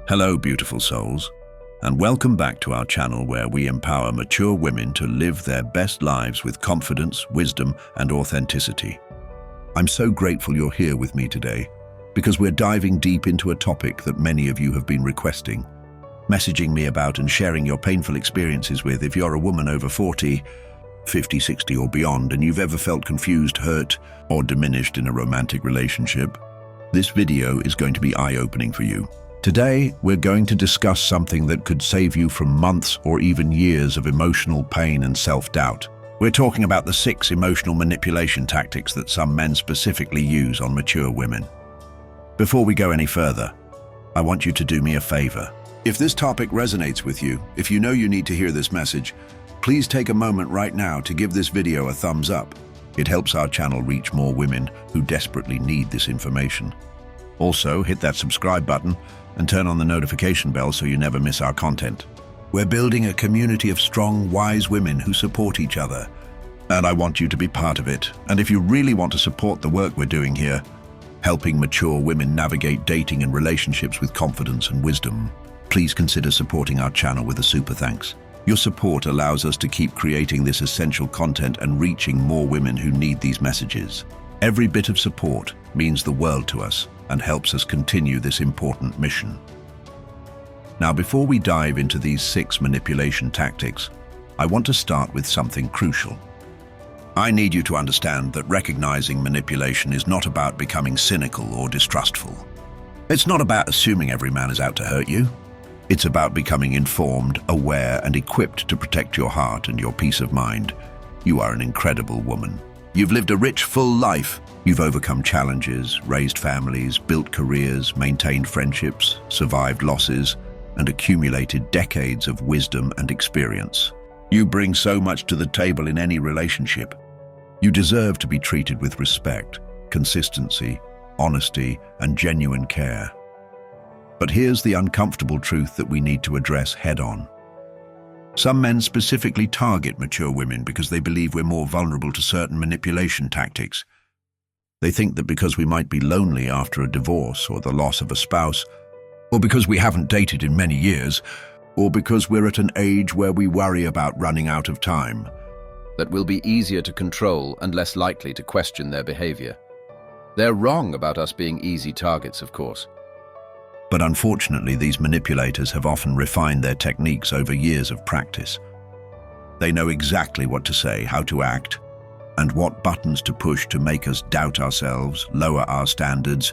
Hello, beautiful souls, and welcome back to our channel where we empower mature women to live their best lives with confidence, wisdom, and authenticity. I'm so grateful you're here with me today because we're diving deep into a topic that many of you have been requesting, messaging me about and sharing your painful experiences with. If you're a woman over 40, 50, 60 or beyond, and you've ever felt confused, hurt, or diminished in a romantic relationship, this video is going to be eye-opening for you. Today, we're going to discuss something that could save you from months or even years of emotional pain and self-doubt. We're talking about the 6 emotional manipulation tactics that some men specifically use on mature women. Before we go any further, I want you to do me a favor. If this topic resonates with you, if you know you need to hear this message, please take a moment right now to give this video a thumbs up. It helps our channel reach more women who desperately need this information. Also, hit that subscribe button and turn on the notification bell so you never miss our content. We're building a community of strong, wise women who support each other, and I want you to be part of it. And if you really want to support the work we're doing here, helping mature women navigate dating and relationships with confidence and wisdom, please consider supporting our channel with a super thanks. Your support allows us to keep creating this essential content and reaching more women who need these messages. Every bit of support means the world to us and helps us continue this important mission. Now, before we dive into these 6 manipulation tactics, I want to start with something crucial. I need you to understand that recognizing manipulation is not about becoming cynical or distrustful. It's not about assuming every man is out to hurt you. It's about becoming informed, aware, and equipped to protect your heart and your peace of mind. You are an incredible woman. You've lived a rich, full life. You've overcome challenges, raised families, built careers, maintained friendships, survived losses, and accumulated decades of wisdom and experience. You bring so much to the table in any relationship. You deserve to be treated with respect, consistency, honesty, and genuine care. But here's the uncomfortable truth that we need to address head-on. Some men specifically target mature women because they believe we're more vulnerable to certain manipulation tactics. They think that because we might be lonely after a divorce or the loss of a spouse, or because we haven't dated in many years, or because we're at an age where we worry about running out of time, that we'll be easier to control and less likely to question their behavior. They're wrong about us being easy targets, of course. But unfortunately, these manipulators have often refined their techniques over years of practice. They know exactly what to say, how to act, and what buttons to push to make us doubt ourselves, lower our standards,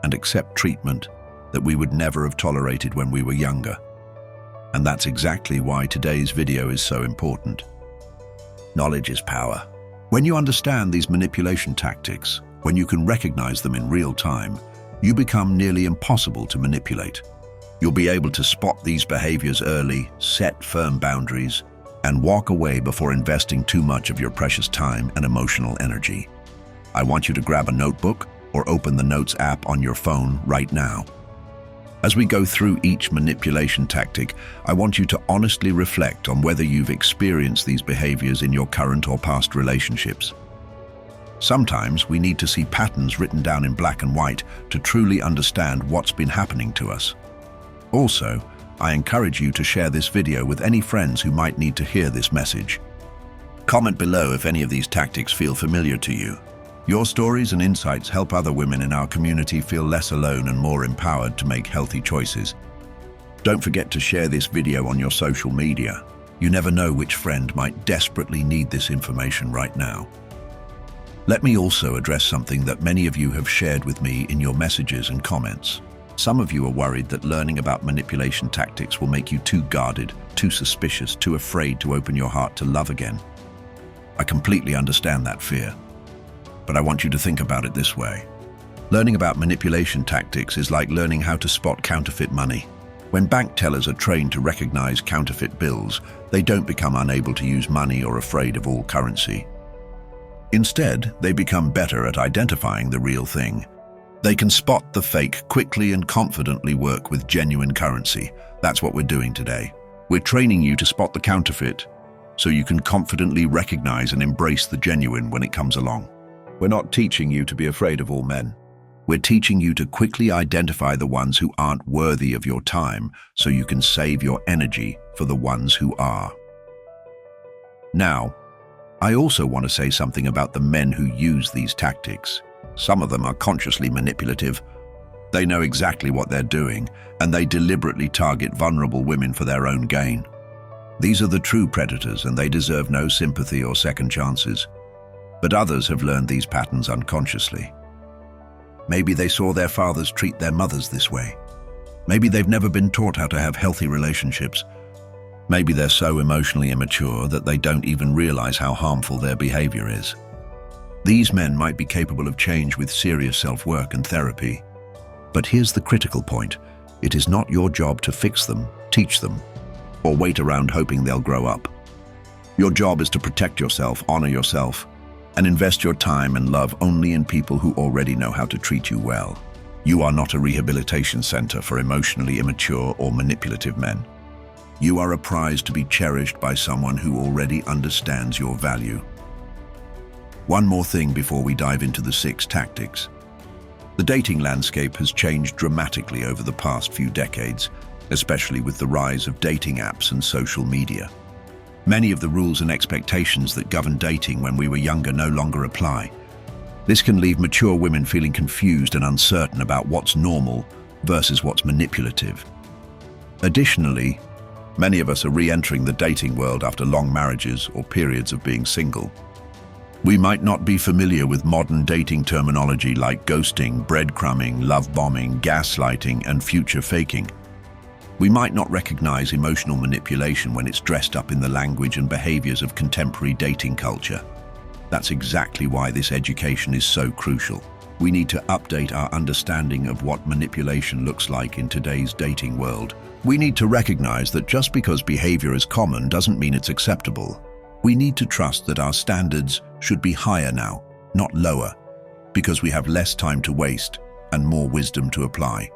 and accept treatment that we would never have tolerated when we were younger. And that's exactly why today's video is so important. Knowledge is power. When you understand these manipulation tactics, when you can recognize them in real time, you become nearly impossible to manipulate. You'll be able to spot these behaviors early, set firm boundaries, and walk away before investing too much of your precious time and emotional energy. I want you to grab a notebook or open the Notes app on your phone right now. As we go through each manipulation tactic, I want you to honestly reflect on whether you've experienced these behaviors in your current or past relationships. Sometimes we need to see patterns written down in black and white to truly understand what's been happening to us. Also, I encourage you to share this video with any friends who might need to hear this message. Comment below if any of these tactics feel familiar to you. Your stories and insights help other women in our community feel less alone and more empowered to make healthy choices. Don't forget to share this video on your social media. You never know which friend might desperately need this information right now. Let me also address something that many of you have shared with me in your messages and comments. Some of you are worried that learning about manipulation tactics will make you too guarded, too suspicious, too afraid to open your heart to love again. I completely understand that fear, but I want you to think about it this way. Learning about manipulation tactics is like learning how to spot counterfeit money. When bank tellers are trained to recognize counterfeit bills, they don't become unable to use money or afraid of all currency. Instead, they become better at identifying the real thing. They can spot the fake quickly and confidently work with genuine currency. That's what we're doing today. We're training you to spot the counterfeit so you can confidently recognize and embrace the genuine when it comes along. We're not teaching you to be afraid of all men. We're teaching you to quickly identify the ones who aren't worthy of your time so you can save your energy for the ones who are. Now, I also want to say something about the men who use these tactics. Some of them are consciously manipulative. They know exactly what they're doing, and they deliberately target vulnerable women for their own gain. These are the true predators, and they deserve no sympathy or second chances. But others have learned these patterns unconsciously. Maybe they saw their fathers treat their mothers this way. Maybe they've never been taught how to have healthy relationships. Maybe they're so emotionally immature that they don't even realize how harmful their behavior is. These men might be capable of change with serious self-work and therapy. But here's the critical point. It is not your job to fix them, teach them, or wait around hoping they'll grow up. Your job is to protect yourself, honor yourself, and invest your time and love only in people who already know how to treat you well. You are not a rehabilitation center for emotionally immature or manipulative men. You are a prize to be cherished by someone who already understands your value. One more thing before we dive into the 6 tactics. The dating landscape has changed dramatically over the past few decades, especially with the rise of dating apps and social media. Many of the rules and expectations that governed dating when we were younger no longer apply. This can leave mature women feeling confused and uncertain about what's normal versus what's manipulative. Additionally, many of us are re-entering the dating world after long marriages or periods of being single. We might not be familiar with modern dating terminology like ghosting, breadcrumbing, love bombing, gaslighting, and future faking. We might not recognize emotional manipulation when it's dressed up in the language and behaviors of contemporary dating culture. That's exactly why this education is so crucial. We need to update our understanding of what manipulation looks like in today's dating world. We need to recognize that just because behavior is common doesn't mean it's acceptable. We need to trust that our standards should be higher now, not lower, because we have less time to waste and more wisdom to apply.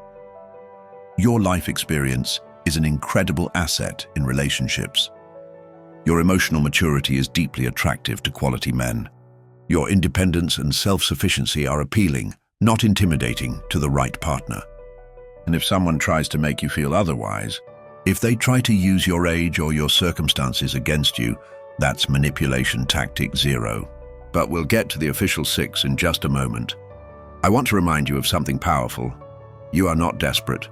Your life experience is an incredible asset in relationships. Your emotional maturity is deeply attractive to quality men. Your independence and self-sufficiency are appealing, not intimidating, to the right partner. And if someone tries to make you feel otherwise, if they try to use your age or your circumstances against you, that's manipulation tactic 0. But we'll get to the official 6 in just a moment. I want to remind you of something powerful. You are not desperate.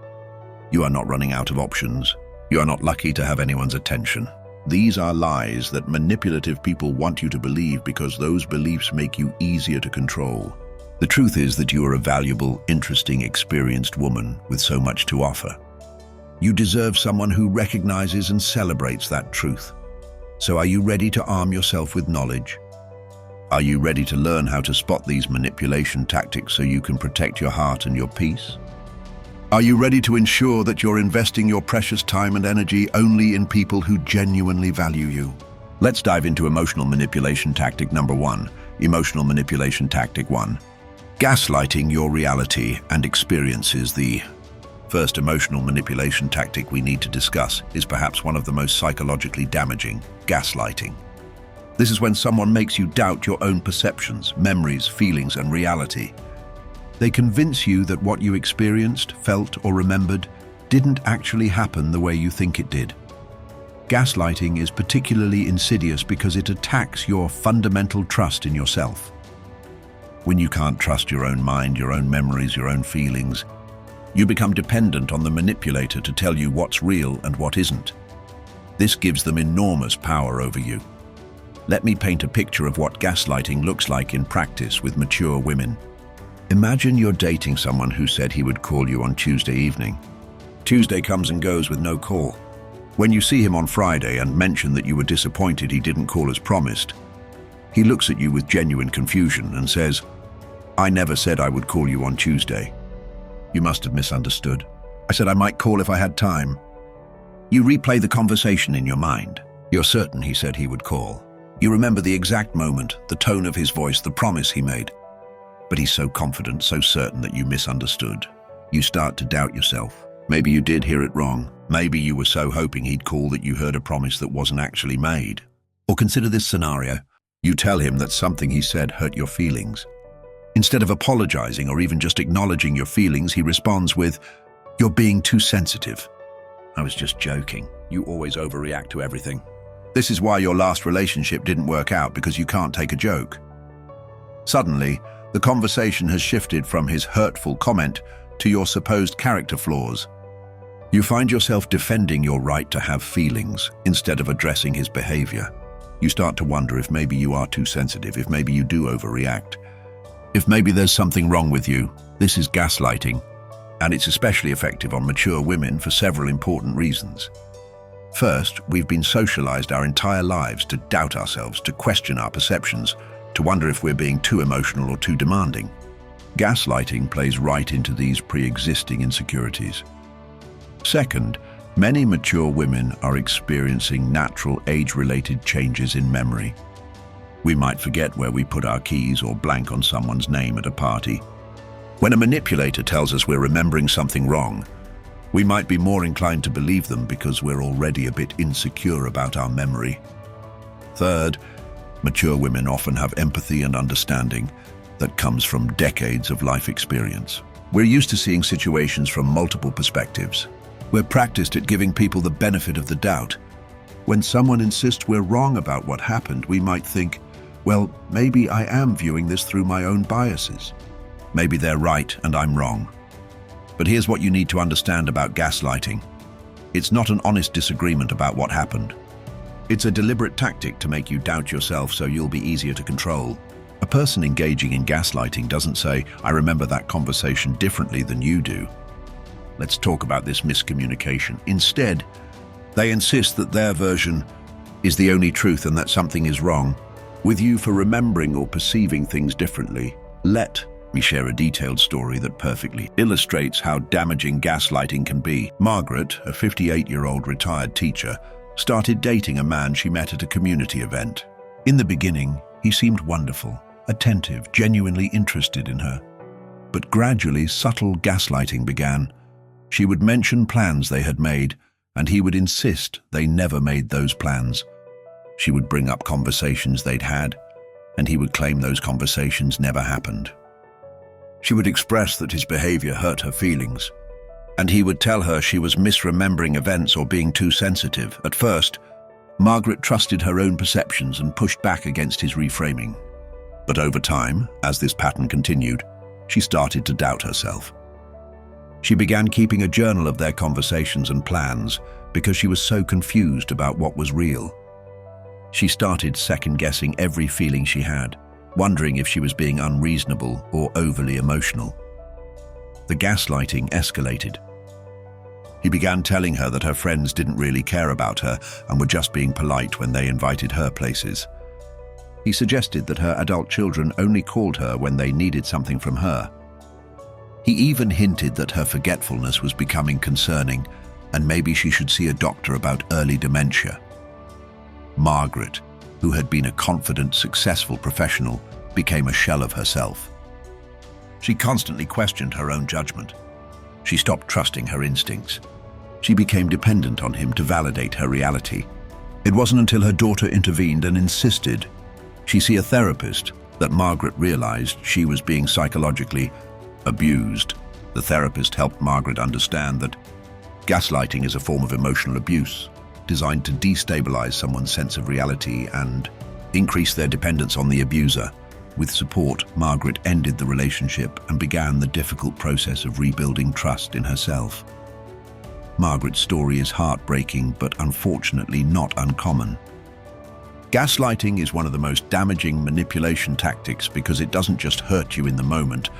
You are not running out of options. You are not lucky to have anyone's attention. These are lies that manipulative people want you to believe because those beliefs make you easier to control. The truth is that you are a valuable, interesting, experienced woman with so much to offer. You deserve someone who recognizes and celebrates that truth. So are you ready to arm yourself with knowledge? Are you ready to learn how to spot these manipulation tactics so you can protect your heart and your peace? Are you ready to ensure that you're investing your precious time and energy only in people who genuinely value you? Let's dive into emotional manipulation tactic number 1. Emotional manipulation tactic 1. Gaslighting your reality and experiences. The first emotional manipulation tactic we need to discuss is perhaps one of the most psychologically damaging: gaslighting. This is when someone makes you doubt your own perceptions, memories, feelings, and reality. They convince you that what you experienced, felt, or remembered didn't actually happen the way you think it did. Gaslighting is particularly insidious because it attacks your fundamental trust in yourself. When you can't trust your own mind, your own memories, your own feelings, you become dependent on the manipulator to tell you what's real and what isn't. This gives them enormous power over you. Let me paint a picture of what gaslighting looks like in practice with mature women. Imagine you're dating someone who said he would call you on Tuesday evening. Tuesday comes and goes with no call. When you see him on Friday and mention that you were disappointed he didn't call as promised, he looks at you with genuine confusion and says, "I never said I would call you on Tuesday. You must have misunderstood. I said I might call if I had time." You replay the conversation in your mind. You're certain he said he would call. You remember the exact moment, the tone of his voice, the promise he made. But he's so confident, so certain that you misunderstood. You start to doubt yourself. Maybe you did hear it wrong. Maybe you were so hoping he'd call that you heard a promise that wasn't actually made. Or consider this scenario. You tell him that something he said hurt your feelings. Instead of apologizing or even just acknowledging your feelings, he responds with, "You're being too sensitive." "I was just joking. You always overreact to everything. This is why your last relationship didn't work out, because you can't take a joke." Suddenly, the conversation has shifted from his hurtful comment to your supposed character flaws. You find yourself defending your right to have feelings instead of addressing his behavior. You start to wonder if maybe you are too sensitive, if maybe you do overreact, if maybe there's something wrong with you. This is gaslighting, and it's especially effective on mature women for several important reasons. First, we've been socialized our entire lives to doubt ourselves, to question our perceptions, to wonder if we're being too emotional or too demanding. Gaslighting plays right into these pre-existing insecurities. Second, many mature women are experiencing natural age-related changes in memory. We might forget where we put our keys or blank on someone's name at a party. When a manipulator tells us we're remembering something wrong, we might be more inclined to believe them because we're already a bit insecure about our memory. Third, mature women often have empathy and understanding that comes from decades of life experience. We're used to seeing situations from multiple perspectives. We're practiced at giving people the benefit of the doubt. When someone insists we're wrong about what happened, we might think, well, maybe I am viewing this through my own biases. Maybe they're right and I'm wrong. But here's what you need to understand about gaslighting. It's not an honest disagreement about what happened. It's a deliberate tactic to make you doubt yourself so you'll be easier to control. A person engaging in gaslighting doesn't say, "I remember that conversation differently than you do. Let's talk about this miscommunication." Instead, they insist that their version is the only truth and that something is wrong with you for remembering or perceiving things differently. Let me share a detailed story that perfectly illustrates how damaging gaslighting can be. Margaret, a 58-year-old retired teacher, started dating a man she met at a community event. In the beginning, he seemed wonderful, attentive, genuinely interested in her. But gradually, subtle gaslighting began. She would mention plans they had made, and he would insist they never made those plans. She would bring up conversations they'd had, and he would claim those conversations never happened. She would express that his behavior hurt her feelings, and he would tell her she was misremembering events or being too sensitive. At first, Margaret trusted her own perceptions and pushed back against his reframing. But over time, as this pattern continued, she started to doubt herself. She began keeping a journal of their conversations and plans because she was so confused about what was real. She started second-guessing every feeling she had, wondering if she was being unreasonable or overly emotional. The gaslighting escalated. He began telling her that her friends didn't really care about her and were just being polite when they invited her places. He suggested that her adult children only called her when they needed something from her. He even hinted that her forgetfulness was becoming concerning and maybe she should see a doctor about early dementia. Margaret, who had been a confident, successful professional, became a shell of herself. She constantly questioned her own judgment. She stopped trusting her instincts. She became dependent on him to validate her reality. It wasn't until her daughter intervened and insisted she see a therapist that Margaret realized she was being psychologically abused. The therapist helped Margaret understand that gaslighting is a form of emotional abuse designed to destabilize someone's sense of reality and increase their dependence on the abuser. With support, Margaret ended the relationship and began the difficult process of rebuilding trust in herself. Margaret's story is heartbreaking, but unfortunately not uncommon. Gaslighting is one of the most damaging manipulation tactics because it doesn't just hurt you in the moment,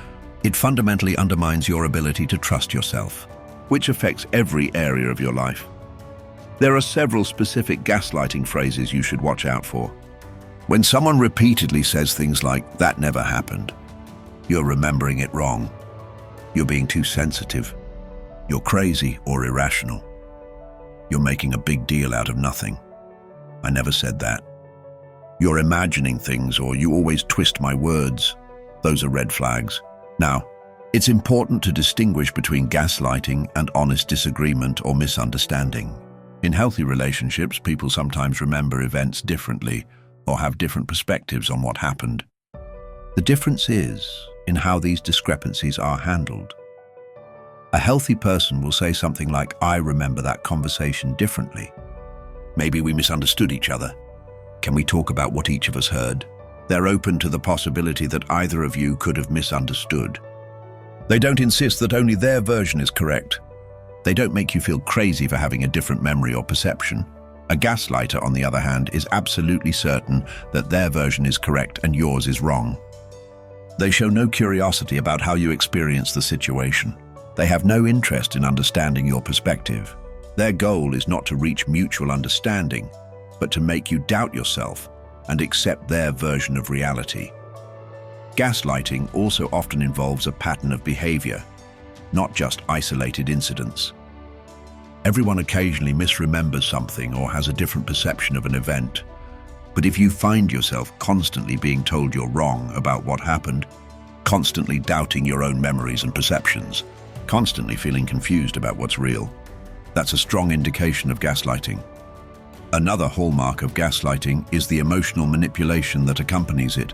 it fundamentally undermines your ability to trust yourself, which affects every area of your life. There are several specific gaslighting phrases you should watch out for. When someone repeatedly says things like, "That never happened," "You're remembering it wrong," "You're being too sensitive," "You're crazy or irrational," "You're making a big deal out of nothing," "I never said that," "You're imagining things," or "You always twist my words," those are red flags. Now, it's important to distinguish between gaslighting and honest disagreement or misunderstanding. In healthy relationships, people sometimes remember events differently or have different perspectives on what happened. The difference is, in how these discrepancies are handled. A healthy person will say something like, "I remember that conversation differently. Maybe we misunderstood each other. Can we talk about what each of us heard?" They're open to the possibility that either of you could have misunderstood. They don't insist that only their version is correct. They don't make you feel crazy for having a different memory or perception. A gaslighter, on the other hand, is absolutely certain that their version is correct and yours is wrong. They show no curiosity about how you experience the situation. They have no interest in understanding your perspective. Their goal is not to reach mutual understanding, but to make you doubt yourself and accept their version of reality. Gaslighting also often involves a pattern of behavior, not just isolated incidents. Everyone occasionally misremembers something or has a different perception of an event. But if you find yourself constantly being told you're wrong about what happened, constantly doubting your own memories and perceptions, constantly feeling confused about what's real, that's a strong indication of gaslighting. Another hallmark of gaslighting is the emotional manipulation that accompanies it.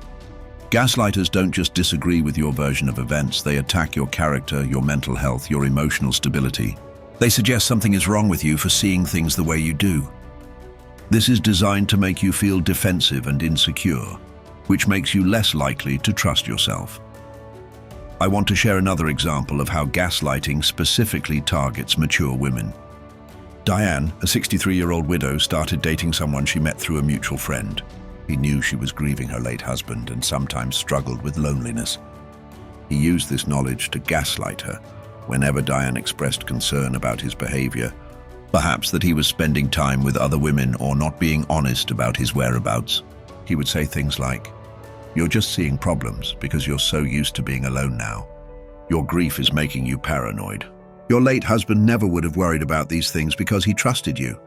Gaslighters don't just disagree with your version of events, they attack your character, your mental health, your emotional stability. They suggest something is wrong with you for seeing things the way you do. This is designed to make you feel defensive and insecure, which makes you less likely to trust yourself. I want to share another example of how gaslighting specifically targets mature women. Diane, a 63-year-old widow, started dating someone she met through a mutual friend. He knew she was grieving her late husband and sometimes struggled with loneliness. He used this knowledge to gaslight her whenever Diane expressed concern about his behavior, perhaps that he was spending time with other women or not being honest about his whereabouts. He would say things like, "You're just seeing problems because you're so used to being alone now. Your grief is making you paranoid. Your late husband never would have worried about these things because he trusted you.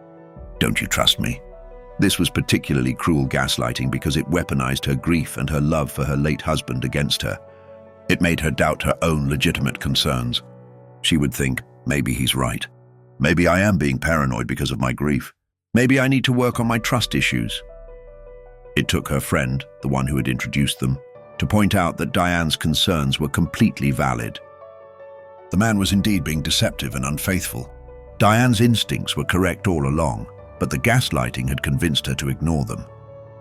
Don't you trust me?" This was particularly cruel gaslighting because it weaponized her grief and her love for her late husband against her. It made her doubt her own legitimate concerns. She would think, maybe he's right. Maybe I am being paranoid because of my grief. Maybe I need to work on my trust issues. It took her friend, the one who had introduced them, to point out that Diane's concerns were completely valid. The man was indeed being deceptive and unfaithful. Diane's instincts were correct all along, but the gaslighting had convinced her to ignore them.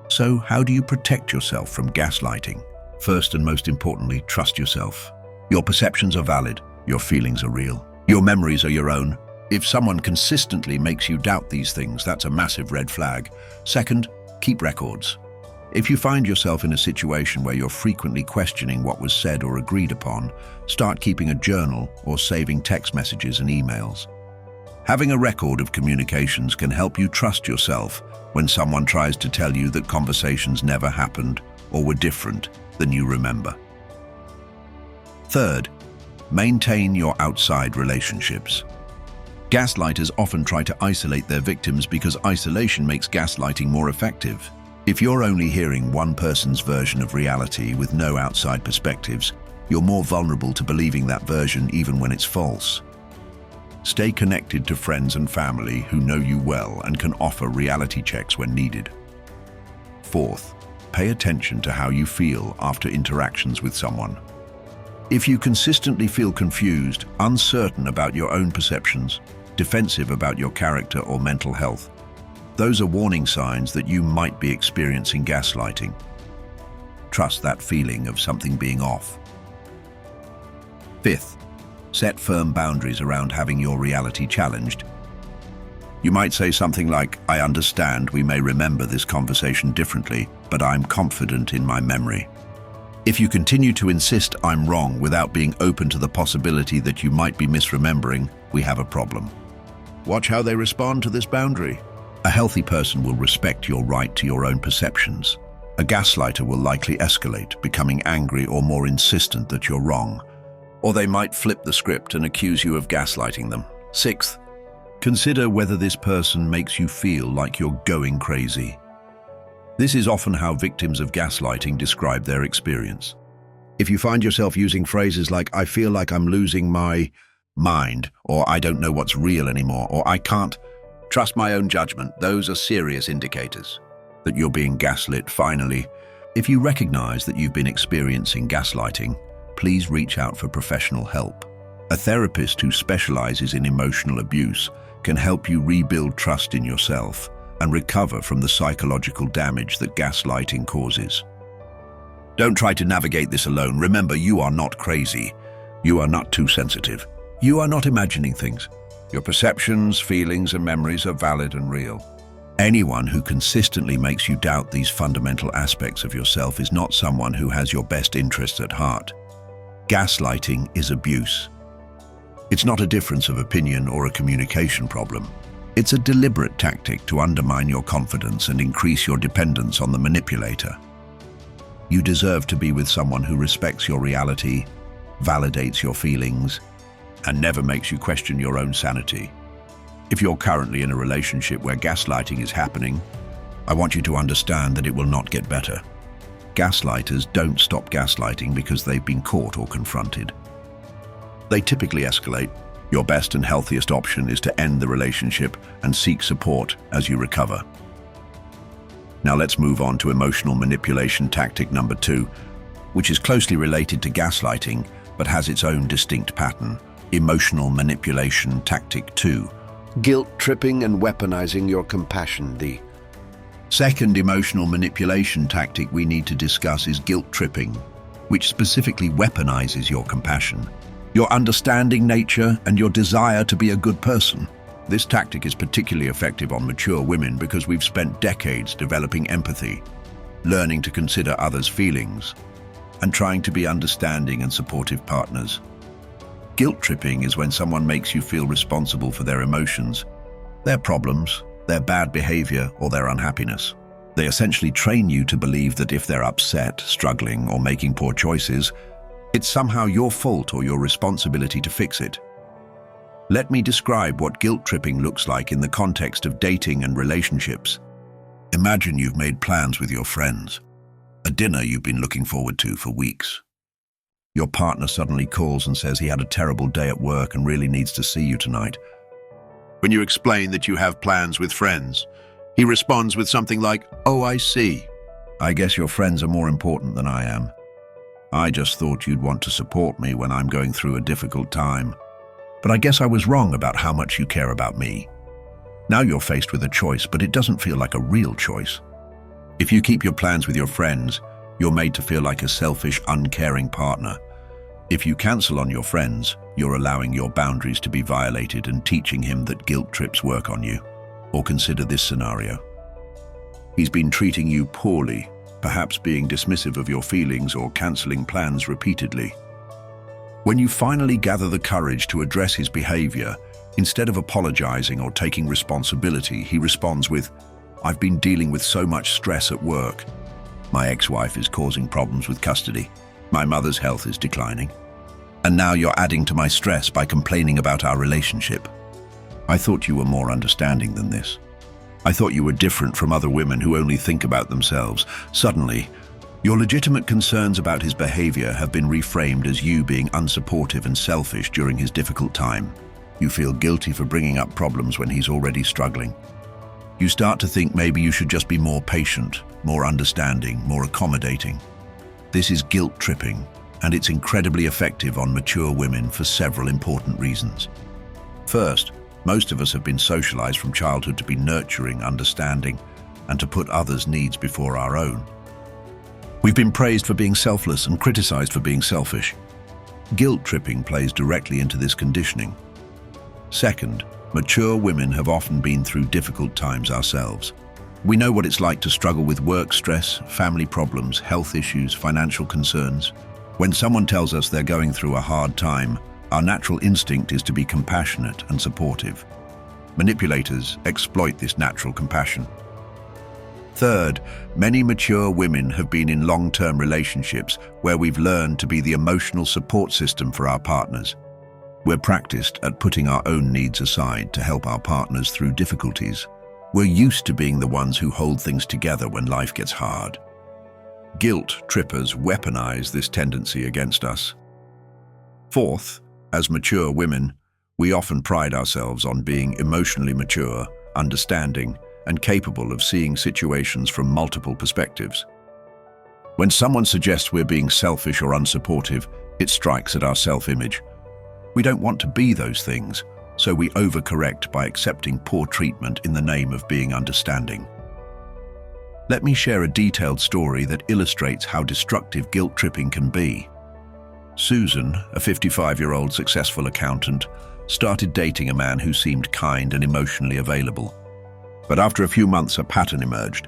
So how do you protect yourself from gaslighting? First and most importantly, trust yourself. Your perceptions are valid. Your feelings are real. Your memories are your own. If someone consistently makes you doubt these things, that's a massive red flag. Second, keep records. If you find yourself in a situation where you're frequently questioning what was said or agreed upon, start keeping a journal or saving text messages and emails. Having a record of communications can help you trust yourself when someone tries to tell you that conversations never happened or were different than you remember. Third, maintain your outside relationships. Gaslighters often try to isolate their victims because isolation makes gaslighting more effective. If you're only hearing one person's version of reality with no outside perspectives, you're more vulnerable to believing that version even when it's false. Stay connected to friends and family who know you well and can offer reality checks when needed. Fourth, pay attention to how you feel after interactions with someone. If you consistently feel confused, uncertain about your own perceptions, defensive about your character or mental health, those are warning signs that you might be experiencing gaslighting. Trust that feeling of something being off. Fifth, set firm boundaries around having your reality challenged. You might say something like, "I understand we may remember this conversation differently, but I'm confident in my memory." If you continue to insist I'm wrong without being open to the possibility that you might be misremembering, we have a problem. Watch how they respond to this boundary. A healthy person will respect your right to your own perceptions. A gaslighter will likely escalate, becoming angry or more insistent that you're wrong. Or they might flip the script and accuse you of gaslighting them. Sixth, consider whether this person makes you feel like you're going crazy. This is often how victims of gaslighting describe their experience. If you find yourself using phrases like, "I feel like I'm losing my mind," or "I don't know what's real anymore," or "I can't trust my own judgment," those are serious indicators that you're being gaslit. Finally, if you recognize that you've been experiencing gaslighting, please reach out for professional help. A therapist who specializes in emotional abuse can help you rebuild trust in yourself and recover from the psychological damage that gaslighting causes. Don't try to navigate this alone. Remember, you are not crazy. You are not too sensitive. You are not imagining things. Your perceptions, feelings, and memories are valid and real. Anyone who consistently makes you doubt these fundamental aspects of yourself is not someone who has your best interests at heart. Gaslighting is abuse. It's not a difference of opinion or a communication problem. It's a deliberate tactic to undermine your confidence and increase your dependence on the manipulator. You deserve to be with someone who respects your reality, validates your feelings, and never makes you question your own sanity. If you're currently in a relationship where gaslighting is happening, I want you to understand that it will not get better. Gaslighters don't stop gaslighting because they've been caught or confronted. They typically escalate. Your best and healthiest option is to end the relationship and seek support as you recover. Now let's move on to emotional manipulation tactic number 2, which is closely related to gaslighting but has its own distinct pattern. Emotional manipulation tactic 2. Guilt tripping and weaponizing your compassion. The second emotional manipulation tactic we need to discuss is guilt tripping, which specifically weaponizes your compassion, your understanding nature, and your desire to be a good person. This tactic is particularly effective on mature women because we've spent decades developing empathy, learning to consider others' feelings, and trying to be understanding and supportive partners. Guilt tripping is when someone makes you feel responsible for their emotions, their problems, their bad behavior, or their unhappiness. They essentially train you to believe that if they're upset, struggling, or making poor choices, it's somehow your fault or your responsibility to fix it. Let me describe what guilt tripping looks like in the context of dating and relationships. Imagine you've made plans with your friends, a dinner you've been looking forward to for weeks. Your partner suddenly calls and says he had a terrible day at work and really needs to see you tonight. When you explain that you have plans with friends, he responds with something like, "Oh, I see. I guess your friends are more important than I am. I just thought you'd want to support me when I'm going through a difficult time. But I guess I was wrong about how much you care about me." Now you're faced with a choice, but it doesn't feel like a real choice. If you keep your plans with your friends, you're made to feel like a selfish, uncaring partner. If you cancel on your friends, you're allowing your boundaries to be violated and teaching him that guilt trips work on you. Or consider this scenario. He's been treating you poorly, perhaps being dismissive of your feelings or canceling plans repeatedly. When you finally gather the courage to address his behavior, instead of apologizing or taking responsibility, he responds with, "I've been dealing with so much stress at work. My ex-wife is causing problems with custody. My mother's health is declining. And now you're adding to my stress by complaining about our relationship. I thought you were more understanding than this. I thought you were different from other women who only think about themselves." Suddenly, your legitimate concerns about his behavior have been reframed as you being unsupportive and selfish during his difficult time. You feel guilty for bringing up problems when he's already struggling. You start to think maybe you should just be more patient, more understanding, more accommodating. This is guilt tripping, and it's incredibly effective on mature women for several important reasons. First, most of us have been socialized from childhood to be nurturing, understanding, and to put others' needs before our own. We've been praised for being selfless and criticized for being selfish. Guilt tripping plays directly into this conditioning. Second, mature women have often been through difficult times ourselves. We know what it's like to struggle with work stress, family problems, health issues, financial concerns. When someone tells us they're going through a hard time, our natural instinct is to be compassionate and supportive. Manipulators exploit this natural compassion. Third, many mature women have been in long-term relationships where we've learned to be the emotional support system for our partners. We're practiced at putting our own needs aside to help our partners through difficulties. We're used to being the ones who hold things together when life gets hard. Guilt trippers weaponize this tendency against us. Fourth, as mature women, we often pride ourselves on being emotionally mature, understanding, and capable of seeing situations from multiple perspectives. When someone suggests we're being selfish or unsupportive, it strikes at our self-image. We don't want to be those things, so we overcorrect by accepting poor treatment in the name of being understanding. Let me share a detailed story that illustrates how destructive guilt tripping can be. Susan, a 55-year-old successful accountant, started dating a man who seemed kind and emotionally available. But after a few months, a pattern emerged.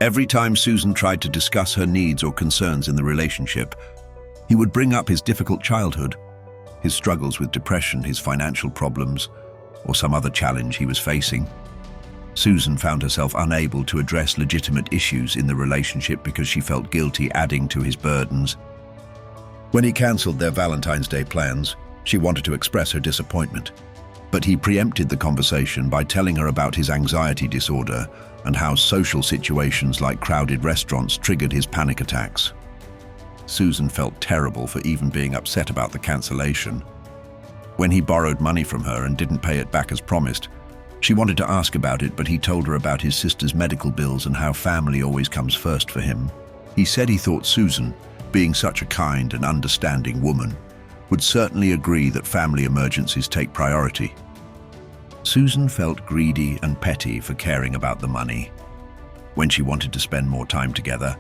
Every time Susan tried to discuss her needs or concerns in the relationship, he would bring up his difficult childhood, his struggles with depression, his financial problems, or some other challenge he was facing. Susan found herself unable to address legitimate issues in the relationship because she felt guilty adding to his burdens. When he cancelled their Valentine's Day plans, she wanted to express her disappointment, but he preempted the conversation by telling her about his anxiety disorder and how social situations like crowded restaurants triggered his panic attacks. Susan felt terrible for even being upset about the cancellation. When he borrowed money from her and didn't pay it back as promised, she wanted to ask about it, but he told her about his sister's medical bills and how family always comes first for him. He said he thought Susan, being such a kind and understanding woman, would certainly agree that family emergencies take priority. Susan felt greedy and petty for caring about the money. When she wanted to spend more time together,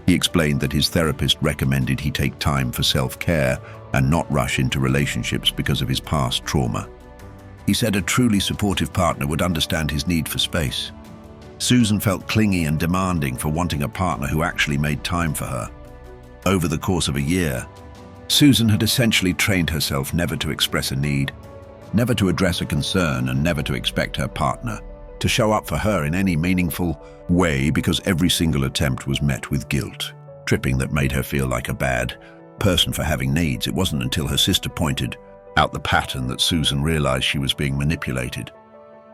he explained that his therapist recommended he take time for self-care and not rush into relationships because of his past trauma. He said a truly supportive partner would understand his need for space. Susan felt clingy and demanding for wanting a partner who actually made time for her. Over the course of a year, Susan had essentially trained herself never to express a need, never to address a concern, and never to expect her partner to show up for her in any meaningful way, because every single attempt was met with guilt, tripping that made her feel like a bad person for having needs. It wasn't until her sister pointed out the pattern that Susan realized she was being manipulated.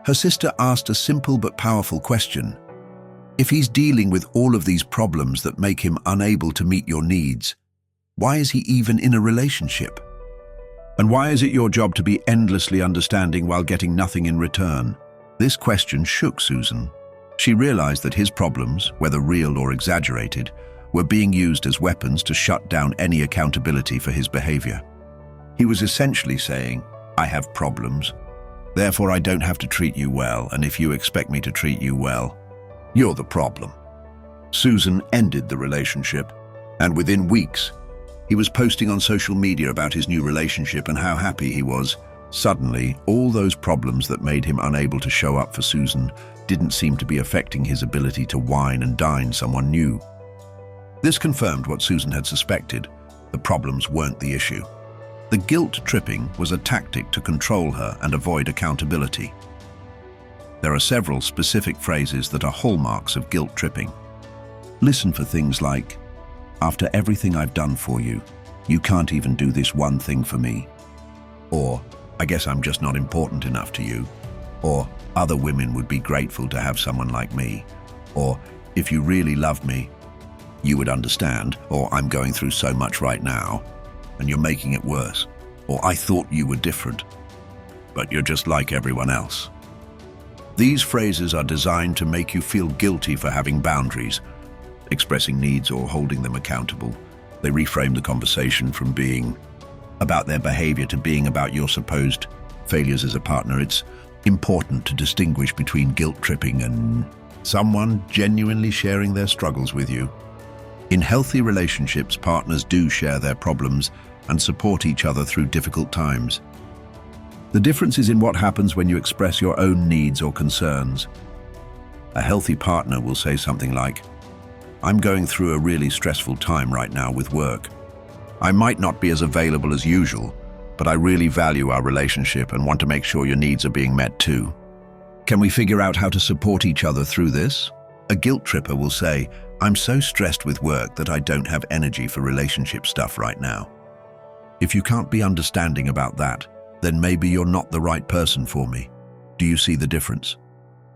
Her sister asked a simple but powerful question. If he's dealing with all of these problems that make him unable to meet your needs, why is he even in a relationship? And why is it your job to be endlessly understanding while getting nothing in return? This question shook Susan. She realized that his problems, whether real or exaggerated, were being used as weapons to shut down any accountability for his behavior. He was essentially saying, I have problems, therefore I don't have to treat you well, and if you expect me to treat you well, you're the problem. Susan ended the relationship, and within weeks, he was posting on social media about his new relationship and how happy he was. Suddenly, all those problems that made him unable to show up for Susan didn't seem to be affecting his ability to wine and dine someone new. This confirmed what Susan had suspected. The problems weren't the issue. The guilt tripping was a tactic to control her and avoid accountability. There are several specific phrases that are hallmarks of guilt tripping. Listen for things like, after everything I've done for you, you can't even do this one thing for me. Or, I guess I'm just not important enough to you. Or, other women would be grateful to have someone like me. Or, if you really love me, you would understand. Or, I'm going through so much right now, and you're making it worse. Or, I thought you were different, but you're just like everyone else. These phrases are designed to make you feel guilty for having boundaries, expressing needs, or holding them accountable. They reframe the conversation from being about their behavior to being about your supposed failures as a partner. It's important to distinguish between guilt tripping and someone genuinely sharing their struggles with you. In healthy relationships, partners do share their problems and support each other through difficult times. The difference is in what happens when you express your own needs or concerns. A healthy partner will say something like, I'm going through a really stressful time right now with work. I might not be as available as usual, but I really value our relationship and want to make sure your needs are being met too. Can we figure out how to support each other through this? A guilt tripper will say, I'm so stressed with work that I don't have energy for relationship stuff right now. If you can't be understanding about that, then maybe you're not the right person for me. Do you see the difference?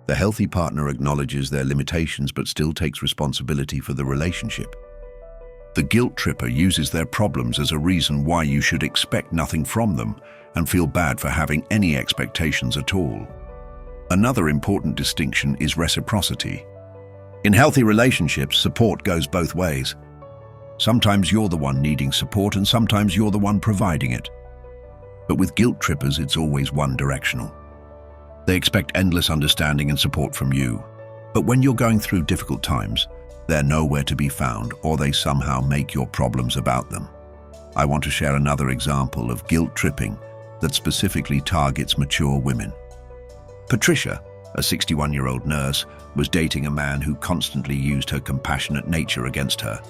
The healthy partner acknowledges their limitations but still takes responsibility for the relationship. The guilt tripper uses their problems as a reason why you should expect nothing from them and feel bad for having any expectations at all. Another important distinction is reciprocity. In healthy relationships, support goes both ways. Sometimes you're the one needing support and sometimes you're the one providing it. But with guilt trippers, it's always one-directional. They expect endless understanding and support from you. But when you're going through difficult times, they're nowhere to be found, or they somehow make your problems about them. I want to share another example of guilt tripping that specifically targets mature women. Patricia, a 61-year-old nurse, was dating a man who constantly used her compassionate nature against her.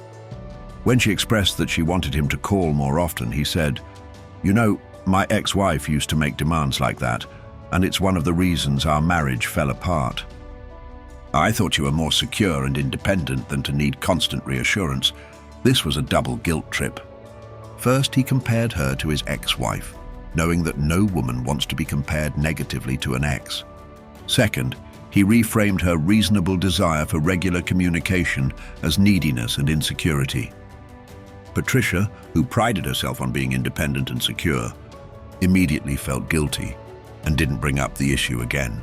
When she expressed that she wanted him to call more often, he said, "You know, my ex-wife used to make demands like that, and it's one of the reasons our marriage fell apart. I thought you were more secure and independent than to need constant reassurance." This was a double guilt trip. First, he compared her to his ex-wife, knowing that no woman wants to be compared negatively to an ex. Second, he reframed her reasonable desire for regular communication as neediness and insecurity. Patricia, who prided herself on being independent and secure, immediately felt guilty and didn't bring up the issue again.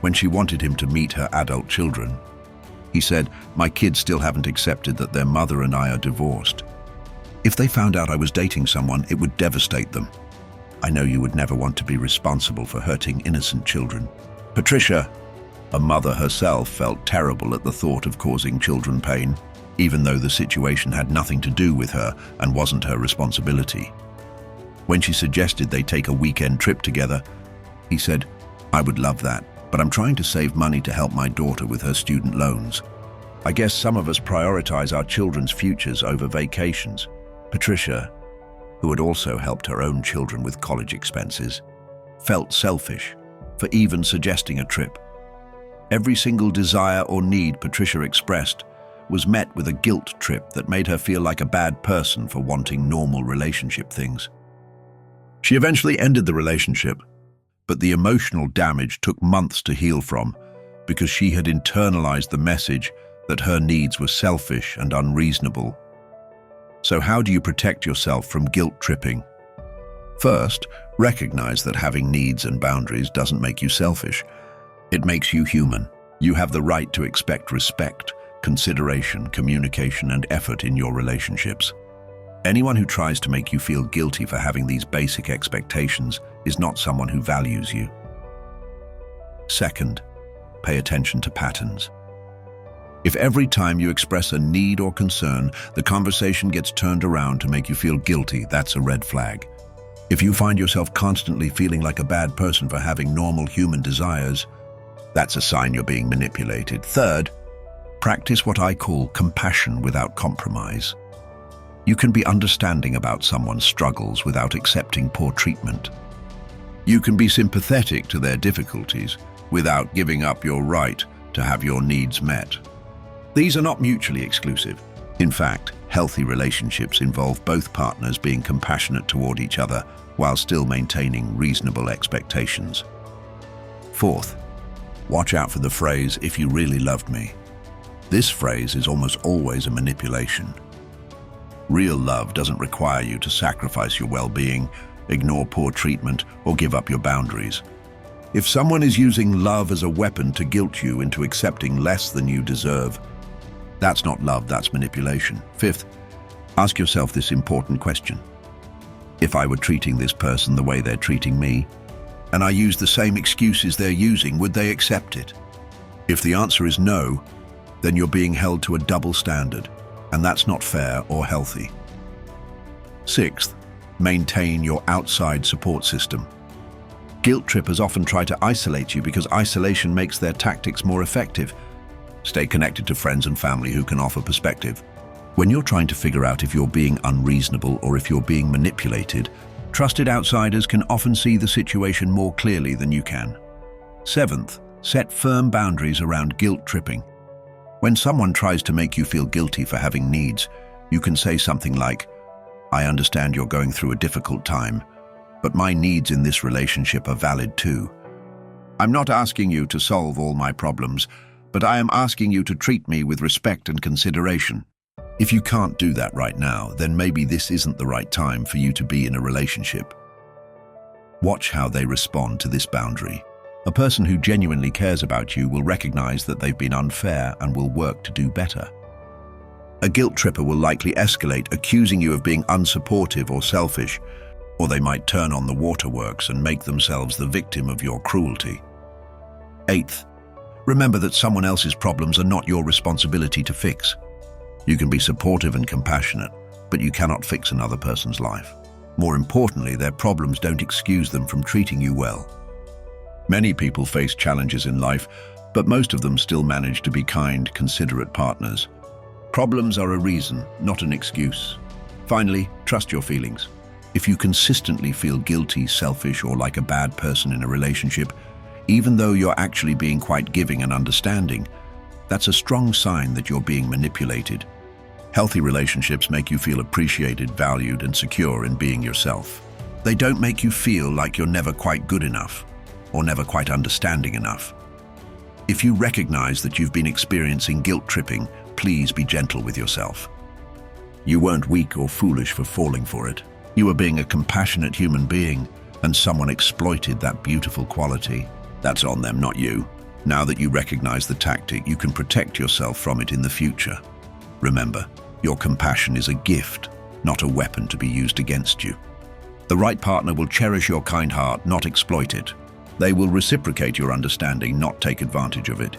When she wanted him to meet her adult children, he said, "My kids still haven't accepted that their mother and I are divorced. If they found out I was dating someone, it would devastate them. I know you would never want to be responsible for hurting innocent children." Patricia, a mother herself, felt terrible at the thought of causing children pain, even though the situation had nothing to do with her and wasn't her responsibility. When she suggested they take a weekend trip together, he said, "I would love that, but I'm trying to save money to help my daughter with her student loans. I guess some of us prioritize our children's futures over vacations." Patricia, who had also helped her own children with college expenses, felt selfish for even suggesting a trip. Every single desire or need Patricia expressed was met with a guilt trip that made her feel like a bad person for wanting normal relationship things. She eventually ended the relationship, but the emotional damage took months to heal from because she had internalized the message that her needs were selfish and unreasonable. So how do you protect yourself from guilt tripping? First, recognize that having needs and boundaries doesn't make you selfish. It makes you human. You have the right to expect respect, consideration, communication, and effort in your relationships. Anyone who tries to make you feel guilty for having these basic expectations is not someone who values you. Second, pay attention to patterns. If every time you express a need or concern, the conversation gets turned around to make you feel guilty, that's a red flag. If you find yourself constantly feeling like a bad person for having normal human desires, that's a sign you're being manipulated. Third, practice what I call compassion without compromise. You can be understanding about someone's struggles without accepting poor treatment. You can be sympathetic to their difficulties without giving up your right to have your needs met. These are not mutually exclusive. In fact, healthy relationships involve both partners being compassionate toward each other while still maintaining reasonable expectations. Fourth, watch out for the phrase, "if you really loved me." This phrase is almost always a manipulation. Real love doesn't require you to sacrifice your well-being, ignore poor treatment, or give up your boundaries. If someone is using love as a weapon to guilt you into accepting less than you deserve, that's not love, that's manipulation. Fifth, ask yourself this important question. If I were treating this person the way they're treating me, and I used the same excuses they're using, would they accept it? If the answer is no, then you're being held to a double standard, and that's not fair or healthy. Sixth, maintain your outside support system. Guilt trippers often try to isolate you because isolation makes their tactics more effective. Stay connected to friends and family who can offer perspective. When you're trying to figure out if you're being unreasonable or if you're being manipulated, trusted outsiders can often see the situation more clearly than you can. Seventh, set firm boundaries around guilt tripping. When someone tries to make you feel guilty for having needs, you can say something like, "I understand you're going through a difficult time, but my needs in this relationship are valid too. I'm not asking you to solve all my problems, but I am asking you to treat me with respect and consideration." If you can't do that right now, then maybe this isn't the right time for you to be in a relationship. Watch how they respond to this boundary. A person who genuinely cares about you will recognize that they've been unfair and will work to do better. A guilt tripper will likely escalate, accusing you of being unsupportive or selfish, or they might turn on the waterworks and make themselves the victim of your cruelty. Eighth, remember that someone else's problems are not your responsibility to fix. You can be supportive and compassionate, but you cannot fix another person's life. More importantly, their problems don't excuse them from treating you well. Many people face challenges in life, but most of them still manage to be kind, considerate partners. Problems are a reason, not an excuse. Finally, trust your feelings. If you consistently feel guilty, selfish, or like a bad person in a relationship, even though you're actually being quite giving and understanding, that's a strong sign that you're being manipulated. Healthy relationships make you feel appreciated, valued, and secure in being yourself. They don't make you feel like you're never quite good enough or never quite understanding enough. If you recognize that you've been experiencing guilt tripping, please be gentle with yourself. You weren't weak or foolish for falling for it. You were being a compassionate human being, and someone exploited that beautiful quality. That's on them, not you. Now that you recognize the tactic, you can protect yourself from it in the future. Remember, your compassion is a gift, not a weapon to be used against you. The right partner will cherish your kind heart, not exploit it. They will reciprocate your understanding, not take advantage of it.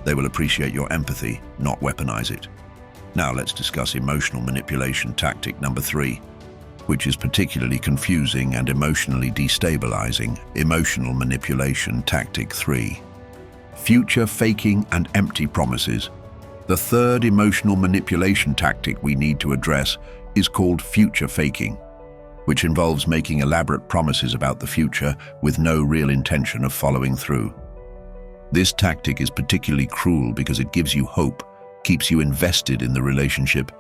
They will appreciate your empathy, not weaponize it. Now let's discuss emotional manipulation tactic number 3, which is particularly confusing and emotionally destabilizing. Emotional manipulation tactic 3. Future faking and empty promises. The third emotional manipulation tactic we need to address is called future faking, which involves making elaborate promises about the future with no real intention of following through. This tactic is particularly cruel because it gives you hope, keeps you invested in the relationship,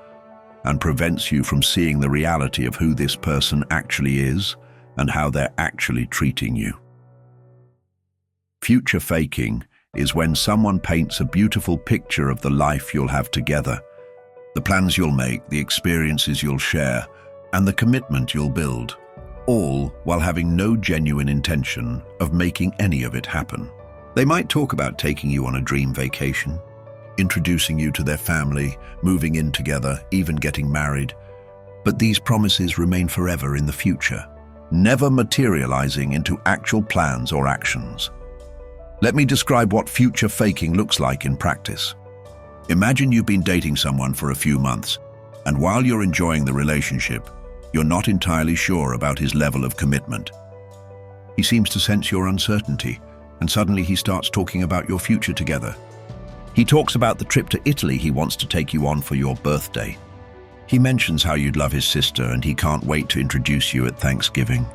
and prevents you from seeing the reality of who this person actually is and how they're actually treating you. Future faking is when someone paints a beautiful picture of the life you'll have together, the plans you'll make, the experiences you'll share, and the commitment you'll build, all while having no genuine intention of making any of it happen. They might talk about taking you on a dream vacation, introducing you to their family, moving in together, even getting married, but these promises remain forever in the future, never materializing into actual plans or actions. Let me describe what future faking looks like in practice. Imagine you've been dating someone for a few months, and while you're enjoying the relationship, you're not entirely sure about his level of commitment. He seems to sense your uncertainty, and suddenly he starts talking about your future together. He talks about the trip to Italy he wants to take you on for your birthday. He mentions how you'd love his sister and he can't wait to introduce you at Thanksgiving.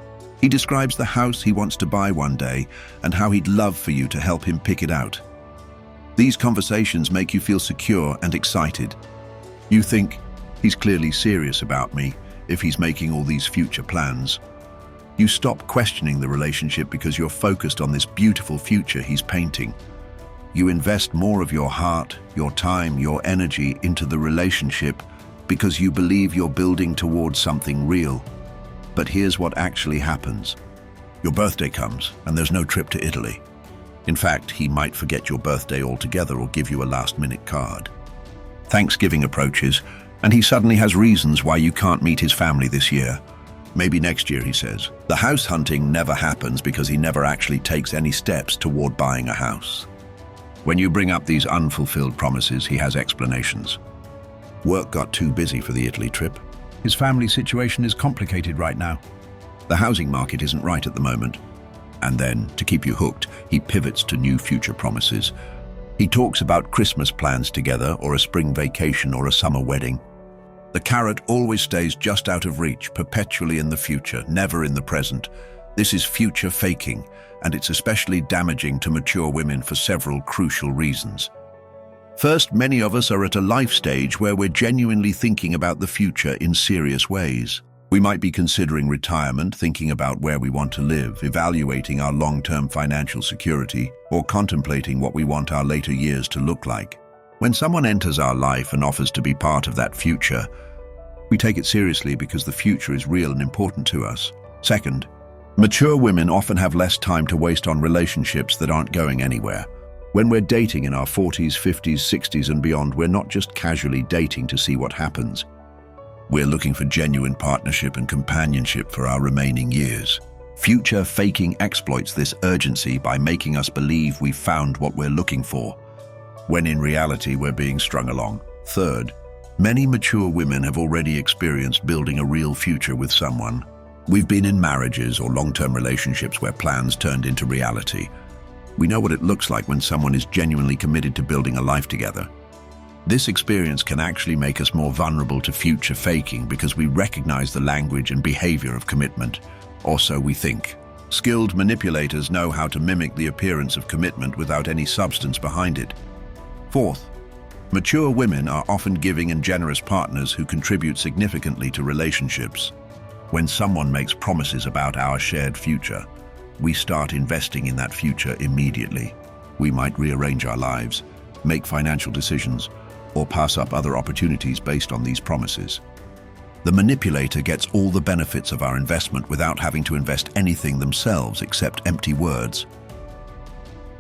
He describes the house he wants to buy one day and how he'd love for you to help him pick it out. These conversations make you feel secure and excited. You think, he's clearly serious about me if he's making all these future plans. You stop questioning the relationship because you're focused on this beautiful future he's painting. You invest more of your heart, your time, your energy into the relationship because you believe you're building towards something real. But here's what actually happens. Your birthday comes and there's no trip to Italy. In fact, he might forget your birthday altogether or give you a last-minute card. Thanksgiving approaches, and he suddenly has reasons why you can't meet his family this year. Maybe next year, he says. The house hunting never happens because he never actually takes any steps toward buying a house. When you bring up these unfulfilled promises, he has explanations. Work got too busy for the Italy trip. His family situation is complicated right now. The housing market isn't right at the moment. And then, to keep you hooked, he pivots to new future promises. He talks about Christmas plans together, or a spring vacation, or a summer wedding. The carrot always stays just out of reach, perpetually in the future, never in the present. This is future faking, and it's especially damaging to mature women for several crucial reasons. First, many of us are at a life stage where we're genuinely thinking about the future in serious ways. We might be considering retirement, thinking about where we want to live, evaluating our long-term financial security, or contemplating what we want our later years to look like. When someone enters our life and offers to be part of that future, we take it seriously because the future is real and important to us. Second, mature women often have less time to waste on relationships that aren't going anywhere. When we're dating in our 40s, 50s, 60s and beyond, we're not just casually dating to see what happens. We're looking for genuine partnership and companionship for our remaining years. Future faking exploits this urgency by making us believe we've found what we're looking for, when in reality we're being strung along. Third, many mature women have already experienced building a real future with someone. We've been in marriages or long-term relationships where plans turned into reality. We know what it looks like when someone is genuinely committed to building a life together. This experience can actually make us more vulnerable to future faking because we recognize the language and behavior of commitment, or so we think. Skilled manipulators know how to mimic the appearance of commitment without any substance behind it. Fourth, mature women are often giving and generous partners who contribute significantly to relationships. When someone makes promises about our shared future, we start investing in that future immediately. We might rearrange our lives, make financial decisions, or pass up other opportunities based on these promises. The manipulator gets all the benefits of our investment without having to invest anything themselves except empty words.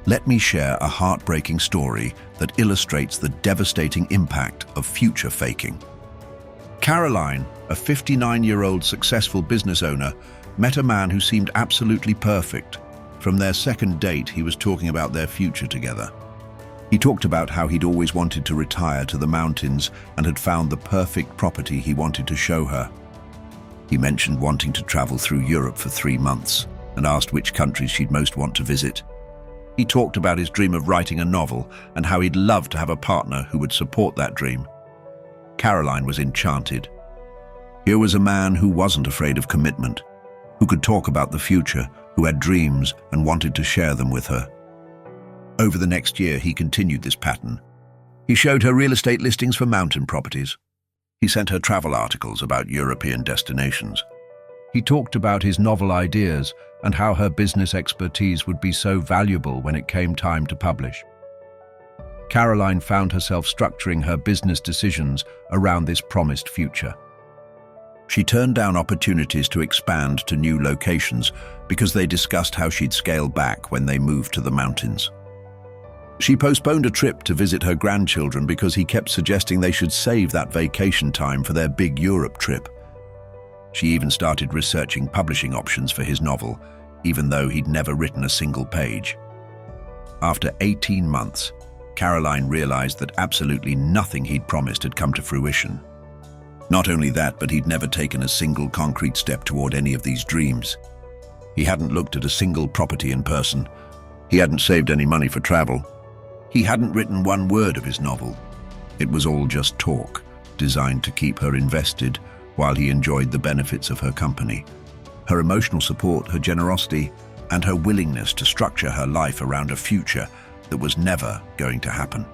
Let me share a heartbreaking story that illustrates the devastating impact of future faking. Caroline, a 59-year-old successful business owner, met a man who seemed absolutely perfect. From their second date, he was talking about their future together. He talked about how he'd always wanted to retire to the mountains and had found the perfect property he wanted to show her. He mentioned wanting to travel through Europe for 3 months and asked which countries she'd most want to visit. He talked about his dream of writing a novel and how he'd love to have a partner who would support that dream. Caroline was enchanted. Here was a man who wasn't afraid of commitment, who could talk about the future, who had dreams and wanted to share them with her. Over the next year, he continued this pattern. He showed her real estate listings for mountain properties. He sent her travel articles about European destinations. He talked about his novel ideas and how her business expertise would be so valuable when it came time to publish. Caroline found herself structuring her business decisions around this promised future. She turned down opportunities to expand to new locations because they discussed how she'd scale back when they moved to the mountains. She postponed a trip to visit her grandchildren because he kept suggesting they should save that vacation time for their big Europe trip. She even started researching publishing options for his novel, even though he'd never written a single page. After 18 months, Caroline realized that absolutely nothing he'd promised had come to fruition. Not only that, but he'd never taken a single concrete step toward any of these dreams. He hadn't looked at a single property in person. He hadn't saved any money for travel. He hadn't written one word of his novel. It was all just talk, designed to keep her invested while he enjoyed the benefits of her company. Her emotional support, her generosity, and her willingness to structure her life around a future that was never going to happen.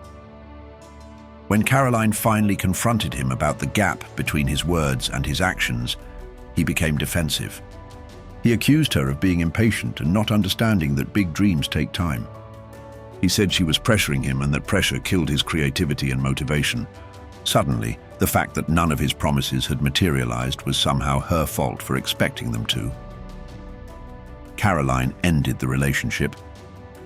When Caroline finally confronted him about the gap between his words and his actions, he became defensive. He accused her of being impatient and not understanding that big dreams take time. He said she was pressuring him and that pressure killed his creativity and motivation. Suddenly, the fact that none of his promises had materialized was somehow her fault for expecting them to. Caroline ended the relationship,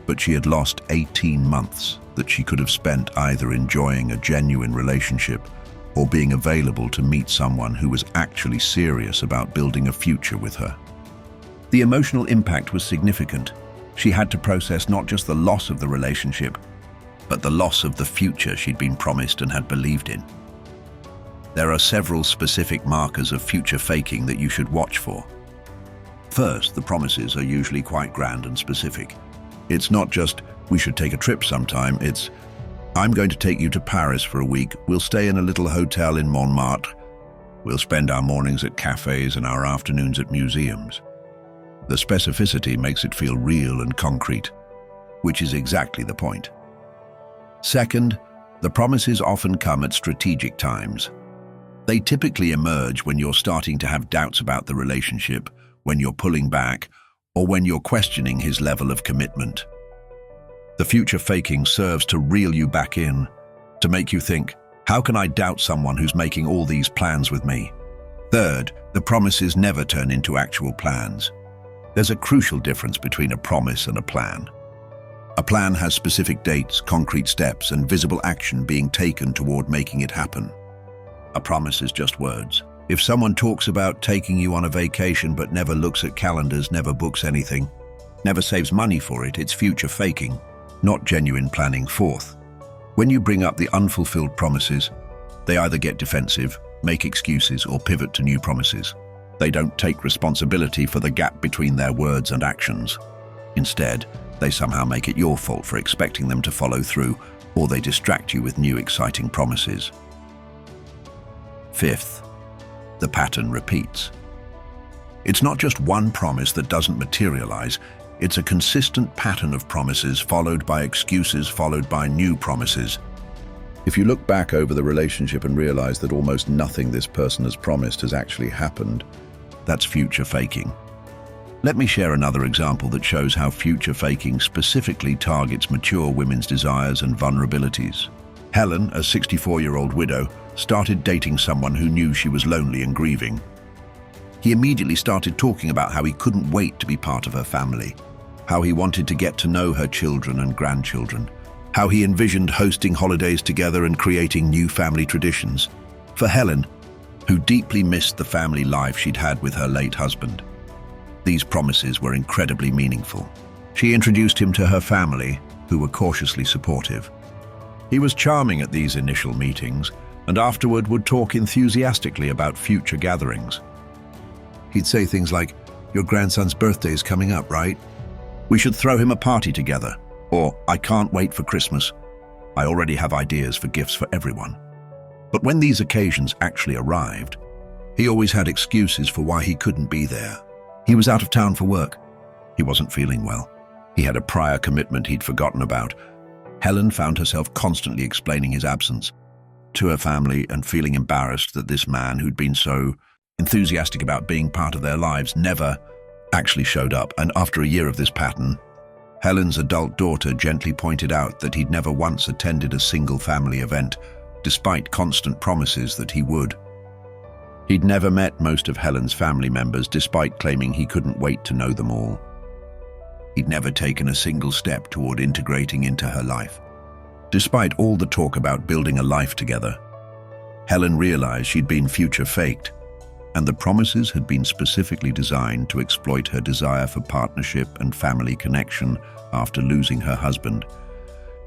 but she had lost 18 months that she could have spent either enjoying a genuine relationship or being available to meet someone who was actually serious about building a future with her. The emotional impact was significant. She had to process not just the loss of the relationship, but the loss of the future she'd been promised and had believed in. There are several specific markers of future faking that you should watch for. First, the promises are usually quite grand and specific. It's not just, "We should take a trip sometime," it's, "I'm going to take you to Paris for a week. We'll stay in a little hotel in Montmartre. We'll spend our mornings at cafes and our afternoons at museums." The specificity makes it feel real and concrete, which is exactly the point. Second, the promises often come at strategic times. They typically emerge when you're starting to have doubts about the relationship, when you're pulling back, or when you're questioning his level of commitment. The future faking serves to reel you back in, to make you think, how can I doubt someone who's making all these plans with me? Third, the promises never turn into actual plans. There's a crucial difference between a promise and a plan. A plan has specific dates, concrete steps, and visible action being taken toward making it happen. A promise is just words. If someone talks about taking you on a vacation but never looks at calendars, never books anything, never saves money for it, it's future faking, not genuine planning. Fourth, when you bring up the unfulfilled promises, they either get defensive, make excuses, or pivot to new promises. They don't take responsibility for the gap between their words and actions. Instead, they somehow make it your fault for expecting them to follow through, or they distract you with new exciting promises. Fifth, the pattern repeats. It's not just one promise that doesn't materialize, it's a consistent pattern of promises followed by excuses, followed by new promises. If you look back over the relationship and realize that almost nothing this person has promised has actually happened, that's future faking. Let me share another example that shows how future faking specifically targets mature women's desires and vulnerabilities. Helen, a 64-year-old widow, started dating someone who knew she was lonely and grieving. He immediately started talking about how he couldn't wait to be part of her family, how he wanted to get to know her children and grandchildren, how he envisioned hosting holidays together and creating new family traditions. For Helen, who deeply missed the family life she'd had with her late husband, these promises were incredibly meaningful. She introduced him to her family, who were cautiously supportive. He was charming at these initial meetings, and afterward would talk enthusiastically about future gatherings. He'd say things like, "Your grandson's birthday is coming up, right? We should throw him a party together." Or, "I can't wait for Christmas. I already have ideas for gifts for everyone." But when these occasions actually arrived, he always had excuses for why he couldn't be there. He was out of town for work. He wasn't feeling well. He had a prior commitment he'd forgotten about. Helen found herself constantly explaining his absence to her family and feeling embarrassed that this man who'd been so enthusiastic about being part of their lives never actually showed up. And after a year of this pattern, Helen's adult daughter gently pointed out that he'd never once attended a single family event, despite constant promises that he would. He'd never met most of Helen's family members, despite claiming he couldn't wait to know them all. He'd never taken a single step toward integrating into her life. Despite all the talk about building a life together, Helen realized she'd been future faked, and the promises had been specifically designed to exploit her desire for partnership and family connection after losing her husband.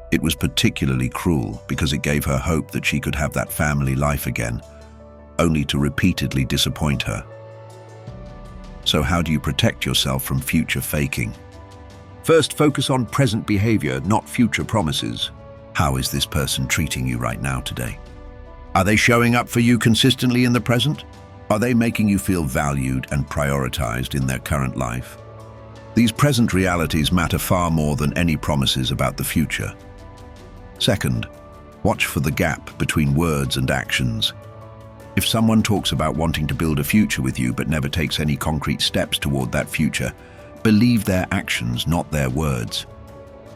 It was particularly cruel because it gave her hope that she could have that family life again, only to repeatedly disappoint her. So how do you protect yourself from future faking? First, focus on present behavior, not future promises. How is this person treating you right now today? Are they showing up for you consistently in the present? Are they making you feel valued and prioritized in their current life? These present realities matter far more than any promises about the future. Second, watch for the gap between words and actions. If someone talks about wanting to build a future with you but never takes any concrete steps toward that future, believe their actions, not their words.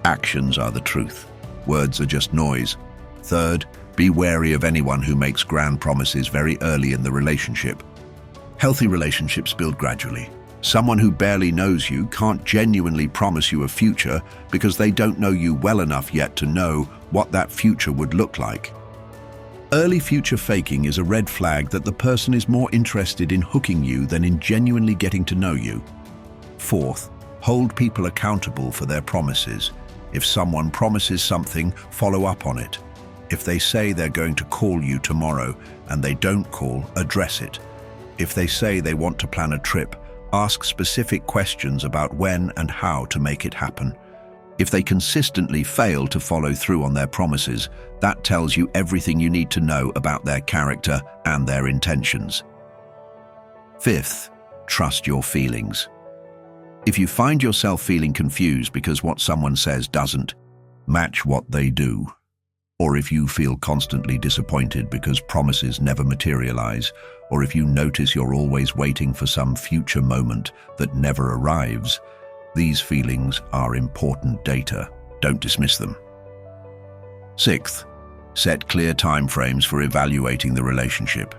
Actions are the truth. Words are just noise. Third, be wary of anyone who makes grand promises very early in the relationship. Healthy relationships build gradually. Someone who barely knows you can't genuinely promise you a future because they don't know you well enough yet to know what that future would look like. Early future faking is a red flag that the person is more interested in hooking you than in genuinely getting to know you. Fourth, hold people accountable for their promises. If someone promises something, follow up on it. If they say they're going to call you tomorrow and they don't call, address it. If they say they want to plan a trip, ask specific questions about when and how to make it happen. If they consistently fail to follow through on their promises, that tells you everything you need to know about their character and their intentions. Fifth, trust your feelings. If you find yourself feeling confused because what someone says doesn't match what they do, or if you feel constantly disappointed because promises never materialize, or if you notice you're always waiting for some future moment that never arrives, these feelings are important data. Don't dismiss them. Sixth, set clear timeframes for evaluating the relationship.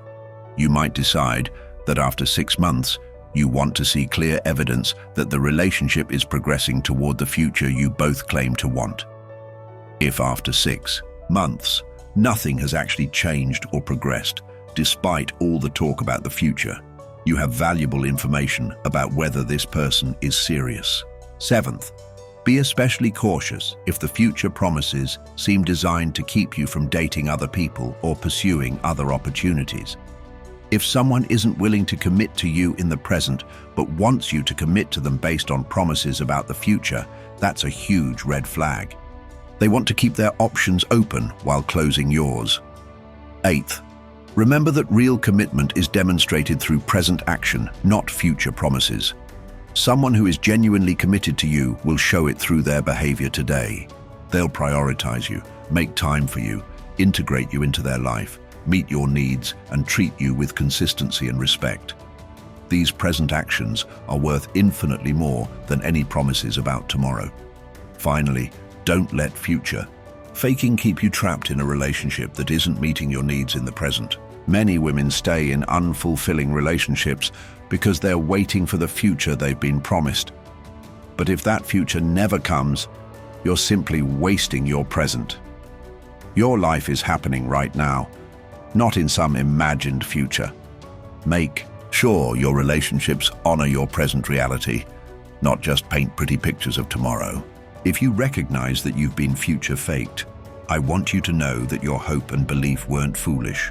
You might decide that after 6 months, You want to see clear evidence that the relationship is progressing toward the future you both claim to want. If after 6 months, nothing has actually changed or progressed, despite all the talk about the future, you have valuable information about whether this person is serious. 7th, be especially cautious if the future promises seem designed to keep you from dating other people or pursuing other opportunities. If someone isn't willing to commit to you in the present but wants you to commit to them based on promises about the future, that's a huge red flag. They want to keep their options open while closing yours. 8th, remember that real commitment is demonstrated through present action, not future promises. Someone who is genuinely committed to you will show it through their behavior today. They'll prioritize you, make time for you, integrate you into their life, meet your needs, and treat you with consistency and respect. These present actions are worth infinitely more than any promises about tomorrow. Finally, don't let future faking keep you trapped in a relationship that isn't meeting your needs in the present. Many women stay in unfulfilling relationships because they're waiting for the future they've been promised. But if that future never comes, you're simply wasting your present. Your life is happening right now, not in some imagined future. Make sure your relationships honor your present reality, not just paint pretty pictures of tomorrow. If you recognize that you've been future faked, I want you to know that your hope and belief weren't foolish.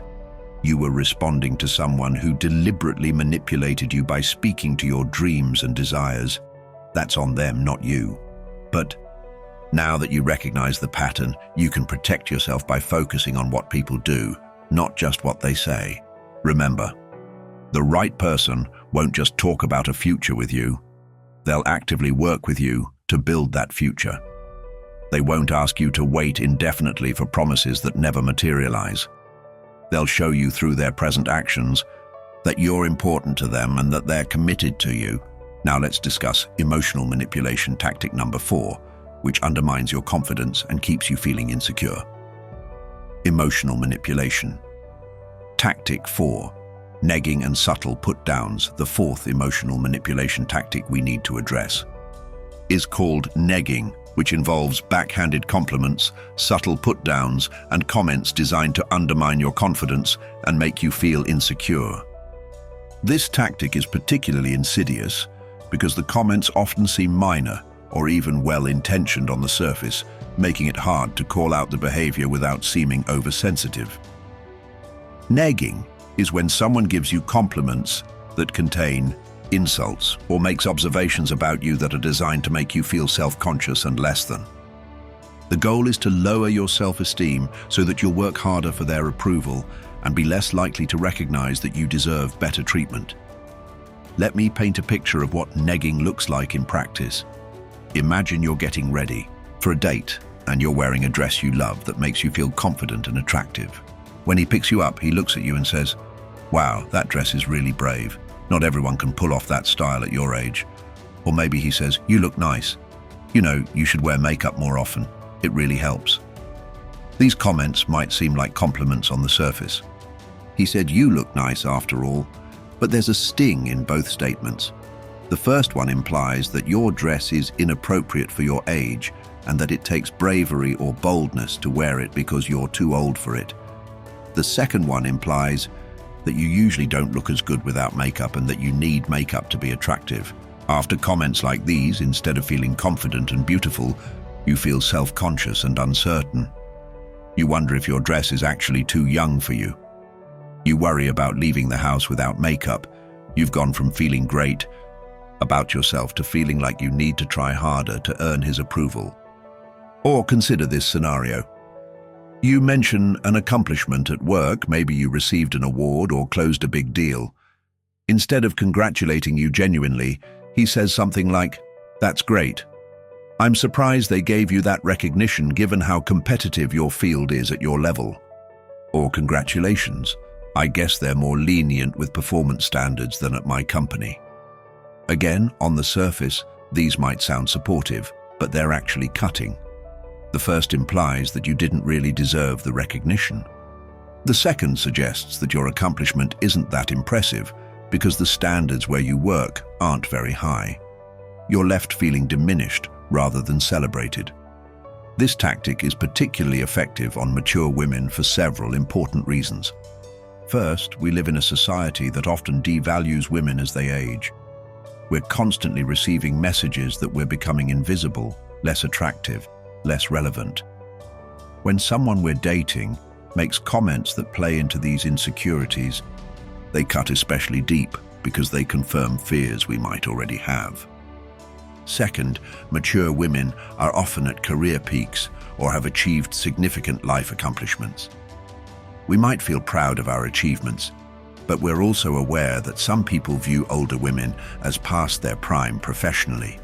You were responding to someone who deliberately manipulated you by speaking to your dreams and desires. That's on them, not you. But now that you recognize the pattern, you can protect yourself by focusing on what people do, not just what they say. Remember, the right person won't just talk about a future with you. They'll actively work with you to build that future. They won't ask you to wait indefinitely for promises that never materialize. They'll show you through their present actions that you're important to them and that they're committed to you. Now let's discuss emotional manipulation tactic number 4, which undermines your confidence and keeps you feeling insecure. Emotional manipulation. Tactic 4. Negging and subtle put-downs, the 4th emotional manipulation tactic we need to address, is called negging, which involves backhanded compliments, subtle put-downs, and comments designed to undermine your confidence and make you feel insecure. This tactic is particularly insidious because the comments often seem minor or even well-intentioned on the surface, making it hard to call out the behavior without seeming oversensitive. Negging is when someone gives you compliments that contain insults or makes observations about you that are designed to make you feel self-conscious and less than. The goal is to lower your self-esteem so that you'll work harder for their approval and be less likely to recognize that you deserve better treatment. Let me paint a picture of what negging looks like in practice. Imagine you're getting ready for a date and you're wearing a dress you love that makes you feel confident and attractive. When he picks you up, he looks at you and says, "Wow, that dress is really brave. Not everyone can pull off that style at your age." Or maybe he says, "You look nice. You know, you should wear makeup more often. It really helps." These comments might seem like compliments on the surface. He said you look nice after all, but there's a sting in both statements. The first one implies that your dress is inappropriate for your age and that it takes bravery or boldness to wear it because you're too old for it. The second one implies that you usually don't look as good without makeup and that you need makeup to be attractive. After comments like these, instead of feeling confident and beautiful, you feel self-conscious and uncertain. You wonder if your dress is actually too young for you. You worry about leaving the house without makeup. You've gone from feeling great about yourself to feeling like you need to try harder to earn his approval. Or consider this scenario. You mention an accomplishment at work, maybe you received an award or closed a big deal. Instead of congratulating you genuinely, he says something like, "That's great. I'm surprised they gave you that recognition given how competitive your field is at your level." Or, "Congratulations. I guess they're more lenient with performance standards than at my company." Again, on the surface, these might sound supportive, but they're actually cutting. The first implies that you didn't really deserve the recognition. The second suggests that your accomplishment isn't that impressive, because the standards where you work aren't very high. You're left feeling diminished rather than celebrated. This tactic is particularly effective on mature women for several important reasons. First, we live in a society that often devalues women as they age. We're constantly receiving messages that we're becoming invisible, less attractive, less relevant. When someone we're dating makes comments that play into these insecurities, they cut especially deep because they confirm fears we might already have. Second, mature women are often at career peaks or have achieved significant life accomplishments. We might feel proud of our achievements, but we're also aware that some people view older women as past their prime professionally.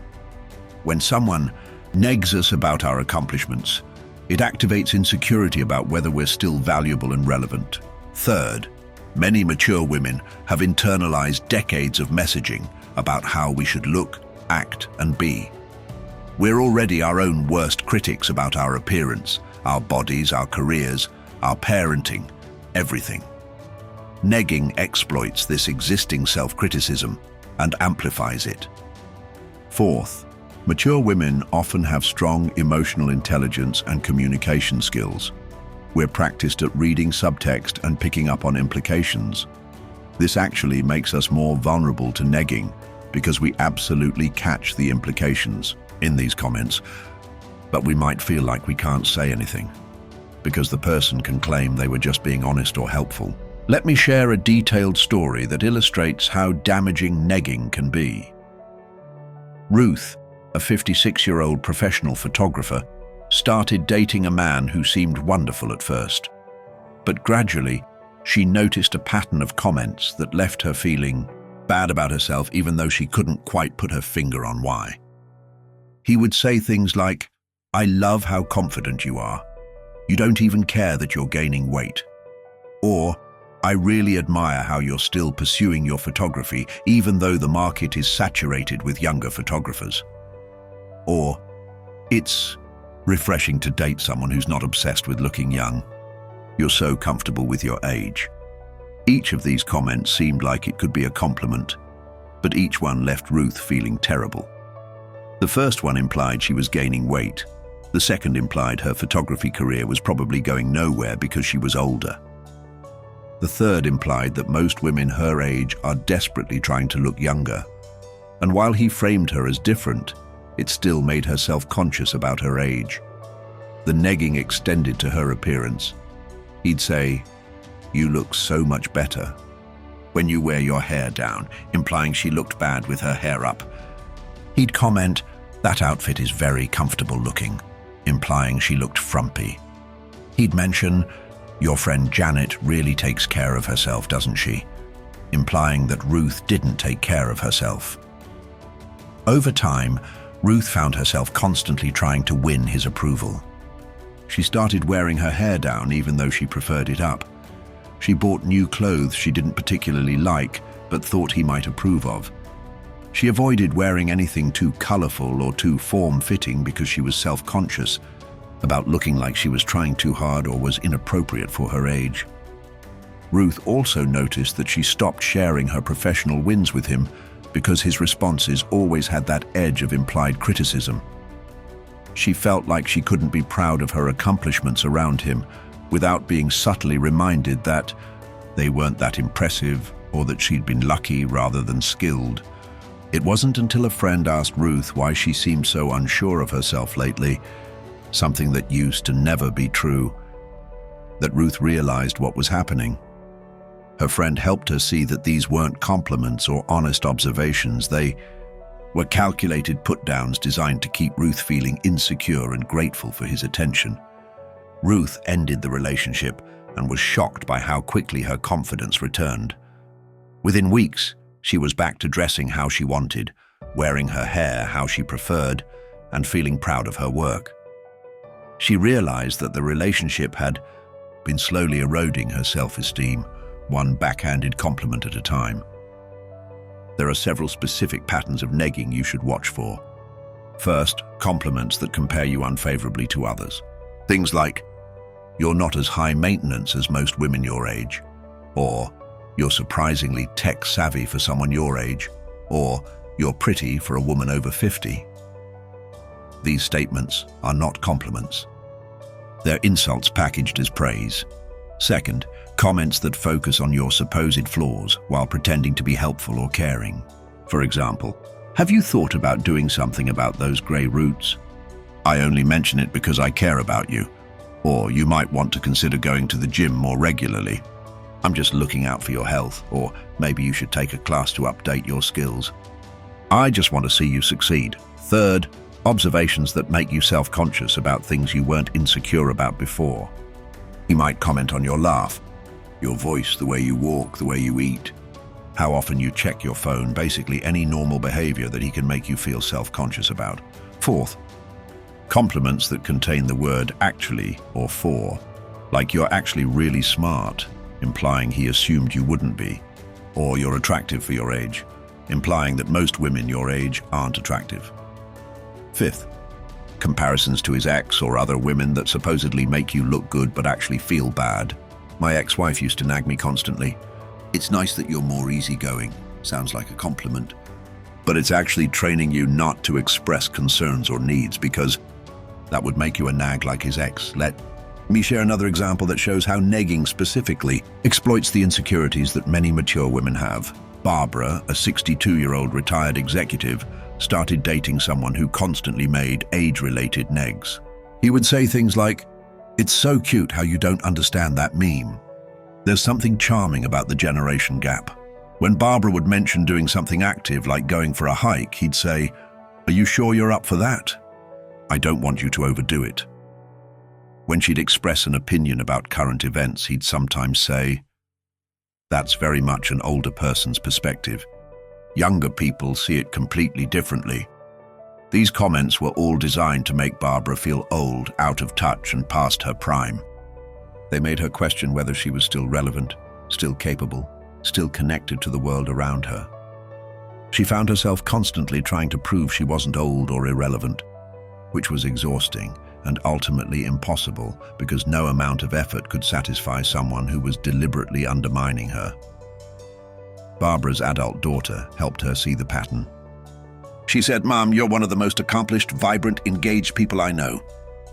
When someone negs us about our accomplishments, it activates insecurity about whether we're still valuable and relevant. Third, many mature women have internalized decades of messaging about how we should look, act, and be. We're already our own worst critics about our appearance, our bodies, our careers, our parenting, everything. Negging exploits this existing self-criticism and amplifies it. Fourth, mature women often have strong emotional intelligence and communication skills. We're practiced at reading subtext and picking up on implications. This actually makes us more vulnerable to negging because we absolutely catch the implications in these comments, but we might feel like we can't say anything because the person can claim they were just being honest or helpful. Let me share a detailed story that illustrates how damaging negging can be. Ruth, a 56-year-old professional photographer, started dating a man who seemed wonderful at first. But gradually, she noticed a pattern of comments that left her feeling bad about herself even though she couldn't quite put her finger on why. He would say things like, "I love how confident you are. You don't even care that you're gaining weight." Or, "I really admire how you're still pursuing your photography even though the market is saturated with younger photographers." Or, "It's refreshing to date someone who's not obsessed with looking young. You're so comfortable with your age." Each of these comments seemed like it could be a compliment, but each one left Ruth feeling terrible. The first one implied she was gaining weight. The second implied her photography career was probably going nowhere because she was older. The third implied that most women her age are desperately trying to look younger. And while he framed her as different, it still made her self-conscious about her age. The negging extended to her appearance. He'd say, "You look so much better when you wear your hair down," implying she looked bad with her hair up. He'd comment, "That outfit is very comfortable looking," implying she looked frumpy. He'd mention, "Your friend Janet really takes care of herself, doesn't she?" implying that Ruth didn't take care of herself. Over time, Ruth found herself constantly trying to win his approval. She started wearing her hair down even though she preferred it up. She bought new clothes she didn't particularly like but thought he might approve of. She avoided wearing anything too colorful or too form-fitting because she was self-conscious about looking like she was trying too hard or was inappropriate for her age. Ruth also noticed that she stopped sharing her professional wins with him because his responses always had that edge of implied criticism. She felt like she couldn't be proud of her accomplishments around him without being subtly reminded that they weren't that impressive or that she'd been lucky rather than skilled. It wasn't until a friend asked Ruth why she seemed so unsure of herself lately, something that used to never be true, that Ruth realized what was happening. Her friend helped her see that these weren't compliments or honest observations. They were calculated put-downs designed to keep Ruth feeling insecure and grateful for his attention. Ruth ended the relationship and was shocked by how quickly her confidence returned. Within weeks, she was back to dressing how she wanted, wearing her hair how she preferred, and feeling proud of her work. She realized that the relationship had been slowly eroding her self-esteem, one backhanded compliment at a time. There are several specific patterns of negging you should watch for. First, compliments that compare you unfavorably to others. Things like, "You're not as high maintenance as most women your age," or "You're surprisingly tech-savvy for someone your age," or "You're pretty for a woman over 50. These statements are not compliments. They're insults packaged as praise. Second, comments that focus on your supposed flaws while pretending to be helpful or caring. For example, "Have you thought about doing something about those grey roots?" "I only mention it because I care about you." Or, "You might want to consider going to the gym more regularly." "I'm just looking out for your health." Or, "Maybe you should take a class to update your skills." "I just want to see you succeed." Third, observations that make you self-conscious about things you weren't insecure about before. He might comment on your laugh, your voice, the way you walk, the way you eat, how often you check your phone, basically any normal behavior that he can make you feel self-conscious about. Fourth, compliments that contain the word "actually" or "for," like "You're actually really smart," implying he assumed you wouldn't be, or "You're attractive for your age," implying that most women your age aren't attractive. Fifth, comparisons to his ex or other women that supposedly make you look good but actually feel bad. "My ex-wife used to nag me constantly. It's nice that you're more easygoing." Sounds like a compliment. But it's actually training you not to express concerns or needs, because that would make you a nag like his ex. Let me share another example that shows how negging specifically exploits the insecurities that many mature women have. Barbara, a 62-year-old retired executive, started dating someone who constantly made age-related negs. He would say things like, "It's so cute how you don't understand that meme." There's something charming about the generation gap. When Barbara would mention doing something active like going for a hike, he'd say, "Are you sure you're up for that? I don't want you to overdo it." When she'd express an opinion about current events, he'd sometimes say, "That's very much an older person's perspective. Younger people see it completely differently." These comments were all designed to make Barbara feel old, out of touch, and past her prime. They made her question whether she was still relevant, still capable, still connected to the world around her. She found herself constantly trying to prove she wasn't old or irrelevant, which was exhausting and ultimately impossible, because no amount of effort could satisfy someone who was deliberately undermining her. Barbara's adult daughter helped her see the pattern. She said, "Mom, you're one of the most accomplished, vibrant, engaged people I know.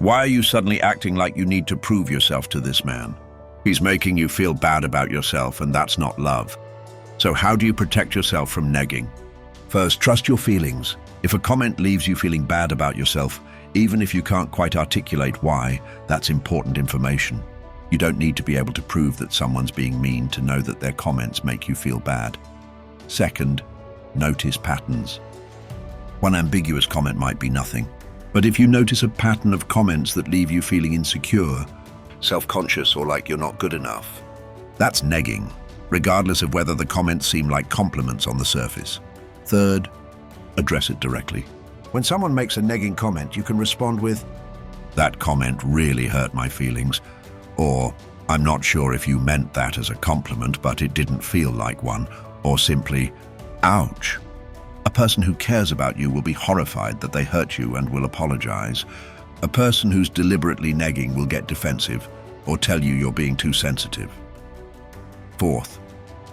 Why are you suddenly acting like you need to prove yourself to this man? He's making you feel bad about yourself, and that's not love. So how do you protect yourself from negging? First, trust your feelings. If a comment leaves you feeling bad about yourself, even if you can't quite articulate why, that's important information. You don't need to be able to prove that someone's being mean to know that their comments make you feel bad. Second, notice patterns. One ambiguous comment might be nothing, but if you notice a pattern of comments that leave you feeling insecure, self-conscious, or like you're not good enough, that's negging, regardless of whether the comments seem like compliments on the surface. Third, address it directly. When someone makes a negging comment, you can respond with, "That comment really hurt my feelings," or "I'm not sure if you meant that as a compliment, but it didn't feel like one," or simply, "Ouch." A person who cares about you will be horrified that they hurt you and will apologize. A person who's deliberately negging will get defensive or tell you you're being too sensitive. Fourth,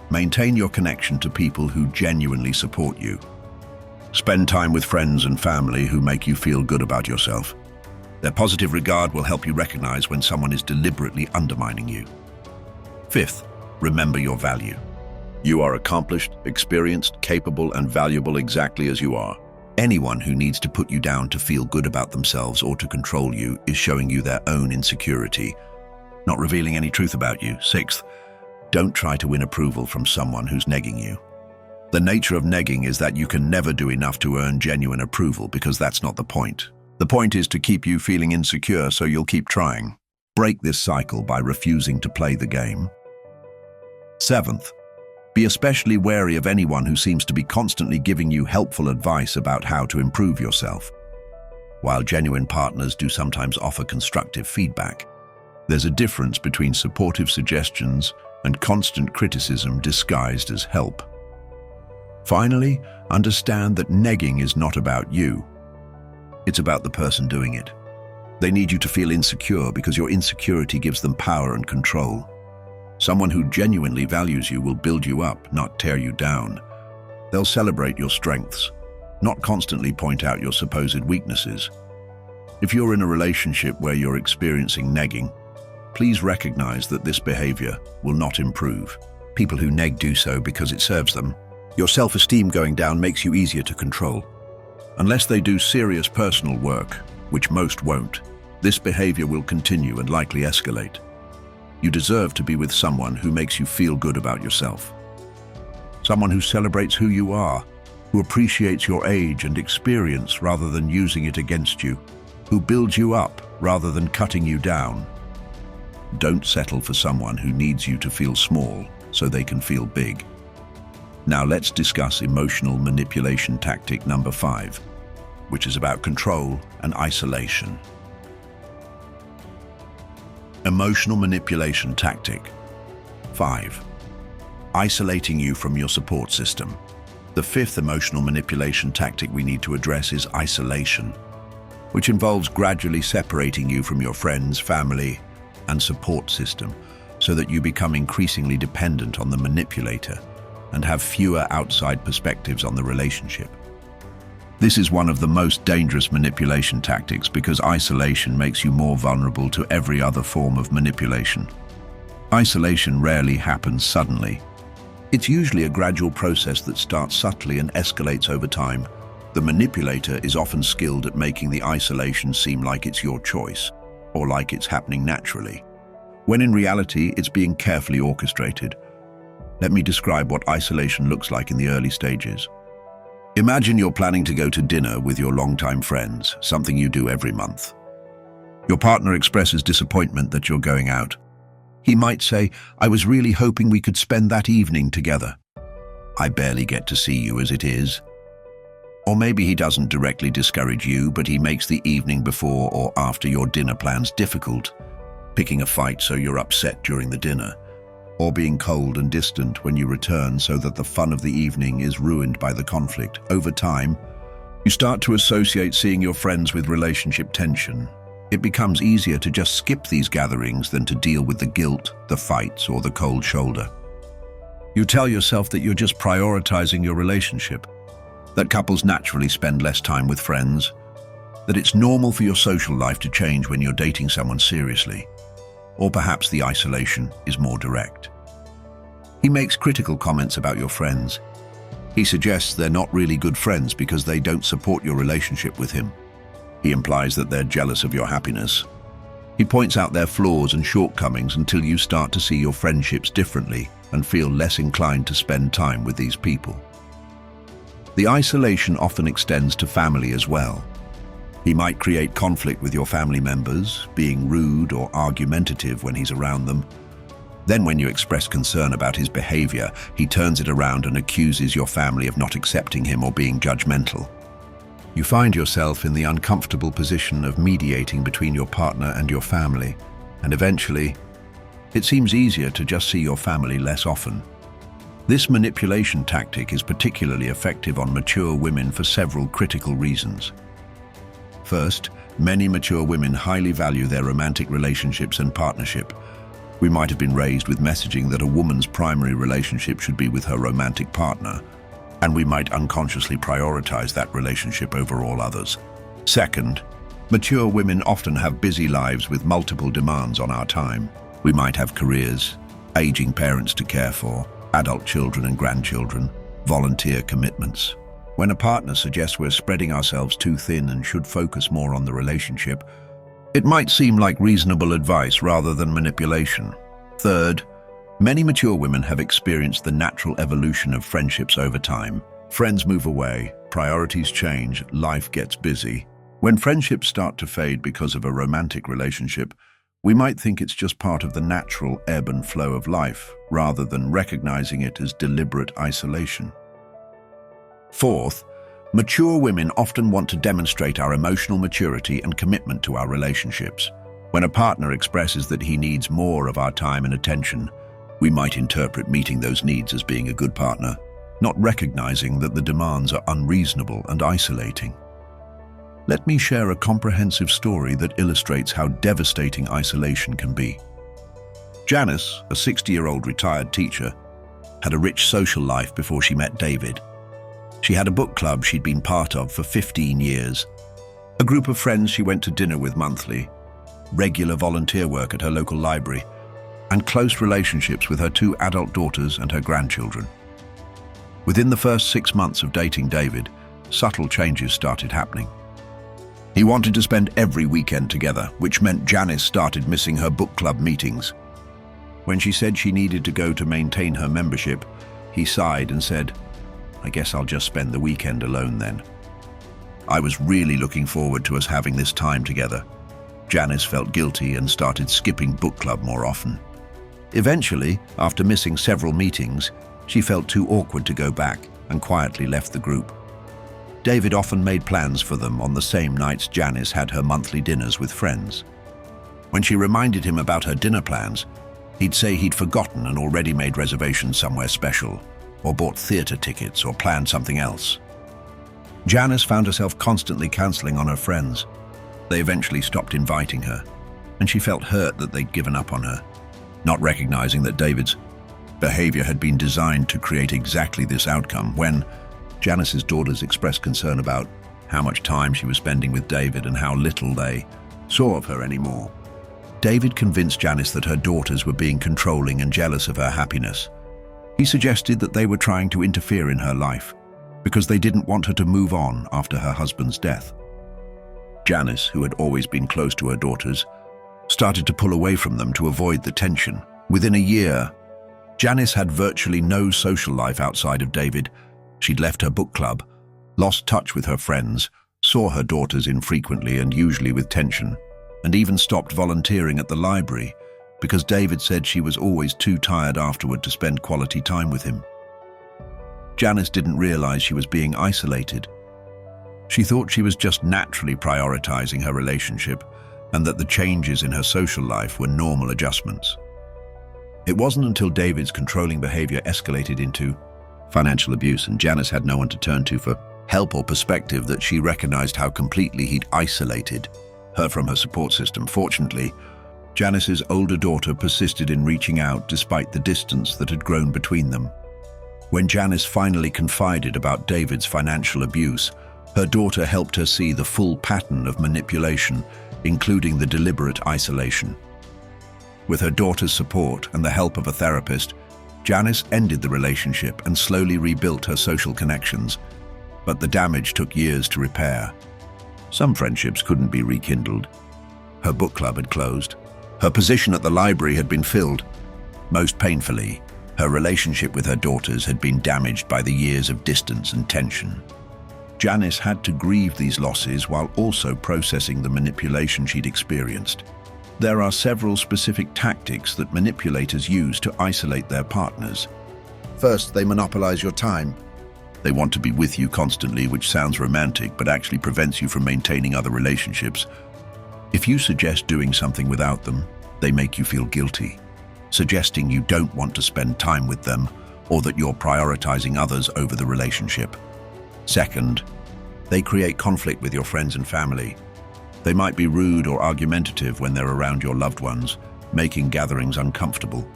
maintain your connection to people who genuinely support you. Spend time with friends and family who make you feel good about yourself. Their positive regard will help you recognize when someone is deliberately undermining you. Fifth, remember your value. You are accomplished, experienced, capable, and valuable exactly as you are. Anyone who needs to put you down to feel good about themselves or to control you is showing you their own insecurity, not revealing any truth about you. Sixth, don't try to win approval from someone who's negging you. The nature of negging is that you can never do enough to earn genuine approval, because that's not the point. The point is to keep you feeling insecure, so you'll keep trying. Break this cycle by refusing to play the game. Seventh, be especially wary of anyone who seems to be constantly giving you helpful advice about how to improve yourself. While genuine partners do sometimes offer constructive feedback, there's a difference between supportive suggestions and constant criticism disguised as help. Finally, understand that negging is not about you. It's about the person doing it. They need you to feel insecure because your insecurity gives them power and control. Someone who genuinely values you will build you up, not tear you down. They'll celebrate your strengths, not constantly point out your supposed weaknesses. If you're in a relationship where you're experiencing negging, please recognize that this behavior will not improve. People who neg do so because it serves them. Your self-esteem going down makes you easier to control. Unless they do serious personal work, which most won't, this behavior will continue and likely escalate. You deserve to be with someone who makes you feel good about yourself. Someone who celebrates who you are, who appreciates your age and experience rather than using it against you, who builds you up rather than cutting you down. Don't settle for someone who needs you to feel small so they can feel big. Now let's discuss emotional manipulation tactic number 5, which is about control and isolation. Emotional manipulation tactic 5. Isolating you from your support system. The 5th emotional manipulation tactic we need to address is isolation, which involves gradually separating you from your friends, family, and support system so that you become increasingly dependent on the manipulator and have fewer outside perspectives on the relationship. This is one of the most dangerous manipulation tactics because isolation makes you more vulnerable to every other form of manipulation. Isolation rarely happens suddenly. It's usually a gradual process that starts subtly and escalates over time. The manipulator is often skilled at making the isolation seem like it's your choice, or like it's happening naturally, when in reality it's being carefully orchestrated. Let me describe what isolation looks like in the early stages. Imagine you're planning to go to dinner with your longtime friends, something you do every month. Your partner expresses disappointment that you're going out. He might say, "I was really hoping we could spend that evening together. I barely get to see you as it is." Or maybe he doesn't directly discourage you, but he makes the evening before or after your dinner plans difficult, picking a fight so you're upset during the dinner, or being cold and distant when you return so that the fun of the evening is ruined by the conflict. Over time, you start to associate seeing your friends with relationship tension. It becomes easier to just skip these gatherings than to deal with the guilt, the fights, or the cold shoulder. You tell yourself that you're just prioritizing your relationship, that couples naturally spend less time with friends, that it's normal for your social life to change when you're dating someone seriously. Or perhaps the isolation is more direct. He makes critical comments about your friends. He suggests they're not really good friends because they don't support your relationship with him. He implies that they're jealous of your happiness. He points out their flaws and shortcomings until you start to see your friendships differently and feel less inclined to spend time with these people. The isolation often extends to family as well. He might create conflict with your family members, being rude or argumentative when he's around them. Then when you express concern about his behavior, he turns it around and accuses your family of not accepting him or being judgmental. You find yourself in the uncomfortable position of mediating between your partner and your family, and eventually, it seems easier to just see your family less often. This manipulation tactic is particularly effective on mature women for several critical reasons. First, many mature women highly value their romantic relationships and partnership. We might have been raised with messaging that a woman's primary relationship should be with her romantic partner, and we might unconsciously prioritize that relationship over all others. Second, mature women often have busy lives with multiple demands on our time. We might have careers, aging parents to care for, adult children and grandchildren, volunteer commitments. When a partner suggests we're spreading ourselves too thin and should focus more on the relationship, it might seem like reasonable advice rather than manipulation. Third, many mature women have experienced the natural evolution of friendships over time. Friends move away, priorities change, life gets busy. When friendships start to fade because of a romantic relationship, we might think it's just part of the natural ebb and flow of life, rather than recognizing it as deliberate isolation. Fourth, mature women often want to demonstrate our emotional maturity and commitment to our relationships. When a partner expresses that he needs more of our time and attention, we might interpret meeting those needs as being a good partner, not recognizing that the demands are unreasonable and isolating. Let me share a comprehensive story that illustrates how devastating isolation can be. Janice, a 60-year-old retired teacher, had a rich social life before she met David. She had a book club she'd been part of for 15 years, a group of friends she went to dinner with monthly, regular volunteer work at her local library, and close relationships with her 2 adult daughters and her grandchildren. Within the first 6 months of dating David, subtle changes started happening. He wanted to spend every weekend together, which meant Janice started missing her book club meetings. When she said she needed to go to maintain her membership, he sighed and said, "I guess I'll just spend the weekend alone then." I was really looking forward to us having this time together. Janice felt guilty and started skipping book club more often. Eventually, after missing several meetings, she felt too awkward to go back and quietly left the group. David often made plans for them on the same nights Janice had her monthly dinners with friends. When she reminded him about her dinner plans, he'd say he'd forgotten and already made reservations somewhere special, or bought theatre tickets or planned something else. Janice found herself constantly cancelling on her friends. They eventually stopped inviting her, and she felt hurt that they'd given up on her, not recognizing that David's behavior had been designed to create exactly this outcome. When Janice's daughters expressed concern about how much time she was spending with David and how little they saw of her anymore, David convinced Janice that her daughters were being controlling and jealous of her happiness. He suggested that they were trying to interfere in her life because they didn't want her to move on after her husband's death. Janice, who had always been close to her daughters, started to pull away from them to avoid the tension. Within a year, Janice had virtually no social life outside of David. She'd left her book club, lost touch with her friends, saw her daughters infrequently and usually with tension, and even stopped volunteering at the library because David said she was always too tired afterward to spend quality time with him. Janice didn't realize she was being isolated. She thought she was just naturally prioritizing her relationship and that the changes in her social life were normal adjustments. It wasn't until David's controlling behavior escalated into financial abuse and Janice had no one to turn to for help or perspective that she recognized how completely he'd isolated her from her support system. Fortunately, Janice's older daughter persisted in reaching out despite the distance that had grown between them. When Janice finally confided about David's financial abuse, her daughter helped her see the full pattern of manipulation, including the deliberate isolation. With her daughter's support and the help of a therapist, Janice ended the relationship and slowly rebuilt her social connections, but the damage took years to repair. Some friendships couldn't be rekindled. Her book club had closed. Her position at the library had been filled. Most painfully, her relationship with her daughters had been damaged by the years of distance and tension. Janice had to grieve these losses while also processing the manipulation she'd experienced. There are several specific tactics that manipulators use to isolate their partners. First, they monopolize your time. They want to be with you constantly, which sounds romantic, but actually prevents you from maintaining other relationships. If you suggest doing something without them, they make you feel guilty, suggesting you don't want to spend time with them or that you're prioritizing others over the relationship. Second, they create conflict with your friends and family. They might be rude or argumentative when they're around your loved ones, making gatherings uncomfortable.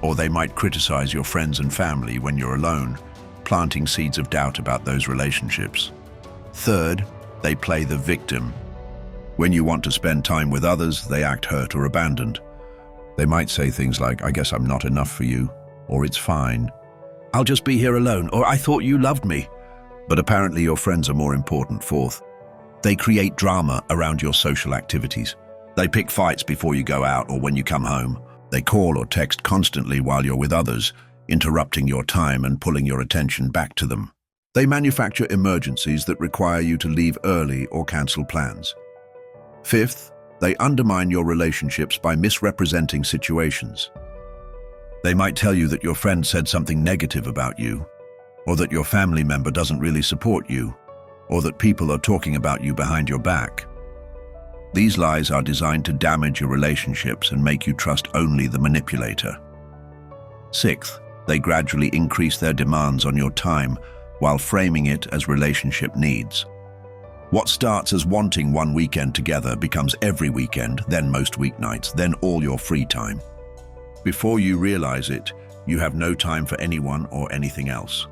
Or they might criticize your friends and family when you're alone, planting seeds of doubt about those relationships. Third, they play the victim. When you want to spend time with others, they act hurt or abandoned. They might say things like, "I guess I'm not enough for you," or "It's fine. I'll just be here alone," or "I thought you loved me." But apparently your friends are more important. Fourth, they create drama around your social activities. They pick fights before you go out or when you come home. They call or text constantly while you're with others, interrupting your time and pulling your attention back to them. They manufacture emergencies that require you to leave early or cancel plans. Fifth, they undermine your relationships by misrepresenting situations. They might tell you that your friend said something negative about you, or that your family member doesn't really support you, or that people are talking about you behind your back. These lies are designed to damage your relationships and make you trust only the manipulator. Sixth, they gradually increase their demands on your time while framing it as relationship needs. What starts as wanting one weekend together becomes every weekend, then most weeknights, then all your free time. before you realize it, you have no time for anyone or anything else.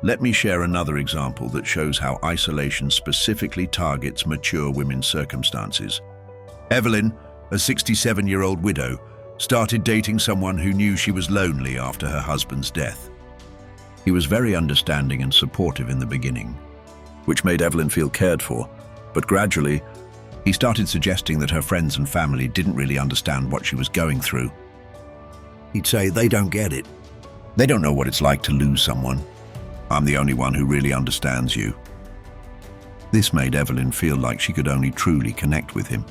Let me share another example that shows how isolation specifically targets mature women's circumstances. Evelyn, a 67-year-old widow, started dating someone who knew she was lonely after her husband's death. He was very understanding and supportive in the beginning, which made Evelyn feel cared for, but gradually, he started suggesting that her friends and family didn't really understand what she was going through. He'd say, "They don't get it. They don't know what it's like to lose someone. I'm the only one who really understands you." This made Evelyn feel like she could only truly connect with him,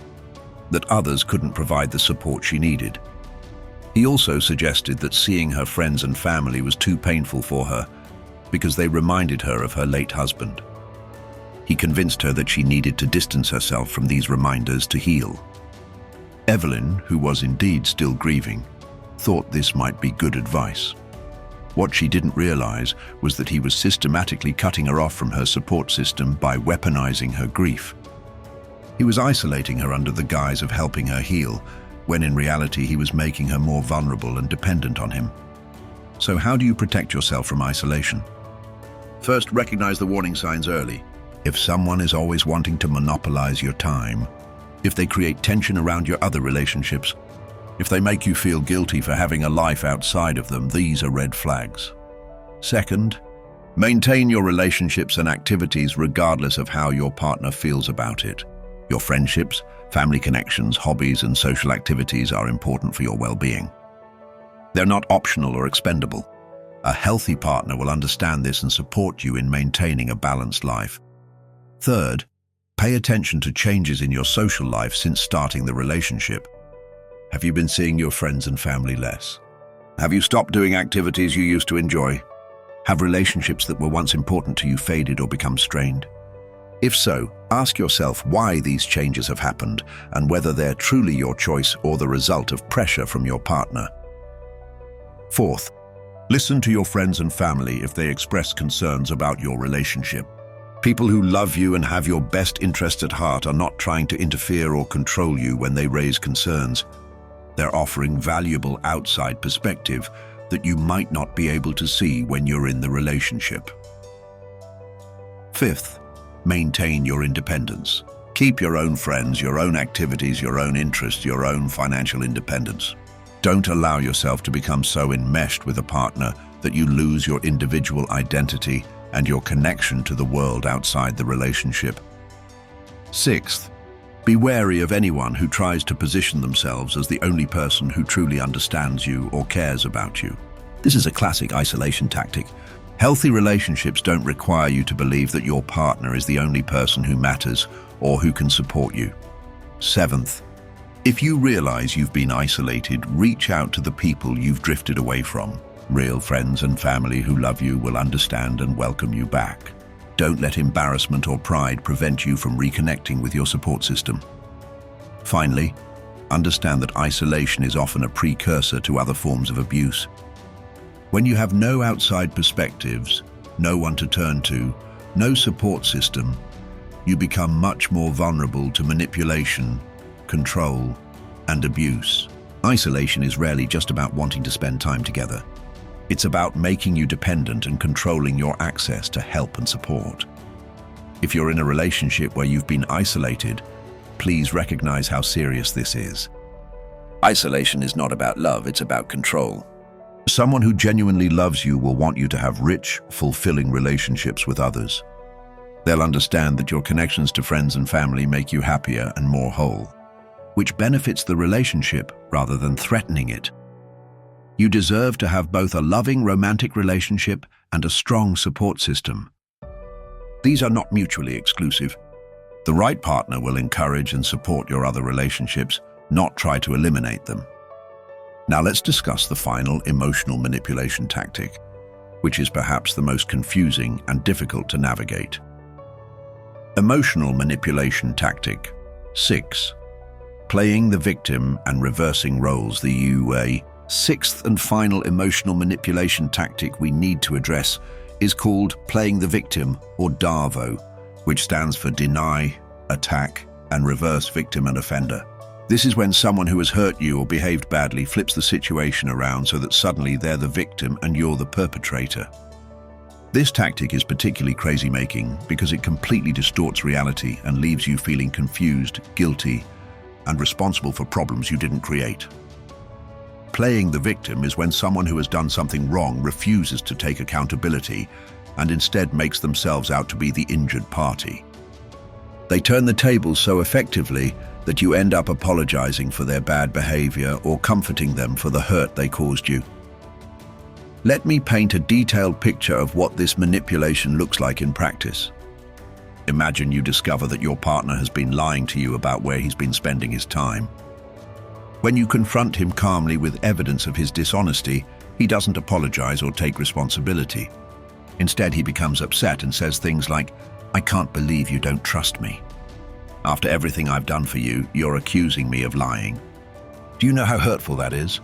that others couldn't provide the support she needed. He also suggested that seeing her friends and family was too painful for her because they reminded her of her late husband. He convinced her that she needed to distance herself from these reminders to heal. Evelyn, who was indeed still grieving, thought this might be good advice. What she didn't realize was that he was systematically cutting her off from her support system by weaponizing her grief. He was isolating her under the guise of helping her heal, when in reality he was making her more vulnerable and dependent on him. So how do you protect yourself from isolation? First, recognize the warning signs early. If someone is always wanting to monopolize your time, if they create tension around your other relationships, if they make you feel guilty for having a life outside of them, these are red flags. Second, maintain your relationships and activities regardless of how your partner feels about it. Your friendships, family connections, hobbies, and social activities are important for your well-being. They're not optional or expendable. A healthy partner will understand this and support you in maintaining a balanced life. Third, pay attention to changes in your social life since starting the relationship. Have you been seeing your friends and family less? Have you stopped doing activities you used to enjoy? Have relationships that were once important to you faded or become strained? If so, ask yourself why these changes have happened and whether they're truly your choice or the result of pressure from your partner. Fourth, listen to your friends and family if they express concerns about your relationship. People who love you and have your best interests at heart are not trying to interfere or control you when they raise concerns. They're offering valuable outside perspective that you might not be able to see when you're in the relationship. Fifth, maintain your independence. Keep your own friends, your own activities, your own interests, your own financial independence. Don't allow yourself to become so enmeshed with a partner that you lose your individual identity and your connection to the world outside the relationship. Sixth, be wary of anyone who tries to position themselves as the only person who truly understands you or cares about you. This is a classic isolation tactic. Healthy relationships don't require you to believe that your partner is the only person who matters or who can support you. Seventh, if you realize you've been isolated, reach out to the people you've drifted away from. Real friends and family who love you will understand and welcome you back. Don't let embarrassment or pride prevent you from reconnecting with your support system. Finally, understand that isolation is often a precursor to other forms of abuse. When you have no outside perspectives, no one to turn to, no support system, you become much more vulnerable to manipulation, control, and abuse. Isolation is rarely just about wanting to spend time together. It's about making you dependent and controlling your access to help and support. If you're in a relationship where you've been isolated, please recognize how serious this is. Isolation is not about love, it's about control. Someone who genuinely loves you will want you to have rich, fulfilling relationships with others. They'll understand that your connections to friends and family make you happier and more whole, which benefits the relationship rather than threatening it. You deserve to have both a loving romantic relationship and a strong support system. These are not mutually exclusive. The right partner will encourage and support your other relationships, not try to eliminate them. Now let's discuss the final emotional manipulation tactic, which is perhaps the most confusing and difficult to navigate. Emotional manipulation tactic 6. Playing the victim and reversing roles. The sixth and final emotional manipulation tactic we need to address is called playing the victim, or DARVO, which stands for deny, attack, and reverse victim and offender. This is when someone who has hurt you or behaved badly flips the situation around so that suddenly they're the victim and you're the perpetrator. This tactic is particularly crazy-making because it completely distorts reality and leaves you feeling confused, guilty, and responsible for problems you didn't create. Playing the victim is when someone who has done something wrong refuses to take accountability and instead makes themselves out to be the injured party. They turn the tables so effectively that you end up apologizing for their bad behavior or comforting them for the hurt they caused you. Let me paint a detailed picture of what this manipulation looks like in practice. Imagine you discover that your partner has been lying to you about where he's been spending his time. When you confront him calmly with evidence of his dishonesty, he doesn't apologize or take responsibility. Instead, he becomes upset and says things like, "I can't believe you don't trust me. After everything I've done for you, you're accusing me of lying." Do you know how hurtful that is?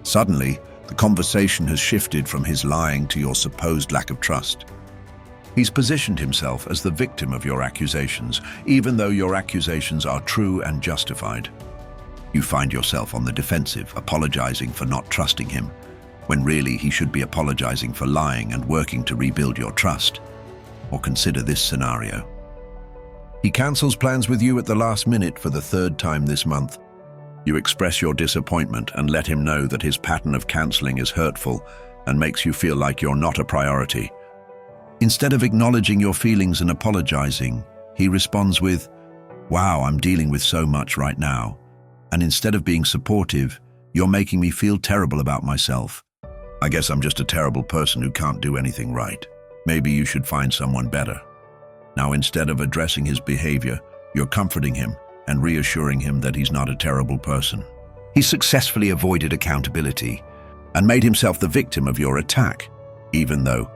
Suddenly, the conversation has shifted from his lying to your supposed lack of trust. He's positioned himself as the victim of your accusations, even though your accusations are true and justified. You find yourself on the defensive, apologizing for not trusting him, when really he should be apologizing for lying and working to rebuild your trust. Or consider this scenario. He cancels plans with you at the last minute for the third time this month. You express your disappointment and let him know that his pattern of canceling is hurtful and makes you feel like you're not a priority. Instead of acknowledging your feelings and apologizing, he responds with, "Wow, I'm dealing with so much right now." And instead of being supportive, "You're making me feel terrible about myself. I guess I'm just a terrible person who can't do anything right. Maybe you should find someone better." Now, instead of addressing his behavior, you're comforting him and reassuring him that he's not a terrible person. He successfully avoided accountability and made himself the victim of your attack, even though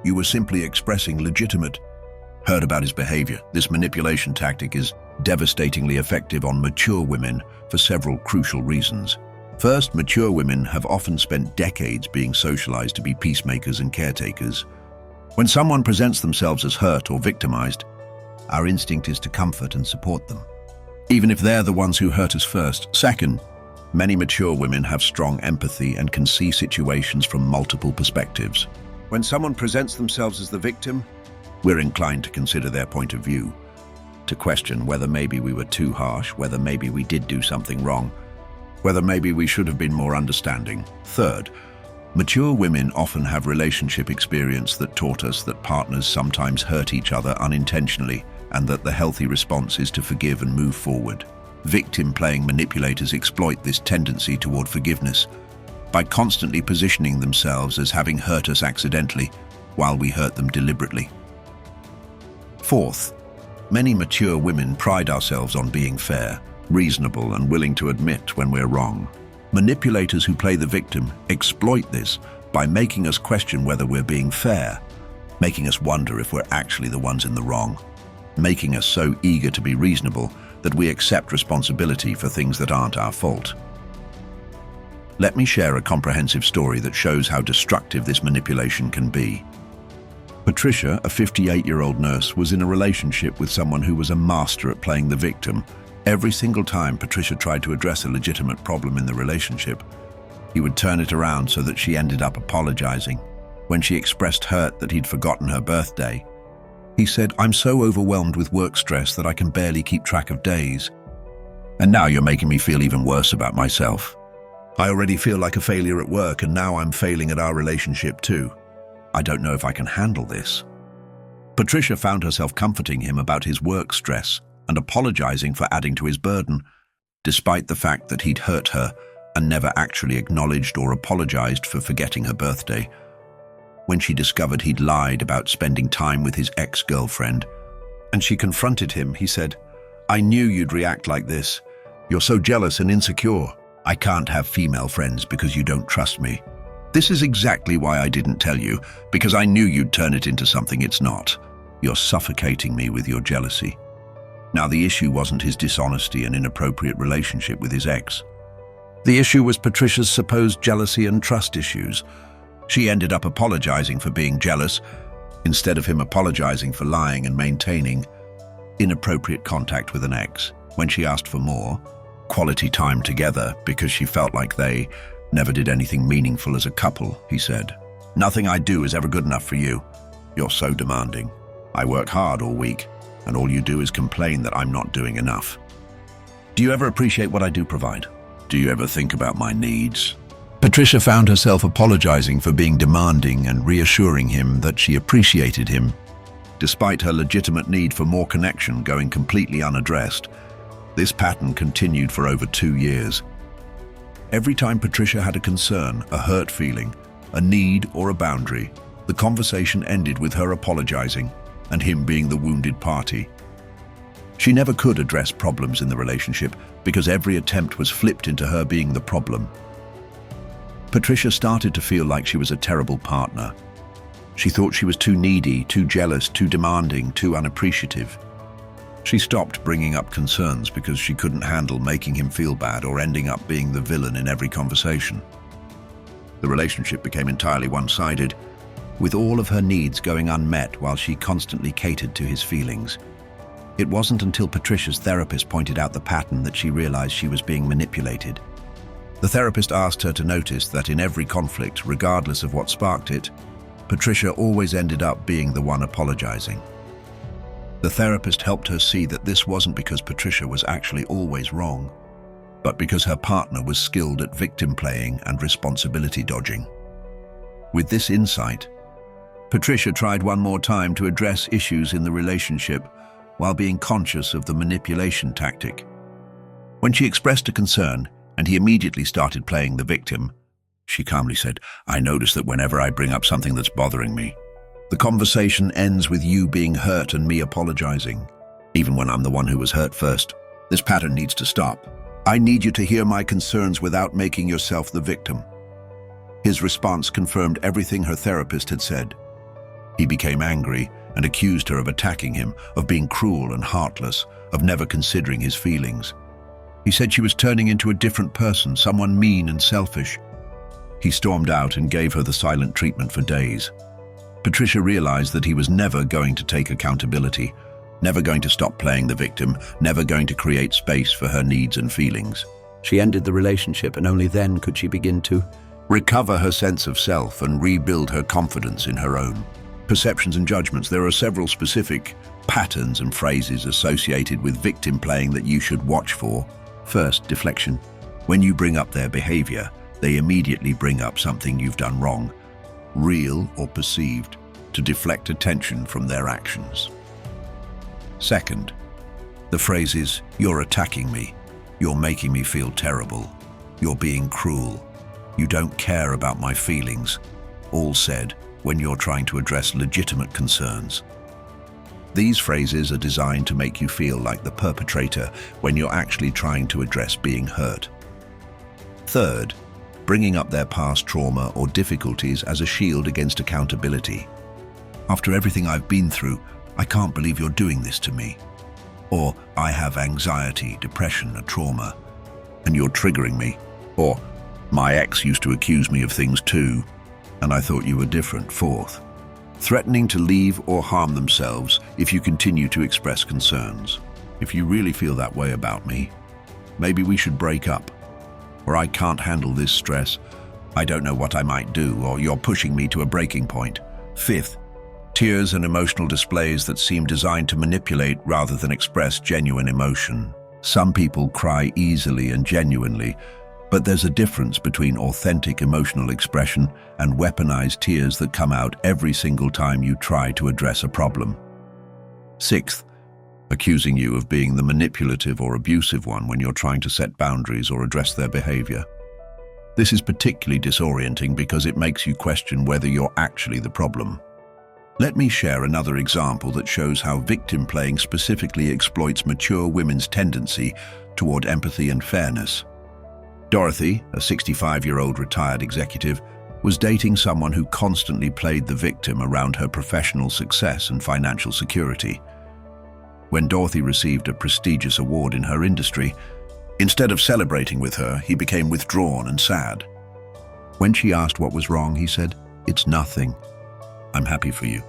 you were simply expressing legitimate hurt about his behavior. This manipulation tactic is devastatingly effective on mature women for several crucial reasons. First, mature women have often spent decades being socialized to be peacemakers and caretakers. When someone presents themselves as hurt or victimized, our instinct is to comfort and support them, even if they're the ones who hurt us first. Second, many mature women have strong empathy and can see situations from multiple perspectives. When someone presents themselves as the victim, we're inclined to consider their point of view, to question whether maybe we were too harsh, whether maybe we did do something wrong, whether maybe we should have been more understanding. Third, mature women often have relationship experience that taught us that partners sometimes hurt each other unintentionally and that the healthy response is to forgive and move forward. Victim-playing manipulators exploit this tendency toward forgiveness by constantly positioning themselves as having hurt us accidentally while we hurt them deliberately. Fourth, many mature women pride ourselves on being fair, reasonable, and willing to admit when we're wrong. Manipulators who play the victim exploit this by making us question whether we're being fair, making us wonder if we're actually the ones in the wrong, making us so eager to be reasonable that we accept responsibility for things that aren't our fault. Let me share a comprehensive story that shows how destructive this manipulation can be. Patricia, a 58-year-old nurse, was in a relationship with someone who was a master at playing the victim. Every single time Patricia tried to address a legitimate problem in the relationship, he would turn it around so that she ended up apologizing. When she expressed hurt that he'd forgotten her birthday, he said, "I'm so overwhelmed with work stress that I can barely keep track of days. And now you're making me feel even worse about myself. I already feel like a failure at work, and now I'm failing at our relationship too. I don't know if I can handle this." Patricia found herself comforting him about his work stress and apologizing for adding to his burden, despite the fact that he'd hurt her and never actually acknowledged or apologized for forgetting her birthday. When she discovered he'd lied about spending time with his ex-girlfriend, and she confronted him, he said, "I knew you'd react like this. You're so jealous and insecure. I can't have female friends because you don't trust me. This is exactly why I didn't tell you, because I knew you'd turn it into something it's not. You're suffocating me with your jealousy." Now, the issue wasn't his dishonesty and inappropriate relationship with his ex. The issue was Patricia's supposed jealousy and trust issues. She ended up apologizing for being jealous, instead of him apologizing for lying and maintaining inappropriate contact with an ex. When she asked for more, quality time together because she felt like they never did anything meaningful as a couple, he said. Nothing I do is ever good enough for you. You're so demanding. I work hard all week, and all you do is complain that I'm not doing enough. Do you ever appreciate what I do provide? Do you ever think about my needs? Patricia found herself apologizing for being demanding and reassuring him that she appreciated him, despite her legitimate need for more connection going completely unaddressed. This pattern continued for over 2 years. Every time Patricia had a concern, a hurt feeling, a need or a boundary, the conversation ended with her apologizing and him being the wounded party. She never could address problems in the relationship because every attempt was flipped into her being the problem. Patricia started to feel like she was a terrible partner. She thought she was too needy, too jealous, too demanding, too unappreciative. She stopped bringing up concerns because she couldn't handle making him feel bad or ending up being the villain in every conversation. The relationship became entirely one-sided, with all of her needs going unmet while she constantly catered to his feelings. It wasn't until Patricia's therapist pointed out the pattern that she realized she was being manipulated. The therapist asked her to notice that in every conflict, regardless of what sparked it, Patricia always ended up being the one apologizing. The therapist helped her see that this wasn't because Patricia was actually always wrong, but because her partner was skilled at victim playing and responsibility dodging. With this insight, Patricia tried one more time to address issues in the relationship while being conscious of the manipulation tactic. When she expressed a concern, and he immediately started playing the victim, she calmly said, "I notice that whenever I bring up something that's bothering me, the conversation ends with you being hurt and me apologizing, even when I'm the one who was hurt first. This pattern needs to stop. I need you to hear my concerns without making yourself the victim." His response confirmed everything her therapist had said. He became angry and accused her of attacking him, of being cruel and heartless, of never considering his feelings. He said she was turning into a different person, someone mean and selfish. He stormed out and gave her the silent treatment for days. Patricia realized that he was never going to take accountability, never going to stop playing the victim, never going to create space for her needs and feelings. She ended the relationship, and only then could she begin to recover her sense of self and rebuild her confidence in her own perceptions and judgments. There are several specific patterns and phrases associated with victim playing that you should watch for. First, deflection. When you bring up their behavior, they immediately bring up something you've done wrong, real or perceived, to deflect attention from their actions. Second, the phrase is, "You're attacking me. You're making me feel terrible. You're being cruel. You don't care about my feelings." All said when you're trying to address legitimate concerns. These phrases are designed to make you feel like the perpetrator when you're actually trying to address being hurt. Third, bringing up their past trauma or difficulties as a shield against accountability. "After everything I've been through, I can't believe you're doing this to me." Or, "I have anxiety, depression, a trauma, and you're triggering me." Or, "My ex used to accuse me of things too, and I thought you were different." Fourth, threatening to leave or harm themselves if you continue to express concerns. "If you really feel that way about me, maybe we should break up." Or, "I can't handle this stress. I don't know what I might do," or, "You're pushing me to a breaking point." Fifth, tears and emotional displays that seem designed to manipulate rather than express genuine emotion. Some people cry easily and genuinely, but there's a difference between authentic emotional expression and weaponized tears that come out every single time you try to address a problem. Sixth, accusing you of being the manipulative or abusive one when you're trying to set boundaries or address their behavior. This is particularly disorienting because it makes you question whether you're actually the problem. Let me share another example that shows how victim playing specifically exploits mature women's tendency toward empathy and fairness. Dorothy, a 65-year-old retired executive, was dating someone who constantly played the victim around her professional success and financial security. When Dorothy received a prestigious award in her industry, instead of celebrating with her, he became withdrawn and sad. When she asked what was wrong, he said, "It's nothing. I'm happy for you.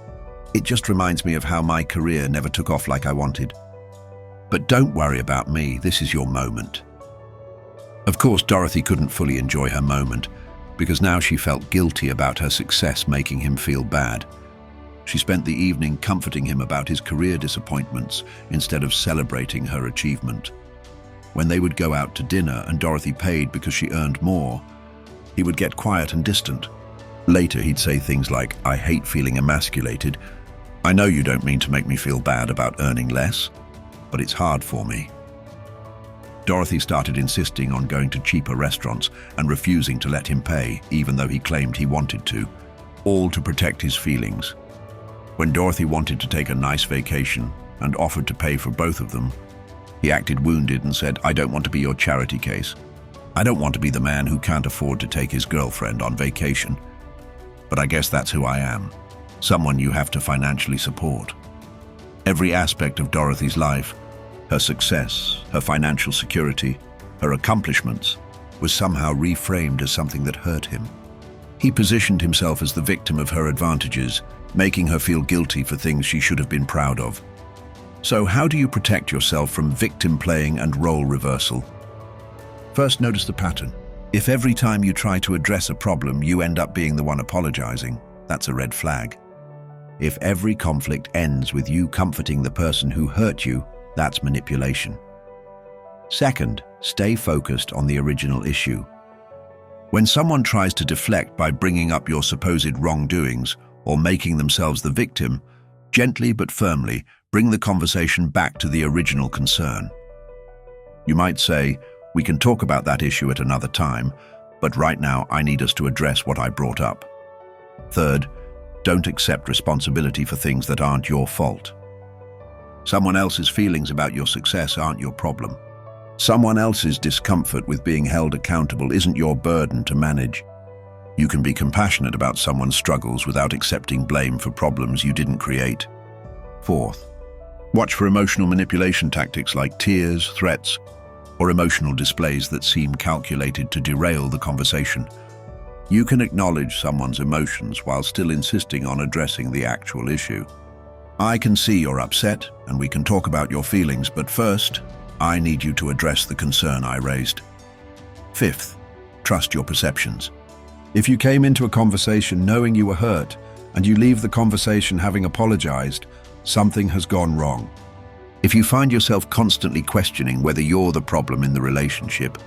It just reminds me of how my career never took off like I wanted. But don't worry about me, this is your moment." Of course, Dorothy couldn't fully enjoy her moment, because now she felt guilty about her success making him feel bad. She spent the evening comforting him about his career disappointments instead of celebrating her achievement. When they would go out to dinner and Dorothy paid because she earned more, he would get quiet and distant. Later, he'd say things like, "I hate feeling emasculated. I know you don't mean to make me feel bad about earning less, but it's hard for me." Dorothy started insisting on going to cheaper restaurants and refusing to let him pay, even though he claimed he wanted to, all to protect his feelings. When Dorothy wanted to take a nice vacation and offered to pay for both of them, he acted wounded and said, "I don't want to be your charity case. I don't want to be the man who can't afford to take his girlfriend on vacation. But I guess that's who I am, someone you have to financially support." Every aspect of Dorothy's life, her success, her financial security, her accomplishments, was somehow reframed as something that hurt him. He positioned himself as the victim of her advantages, making her feel guilty for things she should have been proud of. So how do you protect yourself from victim playing and role reversal? First, notice the pattern. If every time you try to address a problem, you end up being the one apologizing, that's a red flag. If every conflict ends with you comforting the person who hurt you, that's manipulation. Second, stay focused on the original issue. When someone tries to deflect by bringing up your supposed wrongdoings or making themselves the victim, gently but firmly bring the conversation back to the original concern. You might say, "We can talk about that issue at another time, but right now I need us to address what I brought up." Third, don't accept responsibility for things that aren't your fault. Someone else's feelings about your success aren't your problem. Someone else's discomfort with being held accountable isn't your burden to manage. You can be compassionate about someone's struggles without accepting blame for problems you didn't create. Fourth, watch for emotional manipulation tactics like tears, threats, or emotional displays that seem calculated to derail the conversation. You can acknowledge someone's emotions while still insisting on addressing the actual issue. "I can see you're upset, and we can talk about your feelings, but first, I need you to address the concern I raised." Fifth, trust your perceptions. If you came into a conversation knowing you were hurt, and you leave the conversation having apologized, something has gone wrong. If you find yourself constantly questioning whether you're the problem in the relationship,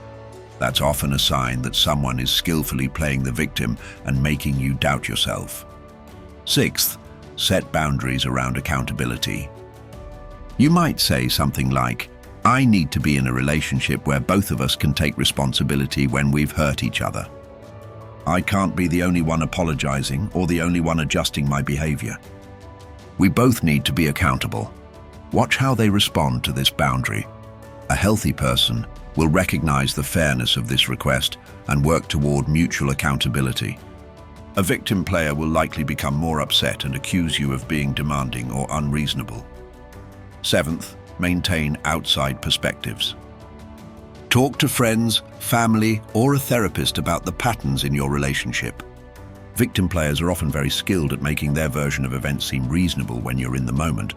that's often a sign that someone is skillfully playing the victim and making you doubt yourself. Sixth, set boundaries around accountability. You might say something like, "I need to be in a relationship where both of us can take responsibility when we've hurt each other. I can't be the only one apologizing or the only one adjusting my behavior. We both need to be accountable." Watch how they respond to this boundary. A healthy person will recognize the fairness of this request and work toward mutual accountability. A victim player will likely become more upset and accuse you of being demanding or unreasonable. Seventh, maintain outside perspectives. Talk to friends, family, or a therapist about the patterns in your relationship. Victim players are often very skilled at making their version of events seem reasonable when you're in the moment,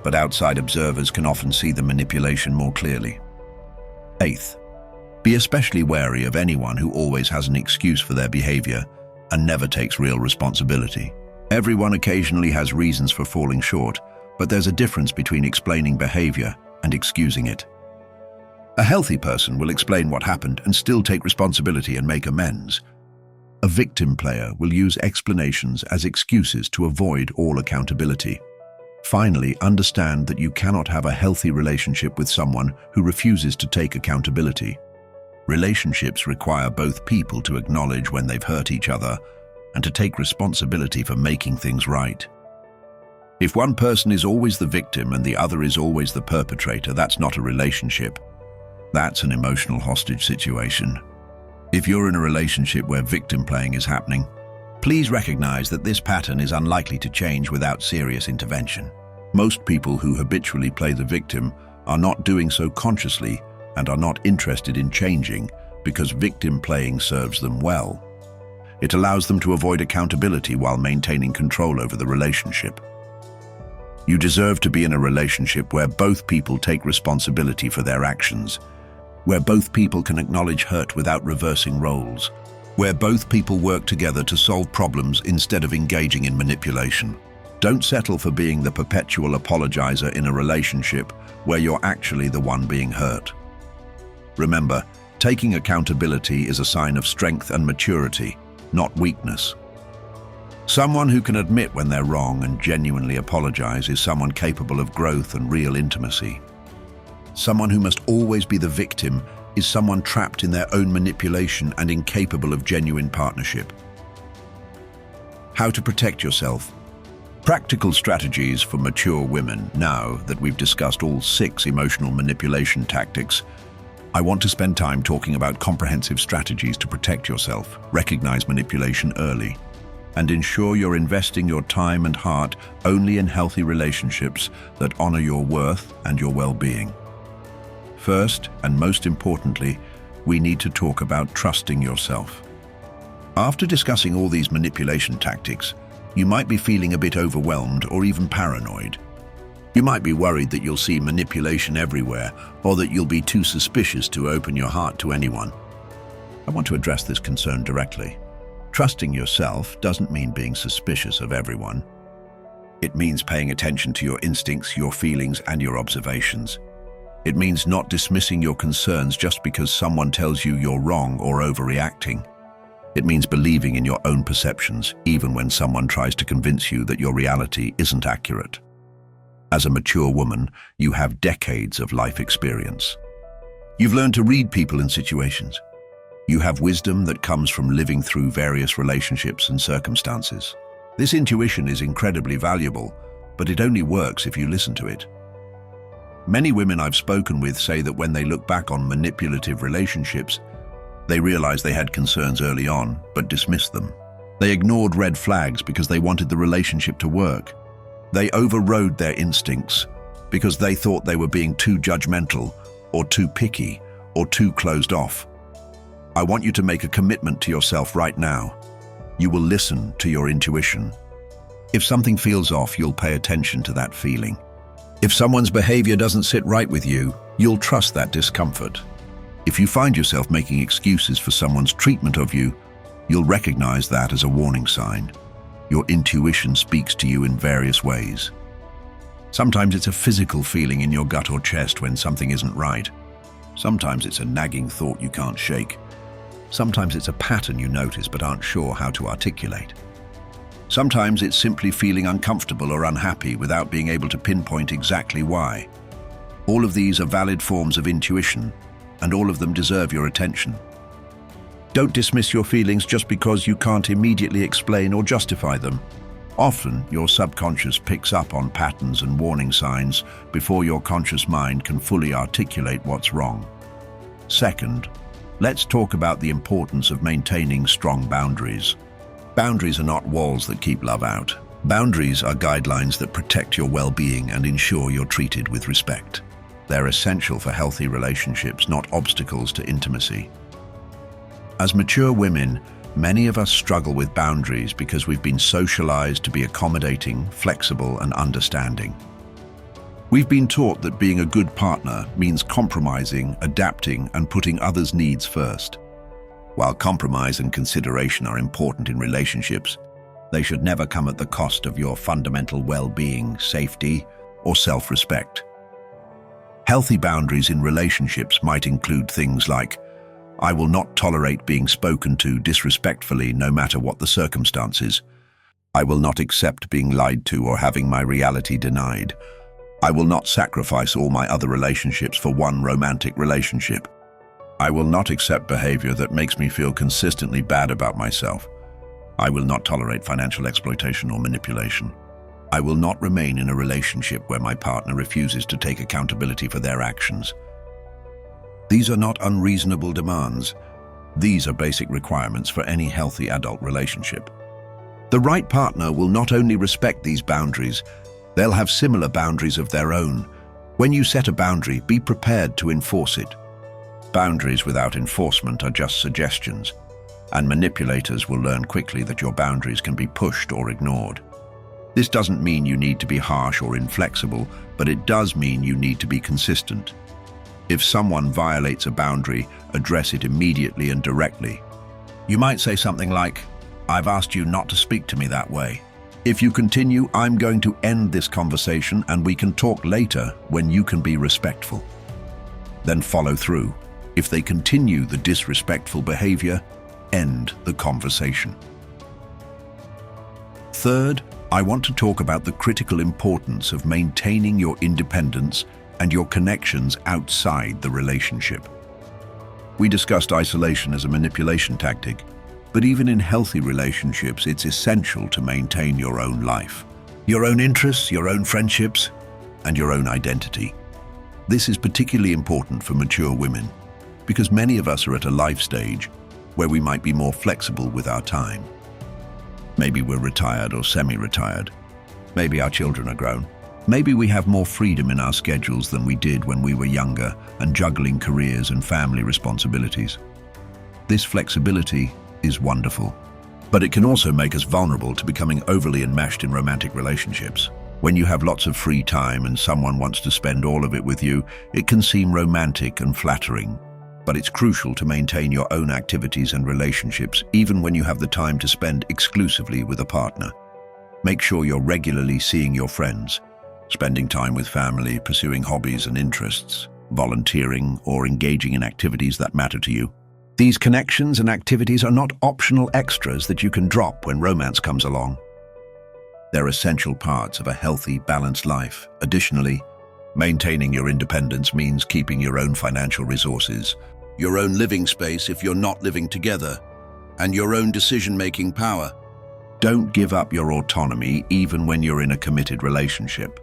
but outside observers can often see the manipulation more clearly. Eighth, be especially wary of anyone who always has an excuse for their behavior and never takes real responsibility. Everyone occasionally has reasons for falling short, but there's a difference between explaining behavior and excusing it. A healthy person will explain what happened and still take responsibility and make amends. A victim player will use explanations as excuses to avoid all accountability. Finally, understand that you cannot have a healthy relationship with someone who refuses to take accountability. Relationships require both people to acknowledge when they've hurt each other and to take responsibility for making things right. If one person is always the victim and the other is always the perpetrator, that's not a relationship. That's an emotional hostage situation. If you're in a relationship where victim playing is happening, please recognize that this pattern is unlikely to change without serious intervention. Most people who habitually play the victim are not doing so consciously and are not interested in changing because victim playing serves them well. It allows them to avoid accountability while maintaining control over the relationship. You deserve to be in a relationship where both people take responsibility for their actions. where both people can acknowledge hurt without reversing roles, where both people work together to solve problems instead of engaging in manipulation. Don't settle for being the perpetual apologizer in a relationship where you're actually the one being hurt. Remember, taking accountability is a sign of strength and maturity, not weakness. Someone who can admit when they're wrong and genuinely apologize is someone capable of growth and real intimacy. Someone who must always be the victim is someone trapped in their own manipulation and incapable of genuine partnership. How to protect yourself. Practical strategies for mature women. Now that we've discussed all 6 emotional manipulation tactics, I want to spend time talking about comprehensive strategies to protect yourself, recognize manipulation early, and ensure you're investing your time and heart only in healthy relationships that honor your worth and your well-being. First, and most importantly, we need to talk about trusting yourself. After discussing all these manipulation tactics, you might be feeling a bit overwhelmed or even paranoid. You might be worried that you'll see manipulation everywhere or that you'll be too suspicious to open your heart to anyone. I want to address this concern directly. Trusting yourself doesn't mean being suspicious of everyone. It means paying attention to your instincts, your feelings, and your observations. It means not dismissing your concerns just because someone tells you you're wrong or overreacting. It means believing in your own perceptions, even when someone tries to convince you that your reality isn't accurate. As a mature woman, you have decades of life experience. You've learned to read people and situations. You have wisdom that comes from living through various relationships and circumstances. This intuition is incredibly valuable, but it only works if you listen to it. Many women I've spoken with say that when they look back on manipulative relationships, they realize they had concerns early on, but dismissed them. They ignored red flags because they wanted the relationship to work. They overrode their instincts because they thought they were being too judgmental or too picky or too closed off. I want you to make a commitment to yourself right now. You will listen to your intuition. If something feels off, you'll pay attention to that feeling. If someone's behavior doesn't sit right with you, you'll trust that discomfort. If you find yourself making excuses for someone's treatment of you, you'll recognize that as a warning sign. Your intuition speaks to you in various ways. Sometimes it's a physical feeling in your gut or chest when something isn't right. Sometimes it's a nagging thought you can't shake. Sometimes it's a pattern you notice but aren't sure how to articulate. Sometimes it's simply feeling uncomfortable or unhappy without being able to pinpoint exactly why. All of these are valid forms of intuition, and all of them deserve your attention. Don't dismiss your feelings just because you can't immediately explain or justify them. Often, your subconscious picks up on patterns and warning signs before your conscious mind can fully articulate what's wrong. Second, let's talk about the importance of maintaining strong boundaries. Boundaries are not walls that keep love out. Boundaries are guidelines that protect your well-being and ensure you're treated with respect. They're essential for healthy relationships, not obstacles to intimacy. As mature women, many of us struggle with boundaries because we've been socialized to be accommodating, flexible, and understanding. We've been taught that being a good partner means compromising, adapting, and putting others' needs first. While compromise and consideration are important in relationships, they should never come at the cost of your fundamental well-being, safety, or self-respect. Healthy boundaries in relationships might include things like, I will not tolerate being spoken to disrespectfully no matter what the circumstances. I will not accept being lied to or having my reality denied. I will not sacrifice all my other relationships for one romantic relationship. I will not accept behavior that makes me feel consistently bad about myself. I will not tolerate financial exploitation or manipulation. I will not remain in a relationship where my partner refuses to take accountability for their actions. These are not unreasonable demands. These are basic requirements for any healthy adult relationship. The right partner will not only respect these boundaries, they'll have similar boundaries of their own. When you set a boundary, be prepared to enforce it. Boundaries without enforcement are just suggestions, and manipulators will learn quickly that your boundaries can be pushed or ignored. This doesn't mean you need to be harsh or inflexible, but it does mean you need to be consistent. If someone violates a boundary, address it immediately and directly. You might say something like, "I've asked you not to speak to me that way. If you continue, I'm going to end this conversation and we can talk later when you can be respectful." Then follow through. If they continue the disrespectful behavior, end the conversation. Third, I want to talk about the critical importance of maintaining your independence and your connections outside the relationship. We discussed isolation as a manipulation tactic, but even in healthy relationships, it's essential to maintain your own life, your own interests, your own friendships, and your own identity. This is particularly important for mature women, because many of us are at a life stage where we might be more flexible with our time. Maybe we're retired or semi-retired. Maybe our children are grown. Maybe we have more freedom in our schedules than we did when we were younger and juggling careers and family responsibilities. This flexibility is wonderful, but it can also make us vulnerable to becoming overly enmeshed in romantic relationships. When you have lots of free time and someone wants to spend all of it with you, it can seem romantic and flattering. But it's crucial to maintain your own activities and relationships even when you have the time to spend exclusively with a partner. Make sure you're regularly seeing your friends, spending time with family, pursuing hobbies and interests, volunteering, or engaging in activities that matter to you. These connections and activities are not optional extras that you can drop when romance comes along. They're essential parts of a healthy, balanced life. Additionally, maintaining your independence means keeping your own financial resources, your own living space if you're not living together, and your own decision-making power. Don't give up your autonomy even when you're in a committed relationship.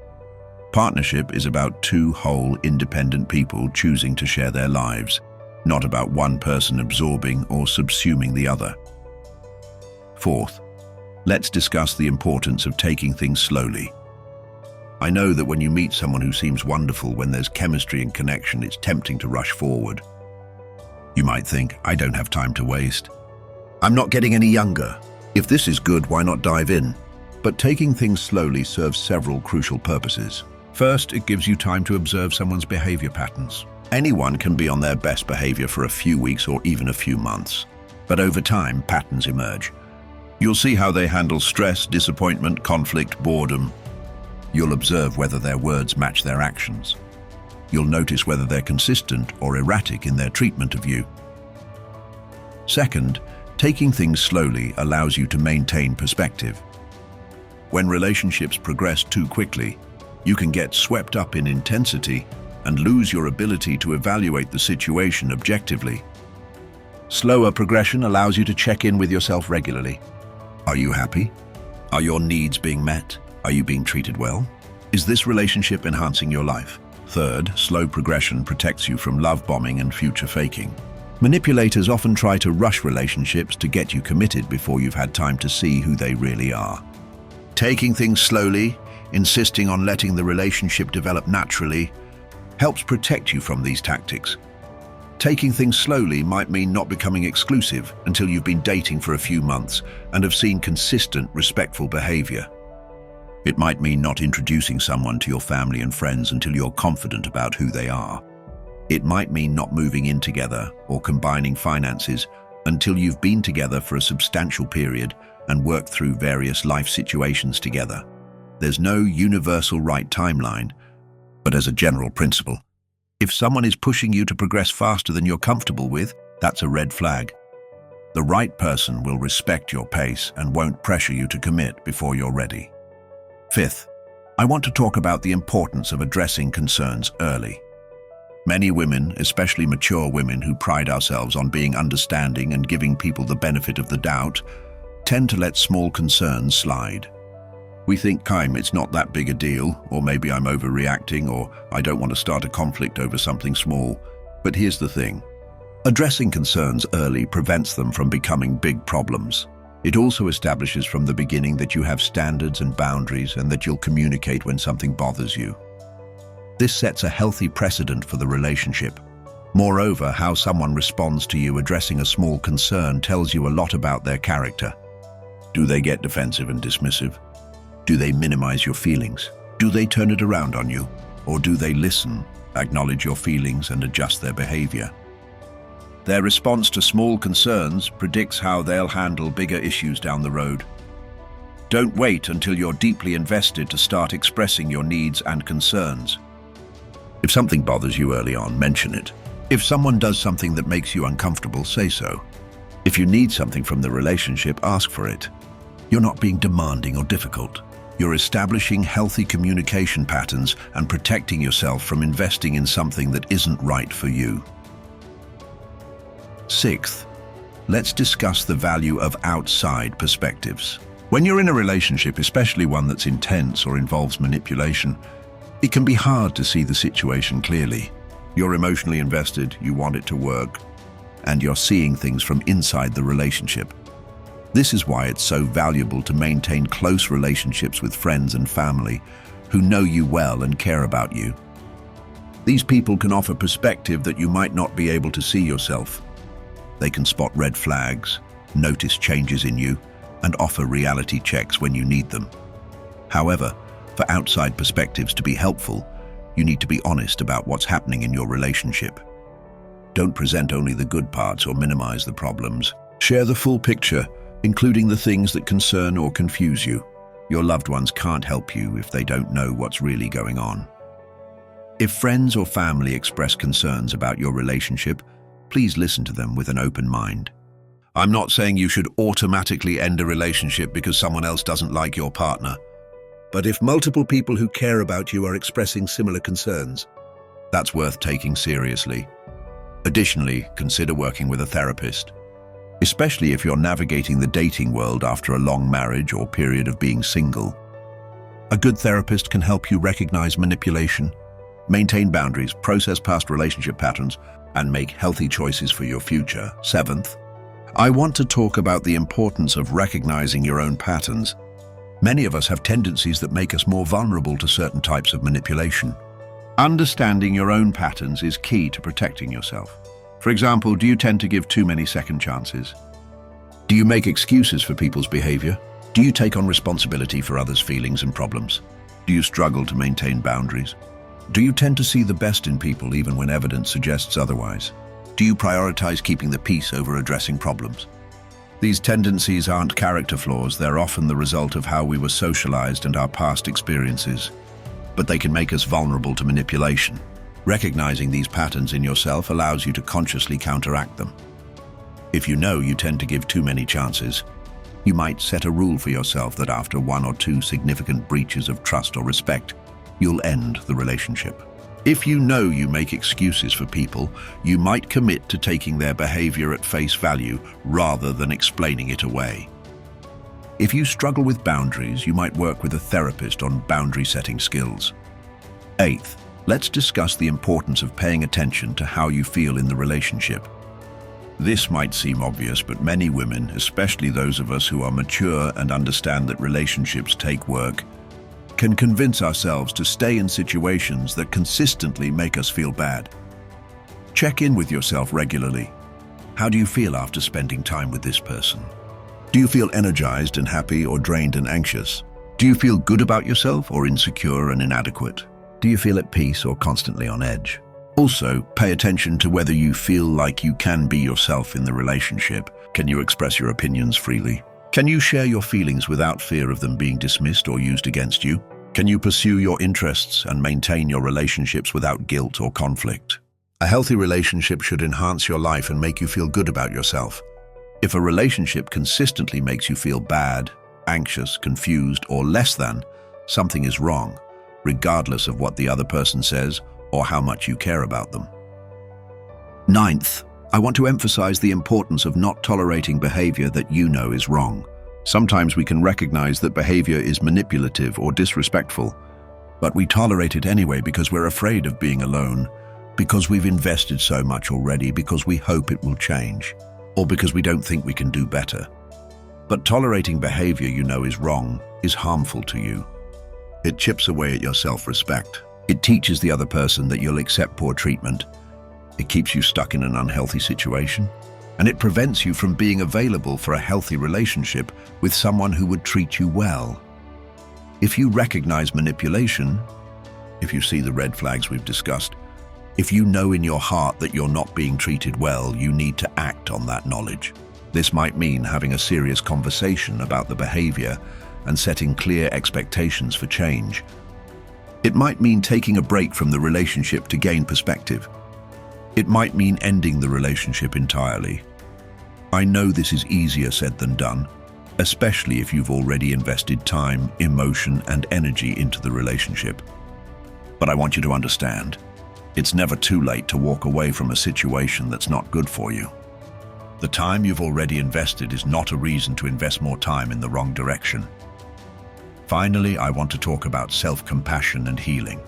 Partnership is about two whole, independent people choosing to share their lives, not about one person absorbing or subsuming the other. Fourth, let's discuss the importance of taking things slowly. I know that when you meet someone who seems wonderful, when there's chemistry and connection, it's tempting to rush forward. You might think, "I don't have time to waste. I'm not getting any younger. If this is good, why not dive in?" But taking things slowly serves several crucial purposes. First, it gives you time to observe someone's behavior patterns. Anyone can be on their best behavior for a few weeks or even a few months, but over time, patterns emerge. You'll see how they handle stress, disappointment, conflict, boredom. You'll observe whether their words match their actions. You'll notice whether they're consistent or erratic in their treatment of you. Second, taking things slowly allows you to maintain perspective. When relationships progress too quickly, you can get swept up in intensity and lose your ability to evaluate the situation objectively. Slower progression allows you to check in with yourself regularly. Are you happy? Are your needs being met? Are you being treated well? Is this relationship enhancing your life? Third, slow progression protects you from love bombing and future faking. Manipulators often try to rush relationships to get you committed before you've had time to see who they really are. Taking things slowly, insisting on letting the relationship develop naturally, helps protect you from these tactics. Taking things slowly might mean not becoming exclusive until you've been dating for a few months and have seen consistent, respectful behavior. It might mean not introducing someone to your family and friends until you're confident about who they are. It might mean not moving in together or combining finances until you've been together for a substantial period and worked through various life situations together. There's no universal right timeline, but as a general principle, if someone is pushing you to progress faster than you're comfortable with, that's a red flag. The right person will respect your pace and won't pressure you to commit before you're ready. Fifth, I want to talk about the importance of addressing concerns early. Many women, especially mature women who pride ourselves on being understanding and giving people the benefit of the doubt, tend to let small concerns slide. We think, it's not that big a deal, or maybe I'm overreacting, or I don't want to start a conflict over something small. But here's the thing. Addressing concerns early prevents them from becoming big problems. It also establishes from the beginning that you have standards and boundaries and that you'll communicate when something bothers you. This sets a healthy precedent for the relationship. Moreover, how someone responds to you addressing a small concern tells you a lot about their character. Do they get defensive and dismissive? Do they minimize your feelings? Do they turn it around on you? Or do they listen, acknowledge your feelings, and adjust their behavior? Their response to small concerns predicts how they'll handle bigger issues down the road. Don't wait until you're deeply invested to start expressing your needs and concerns. If something bothers you early on, mention it. If someone does something that makes you uncomfortable, say so. If you need something from the relationship, ask for it. You're not being demanding or difficult. You're establishing healthy communication patterns and protecting yourself from investing in something that isn't right for you. Sixth, let's discuss the value of outside perspectives. When you're in a relationship, especially one that's intense or involves manipulation, it can be hard to see the situation clearly. You're emotionally invested, you want it to work, and you're seeing things from inside the relationship. This is why it's so valuable to maintain close relationships with friends and family who know you well and care about you. These people can offer perspective that you might not be able to see yourself. They can spot red flags, notice changes in you, and offer reality checks when you need them. However, for outside perspectives to be helpful, you need to be honest about what's happening in your relationship. Don't present only the good parts or minimize the problems. Share the full picture, including the things that concern or confuse you. Your loved ones can't help you if they don't know what's really going on. If friends or family express concerns about your relationship, please listen to them with an open mind. I'm not saying you should automatically end a relationship because someone else doesn't like your partner. But if multiple people who care about you are expressing similar concerns, that's worth taking seriously. Additionally, consider working with a therapist, especially if you're navigating the dating world after a long marriage or period of being single. A good therapist can help you recognize manipulation, maintain boundaries, process past relationship patterns, and make healthy choices for your future. Seventh, I want to talk about the importance of recognizing your own patterns. Many of us have tendencies that make us more vulnerable to certain types of manipulation. Understanding your own patterns is key to protecting yourself. For example, do you tend to give too many second chances? Do you make excuses for people's behavior? Do you take on responsibility for others' feelings and problems? Do you struggle to maintain boundaries? Do you tend to see the best in people even when evidence suggests otherwise? Do you prioritize keeping the peace over addressing problems? These tendencies aren't character flaws, they're often the result of how we were socialized and our past experiences. But they can make us vulnerable to manipulation. Recognizing these patterns in yourself allows you to consciously counteract them. If you know you tend to give too many chances, you might set a rule for yourself that after one or two significant breaches of trust or respect, you'll end the relationship. If you know you make excuses for people, you might commit to taking their behavior at face value rather than explaining it away. If you struggle with boundaries, you might work with a therapist on boundary setting skills. Eighth, let's discuss the importance of paying attention to how you feel in the relationship. This might seem obvious, but many women, especially those of us who are mature and understand that relationships take work, can convince ourselves to stay in situations that consistently make us feel bad. Check in with yourself regularly. How do you feel after spending time with this person? Do you feel energized and happy or drained and anxious? Do you feel good about yourself or insecure and inadequate? Do you feel at peace or constantly on edge? Also, pay attention to whether you feel like you can be yourself in the relationship. Can you express your opinions freely? Can you share your feelings without fear of them being dismissed or used against you? Can you pursue your interests and maintain your relationships without guilt or conflict? A healthy relationship should enhance your life and make you feel good about yourself. If a relationship consistently makes you feel bad, anxious, confused, or less than, something is wrong, regardless of what the other person says or how much you care about them. Ninth, I want to emphasize the importance of not tolerating behavior that you know is wrong. Sometimes we can recognize that behavior is manipulative or disrespectful, but we tolerate it anyway because we're afraid of being alone, because we've invested so much already, because we hope it will change, or because we don't think we can do better. But tolerating behavior you know is wrong is harmful to you. It chips away at your self-respect. It teaches the other person that you'll accept poor treatment. It keeps you stuck in an unhealthy situation, and it prevents you from being available for a healthy relationship with someone who would treat you well. If you recognize manipulation, if you see the red flags we've discussed. If you know in your heart that you're not being treated well, you need to act on that knowledge. This might mean having a serious conversation about the behavior and setting clear expectations for change. It might mean taking a break from the relationship to gain perspective. It might mean ending the relationship entirely. I know this is easier said than done, especially if you've already invested time, emotion, and energy into the relationship. But I want you to understand, it's never too late to walk away from a situation that's not good for you. The time you've already invested is not a reason to invest more time in the wrong direction. Finally, I want to talk about self-compassion and healing.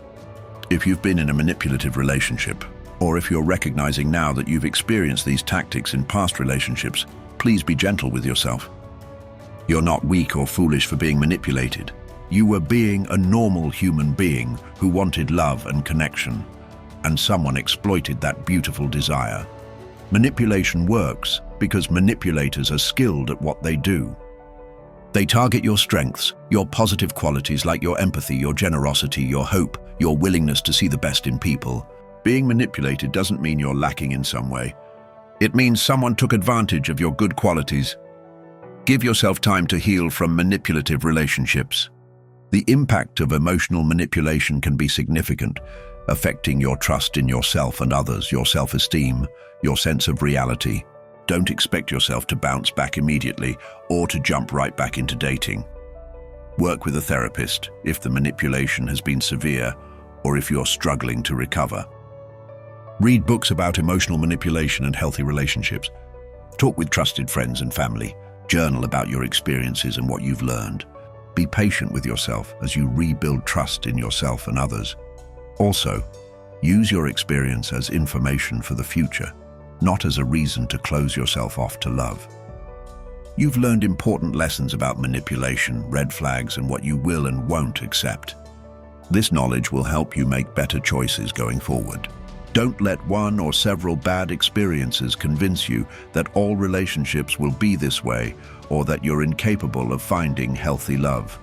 If you've been in a manipulative relationship, or if you're recognizing now that you've experienced these tactics in past relationships, please be gentle with yourself. You're not weak or foolish for being manipulated. You were being a normal human being who wanted love and connection, and someone exploited that beautiful desire. Manipulation works because manipulators are skilled at what they do. They target your strengths, your positive qualities like your empathy, your generosity, your hope, your willingness to see the best in people. Being manipulated doesn't mean you're lacking in some way. It means someone took advantage of your good qualities. Give yourself time to heal from manipulative relationships. The impact of emotional manipulation can be significant, affecting your trust in yourself and others, your self-esteem, your sense of reality. Don't expect yourself to bounce back immediately or to jump right back into dating. Work with a therapist if the manipulation has been severe or if you're struggling to recover. Read books about emotional manipulation and healthy relationships. Talk with trusted friends and family. Journal about your experiences and what you've learned. Be patient with yourself as you rebuild trust in yourself and others. Also, use your experience as information for the future, not as a reason to close yourself off to love. You've learned important lessons about manipulation, red flags, and what you will and won't accept. This knowledge will help you make better choices going forward. Don't let one or several bad experiences convince you that all relationships will be this way or that you're incapable of finding healthy love.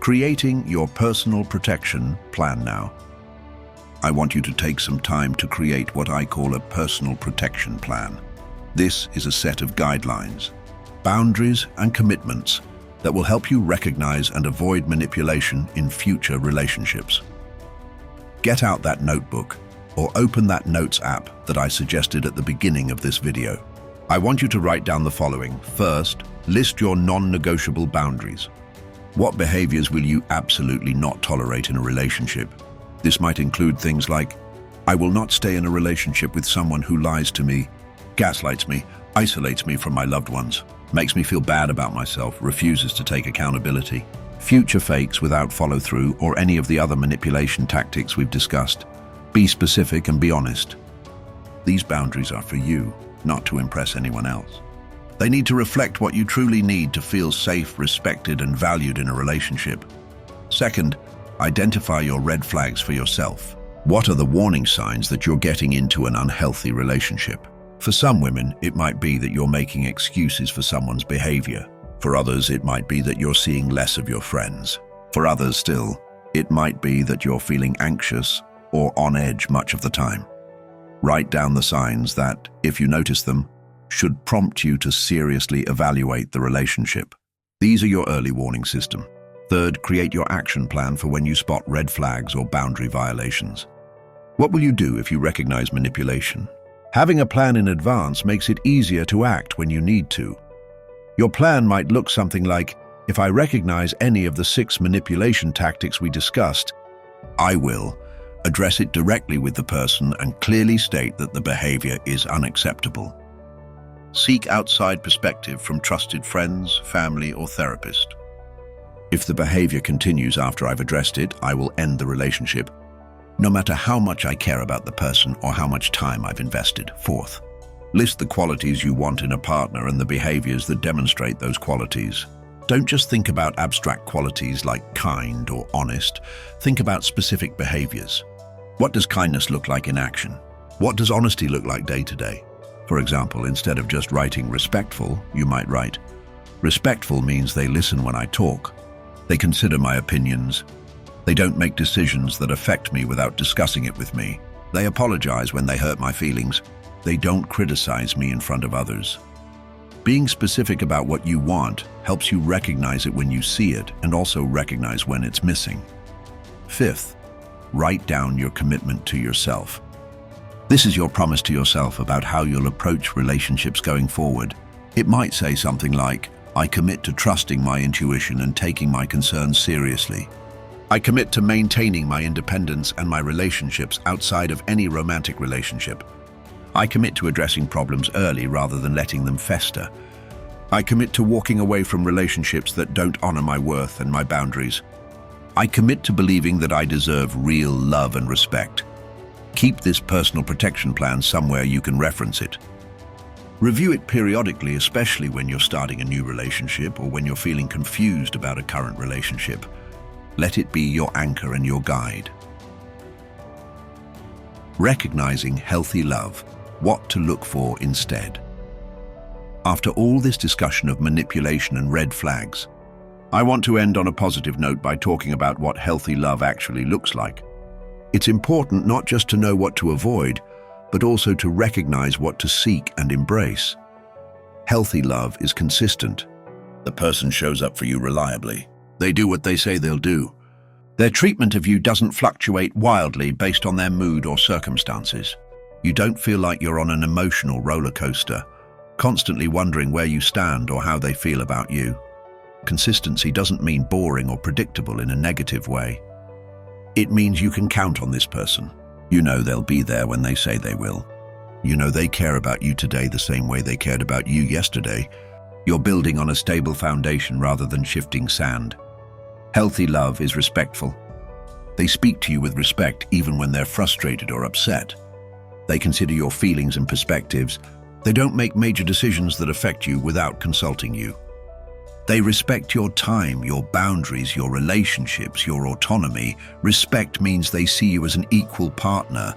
Creating your personal protection plan now. I want you to take some time to create what I call a personal protection plan. This is a set of guidelines, boundaries, and commitments that will help you recognize and avoid manipulation in future relationships. Get out that notebook or open that notes app that I suggested at the beginning of this video. I want you to write down the following. First, list your non-negotiable boundaries. What behaviors will you absolutely not tolerate in a relationship? This might include things like, I will not stay in a relationship with someone who lies to me, gaslights me, isolates me from my loved ones, makes me feel bad about myself, refuses to take accountability, future fakes without follow-through, or any of the other manipulation tactics we've discussed. Be specific and be honest. These boundaries are for you, not to impress anyone else. They need to reflect what you truly need to feel safe, respected, and valued in a relationship. Second, identify your red flags for yourself. What are the warning signs that you're getting into an unhealthy relationship? For some women, it might be that you're making excuses for someone's behavior. For others, it might be that you're seeing less of your friends. For others still, it might be that you're feeling anxious or on edge much of the time. Write down the signs that, if you notice them, should prompt you to seriously evaluate the relationship. These are your early warning system. Third, create your action plan for when you spot red flags or boundary violations. What will you do if you recognize manipulation? Having a plan in advance makes it easier to act when you need to. Your plan might look something like, if I recognize any of the 6 manipulation tactics we discussed, I will address it directly with the person and clearly state that the behavior is unacceptable. Seek outside perspective from trusted friends, family, or therapist. If the behavior continues after I've addressed it, I will end the relationship, no matter how much I care about the person or how much time I've invested. Fourth, list the qualities you want in a partner and the behaviors that demonstrate those qualities. Don't just think about abstract qualities like kind or honest. Think about specific behaviors. What does kindness look like in action? What does honesty look like day to day? For example, instead of just writing respectful, you might write, respectful means they listen when I talk. They consider my opinions. They don't make decisions that affect me without discussing it with me. They apologize when they hurt my feelings. They don't criticize me in front of others. Being specific about what you want helps you recognize it when you see it and also recognize when it's missing. Fifth, write down your commitment to yourself. This is your promise to yourself about how you'll approach relationships going forward. It might say something like, I commit to trusting my intuition and taking my concerns seriously. I commit to maintaining my independence and my relationships outside of any romantic relationship. I commit to addressing problems early rather than letting them fester. I commit to walking away from relationships that don't honor my worth and my boundaries. I commit to believing that I deserve real love and respect. Keep this personal protection plan somewhere you can reference it. Review it periodically, especially when you're starting a new relationship or when you're feeling confused about a current relationship. Let it be your anchor and your guide. Recognizing healthy love, what to look for instead. After all this discussion of manipulation and red flags, I want to end on a positive note by talking about what healthy love actually looks like. It's important not just to know what to avoid, but also to recognize what to seek and embrace. Healthy love is consistent. The person shows up for you reliably. They do what they say they'll do. Their treatment of you doesn't fluctuate wildly based on their mood or circumstances. You don't feel like you're on an emotional roller coaster, constantly wondering where you stand or how they feel about you. Consistency doesn't mean boring or predictable in a negative way. It means you can count on this person. You know they'll be there when they say they will. You know they care about you today the same way they cared about you yesterday. You're building on a stable foundation rather than shifting sand. Healthy love is respectful. They speak to you with respect even when they're frustrated or upset. They consider your feelings and perspectives. They don't make major decisions that affect you without consulting you. They respect your time, your boundaries, your relationships, your autonomy. Respect means they see you as an equal partner,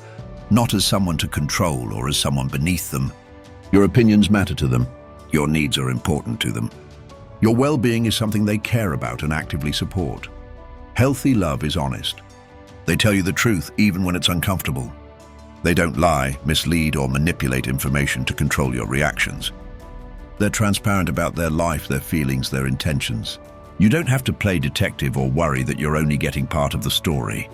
not as someone to control or as someone beneath them. Your opinions matter to them. Your needs are important to them. Your well-being is something they care about and actively support. Healthy love is honest. They tell you the truth even when it's uncomfortable. They don't lie, mislead, or manipulate information to control your reactions. They're transparent about their life, their feelings, their intentions. You don't have to play detective or worry that you're only getting part of the story.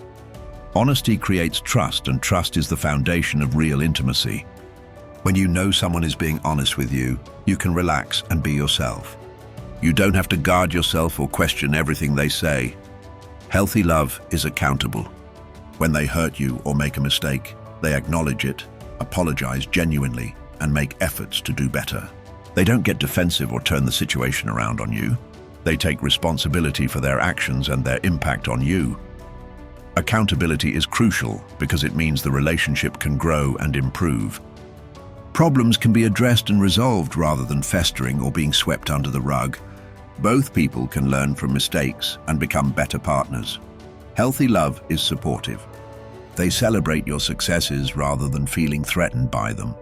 Honesty creates trust, and trust is the foundation of real intimacy. When you know someone is being honest with you, you can relax and be yourself. You don't have to guard yourself or question everything they say. Healthy love is accountable. When they hurt you or make a mistake, they acknowledge it, apologize genuinely, and make efforts to do better. They don't get defensive or turn the situation around on you. They take responsibility for their actions and their impact on you. Accountability is crucial because it means the relationship can grow and improve. Problems can be addressed and resolved rather than festering or being swept under the rug. Both people can learn from mistakes and become better partners. Healthy love is supportive. They celebrate your successes rather than feeling threatened by them.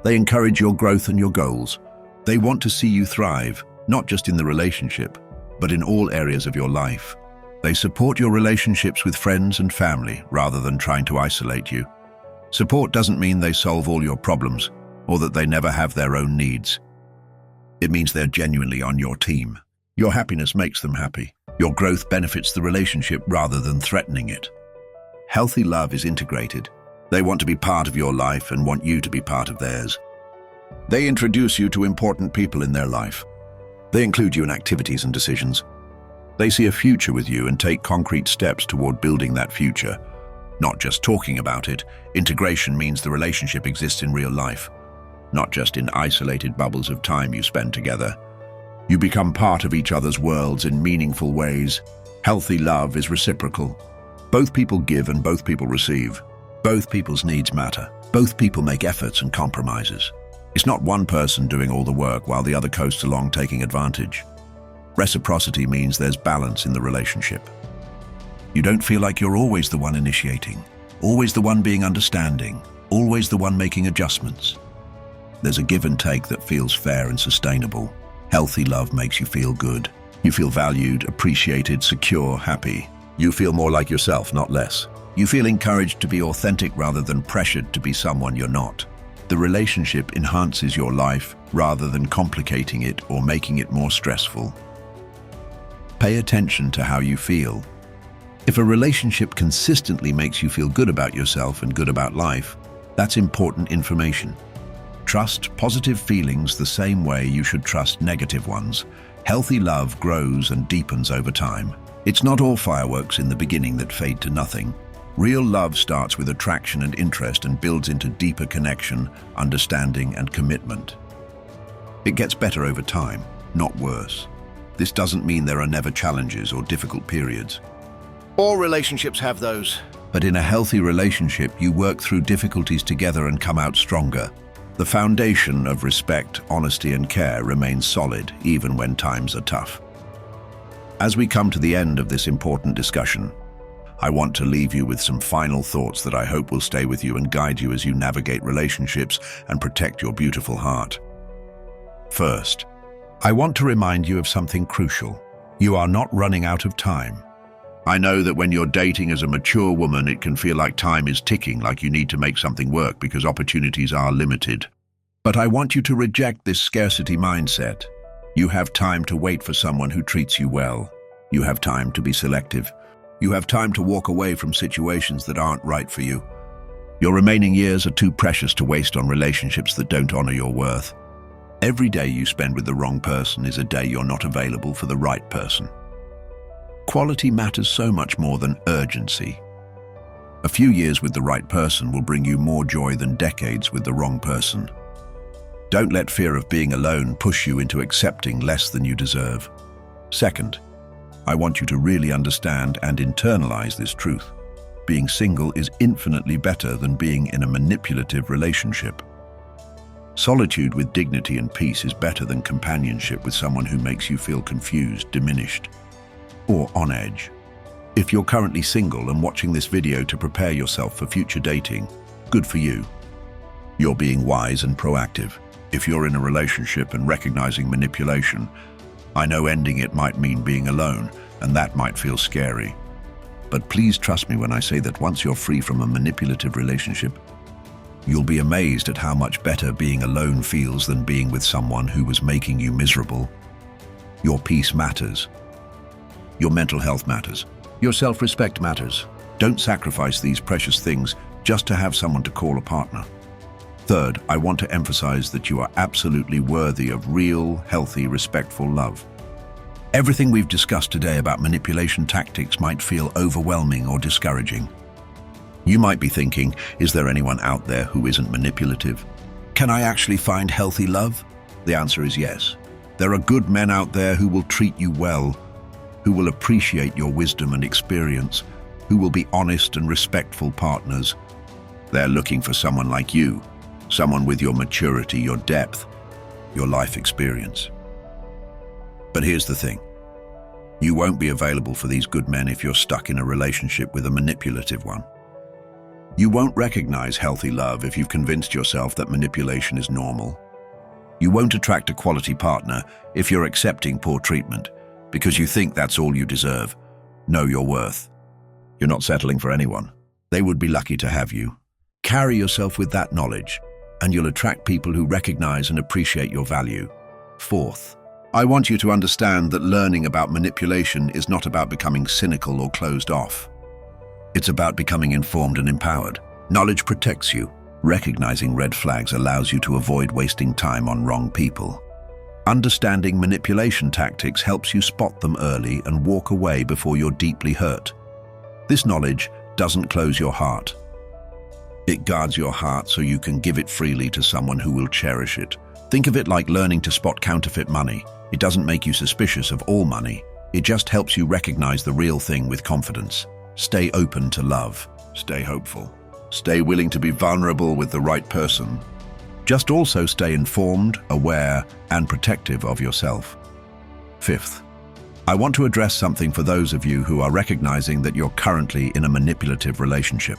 They encourage your growth and your goals. They want to see you thrive, not just in the relationship, but in all areas of your life. They support your relationships with friends and family rather than trying to isolate you. Support doesn't mean they solve all your problems or that they never have their own needs. It means they're genuinely on your team. Your happiness makes them happy. Your growth benefits the relationship rather than threatening it. Healthy love is integrated. They want to be part of your life and want you to be part of theirs. They introduce you to important people in their life. They include you in activities and decisions. They see a future with you and take concrete steps toward building that future. Not just talking about it, integration means the relationship exists in real life, not just in isolated bubbles of time you spend together. You become part of each other's worlds in meaningful ways. Healthy love is reciprocal. Both people give and both people receive. Both people's needs matter. Both people make efforts and compromises. It's not one person doing all the work while the other coasts along taking advantage. Reciprocity means there's balance in the relationship. You don't feel like you're always the one initiating, always the one being understanding, always the one making adjustments. There's a give and take that feels fair and sustainable. Healthy love makes you feel good. You feel valued, appreciated, secure, happy. You feel more like yourself, not less. You feel encouraged to be authentic rather than pressured to be someone you're not. The relationship enhances your life rather than complicating it or making it more stressful. Pay attention to how you feel. If a relationship consistently makes you feel good about yourself and good about life, that's important information. Trust positive feelings the same way you should trust negative ones. Healthy love grows and deepens over time. It's not all fireworks in the beginning that fade to nothing. Real love starts with attraction and interest and builds into deeper connection, understanding, and commitment. It gets better over time, not worse. This doesn't mean there are never challenges or difficult periods. All relationships have those. But in a healthy relationship, you work through difficulties together and come out stronger. The foundation of respect, honesty, and care remains solid even when times are tough. As we come to the end of this important discussion, I want to leave you with some final thoughts that I hope will stay with you and guide you as you navigate relationships and protect your beautiful heart. First, I want to remind you of something crucial. You are not running out of time. I know that when you're dating as a mature woman, it can feel like time is ticking, like you need to make something work because opportunities are limited. But I want you to reject this scarcity mindset. You have time to wait for someone who treats you well. You have time to be selective. You have time to walk away from situations that aren't right for you. Your remaining years are too precious to waste on relationships that don't honor your worth. Every day you spend with the wrong person is a day you're not available for the right person. Quality matters so much more than urgency. A few years with the right person will bring you more joy than decades with the wrong person. Don't let fear of being alone push you into accepting less than you deserve. Second, I want you to really understand and internalize this truth. Being single is infinitely better than being in a manipulative relationship. Solitude with dignity and peace is better than companionship with someone who makes you feel confused, diminished, or on edge. If you're currently single and watching this video to prepare yourself for future dating, good for you. You're being wise and proactive. If you're in a relationship and recognizing manipulation, I know ending it might mean being alone, and that might feel scary. But please trust me when I say that once you're free from a manipulative relationship, you'll be amazed at how much better being alone feels than being with someone who was making you miserable. Your peace matters. Your mental health matters. Your self-respect matters. Don't sacrifice these precious things just to have someone to call a partner. Third, I want to emphasize that you are absolutely worthy of real, healthy, respectful love. Everything we've discussed today about manipulation tactics might feel overwhelming or discouraging. You might be thinking, is there anyone out there who isn't manipulative? Can I actually find healthy love? The answer is yes. There are good men out there who will treat you well, who will appreciate your wisdom and experience, who will be honest and respectful partners. They're looking for someone like you, someone with your maturity, your depth, your life experience. But here's the thing. You won't be available for these good men if you're stuck in a relationship with a manipulative one. You won't recognize healthy love if you've convinced yourself that manipulation is normal. You won't attract a quality partner if you're accepting poor treatment because you think that's all you deserve. Know your worth. You're not settling for anyone. They would be lucky to have you. Carry yourself with that knowledge, and you'll attract people who recognize and appreciate your value. Fourth, I want you to understand that learning about manipulation is not about becoming cynical or closed off. It's about becoming informed and empowered. Knowledge protects you. Recognizing red flags allows you to avoid wasting time on wrong people. Understanding manipulation tactics helps you spot them early and walk away before you're deeply hurt. This knowledge doesn't close your heart. It guards your heart so you can give it freely to someone who will cherish it. Think of it like learning to spot counterfeit money. It doesn't make you suspicious of all money. It just helps you recognize the real thing with confidence. Stay open to love. Stay hopeful. Stay willing to be vulnerable with the right person. Just also stay informed, aware, and protective of yourself. Fifth, I want to address something for those of you who are recognizing that you're currently in a manipulative relationship.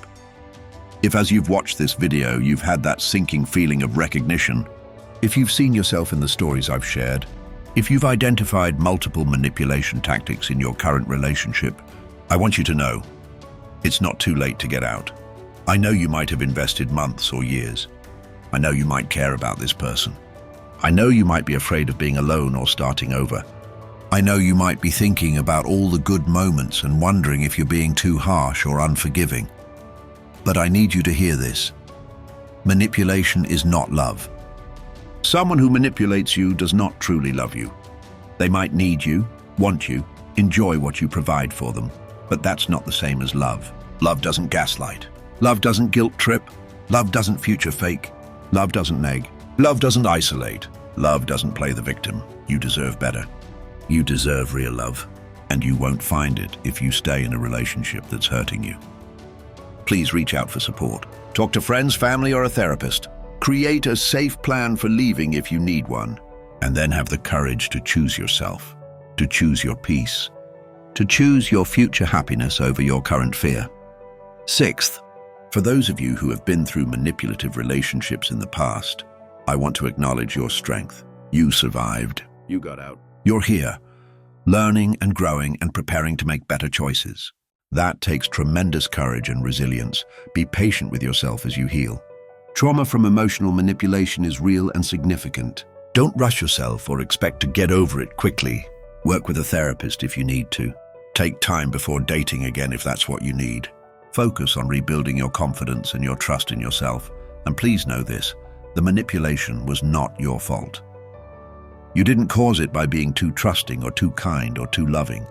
If as you've watched this video, you've had that sinking feeling of recognition, if you've seen yourself in the stories I've shared, if you've identified multiple manipulation tactics in your current relationship, I want you to know, it's not too late to get out. I know you might have invested months or years. I know you might care about this person. I know you might be afraid of being alone or starting over. I know you might be thinking about all the good moments and wondering if you're being too harsh or unforgiving. But I need you to hear this. Manipulation is not love. Someone who manipulates you does not truly love you. They might need you, want you, enjoy what you provide for them, but that's not the same as love. Love doesn't gaslight. Love doesn't guilt trip. Love doesn't future fake. Love doesn't nag. Love doesn't isolate. Love doesn't play the victim. You deserve better. You deserve real love, and you won't find it if you stay in a relationship that's hurting you. Please reach out for support. Talk to friends, family, or a therapist. Create a safe plan for leaving if you need one, and then have the courage to choose yourself, to choose your peace, to choose your future happiness over your current fear. Sixth, for those of you who have been through manipulative relationships in the past, I want to acknowledge your strength. You survived. You got out. You're here, learning and growing and preparing to make better choices. That takes tremendous courage and resilience. Be patient with yourself as you heal. Trauma from emotional manipulation is real and significant. Don't rush yourself or expect to get over it quickly. Work with a therapist if you need to. Take time before dating again if that's what you need. Focus on rebuilding your confidence and your trust in yourself. And please know this, the manipulation was not your fault. You didn't cause it by being too trusting or too kind or too loving.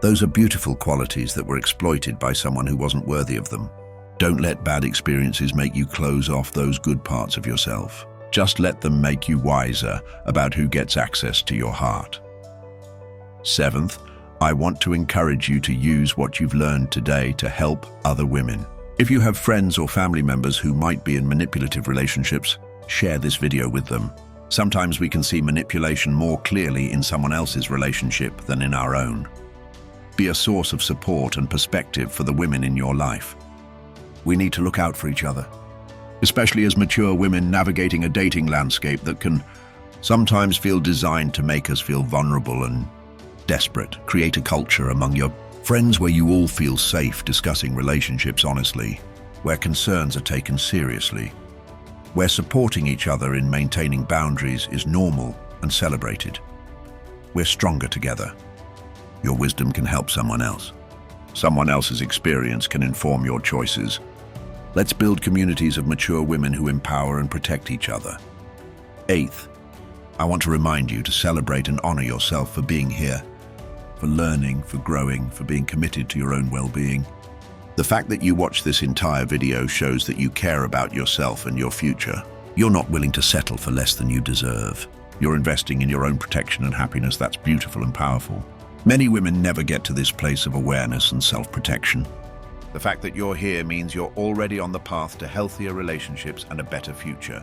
Those are beautiful qualities that were exploited by someone who wasn't worthy of them. Don't let bad experiences make you close off those good parts of yourself. Just let them make you wiser about who gets access to your heart. Seventh, I want to encourage you to use what you've learned today to help other women. If you have friends or family members who might be in manipulative relationships, share this video with them. Sometimes we can see manipulation more clearly in someone else's relationship than in our own. Be a source of support and perspective for the women in your life. We need to look out for each other, especially as mature women navigating a dating landscape that can sometimes feel designed to make us feel vulnerable and desperate. Create a culture among your friends where you all feel safe discussing relationships honestly, where concerns are taken seriously, where supporting each other in maintaining boundaries is normal and celebrated. We're stronger together. Your wisdom can help someone else. Someone else's experience can inform your choices. Let's build communities of mature women who empower and protect each other. Eighth, I want to remind you to celebrate and honor yourself for being here, for learning, for growing, for being committed to your own well-being. The fact that you watched this entire video shows that you care about yourself and your future. You're not willing to settle for less than you deserve. You're investing in your own protection and happiness. That's beautiful and powerful. Many women never get to this place of awareness and self-protection. The fact that you're here means you're already on the path to healthier relationships and a better future.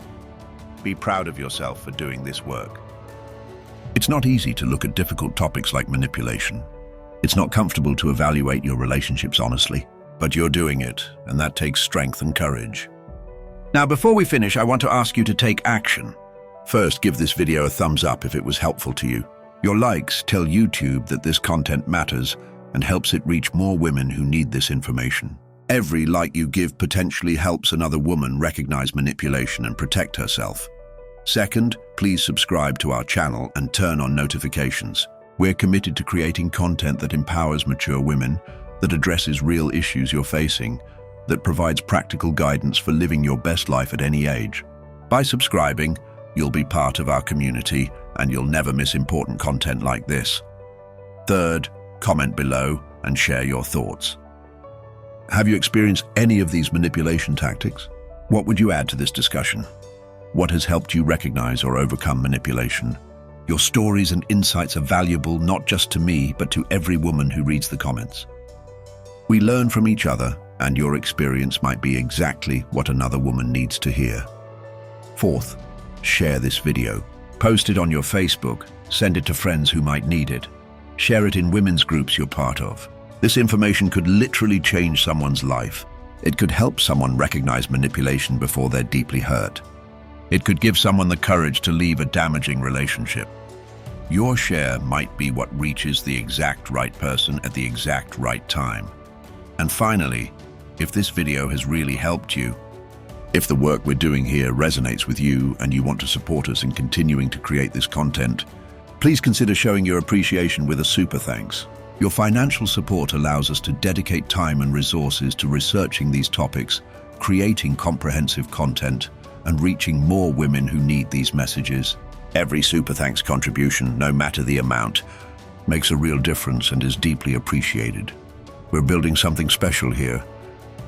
Be proud of yourself for doing this work. It's not easy to look at difficult topics like manipulation. It's not comfortable to evaluate your relationships honestly. But you're doing it, and that takes strength and courage. Now, before we finish, I want to ask you to take action. First, give this video a thumbs up if it was helpful to you. Your likes tell YouTube that this content matters and helps it reach more women who need this information. Every like you give potentially helps another woman recognize manipulation and protect herself. Second, please subscribe to our channel and turn on notifications. We're committed to creating content that empowers mature women, that addresses real issues you're facing, that provides practical guidance for living your best life at any age. By subscribing, you'll be part of our community and you'll never miss important content like this. Third, comment below and share your thoughts. Have you experienced any of these manipulation tactics? What would you add to this discussion? What has helped you recognize or overcome manipulation? Your stories and insights are valuable not just to me, but to every woman who reads the comments. We learn from each other, and your experience might be exactly what another woman needs to hear. Fourth, share this video. Post it on your Facebook, send it to friends who might need it. Share it in women's groups you're part of. This information could literally change someone's life. It could help someone recognize manipulation before they're deeply hurt. It could give someone the courage to leave a damaging relationship. Your share might be what reaches the exact right person at the exact right time. And finally, if this video has really helped you, if the work we're doing here resonates with you and you want to support us in continuing to create this content, please consider showing your appreciation with a super thanks. Your financial support allows us to dedicate time and resources to researching these topics, creating comprehensive content, and reaching more women who need these messages. Every super thanks contribution, no matter the amount, makes a real difference and is deeply appreciated. We're building something special here,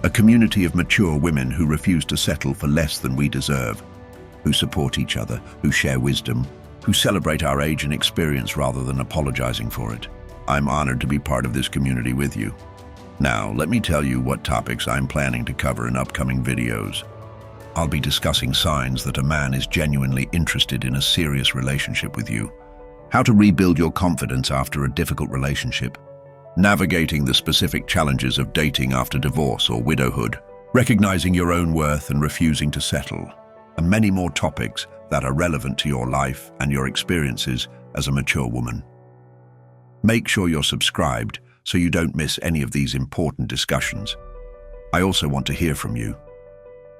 a community of mature women who refuse to settle for less than we deserve, who support each other, who share wisdom, who celebrate our age and experience rather than apologizing for it. I'm honored to be part of this community with you. Now, let me tell you what topics I'm planning to cover in upcoming videos. I'll be discussing signs that a man is genuinely interested in a serious relationship with you, how to rebuild your confidence after a difficult relationship, navigating the specific challenges of dating after divorce or widowhood, recognizing your own worth and refusing to settle, and many more topics that are relevant to your life and your experiences as a mature woman. Make sure you're subscribed so you don't miss any of these important discussions. I also want to hear from you.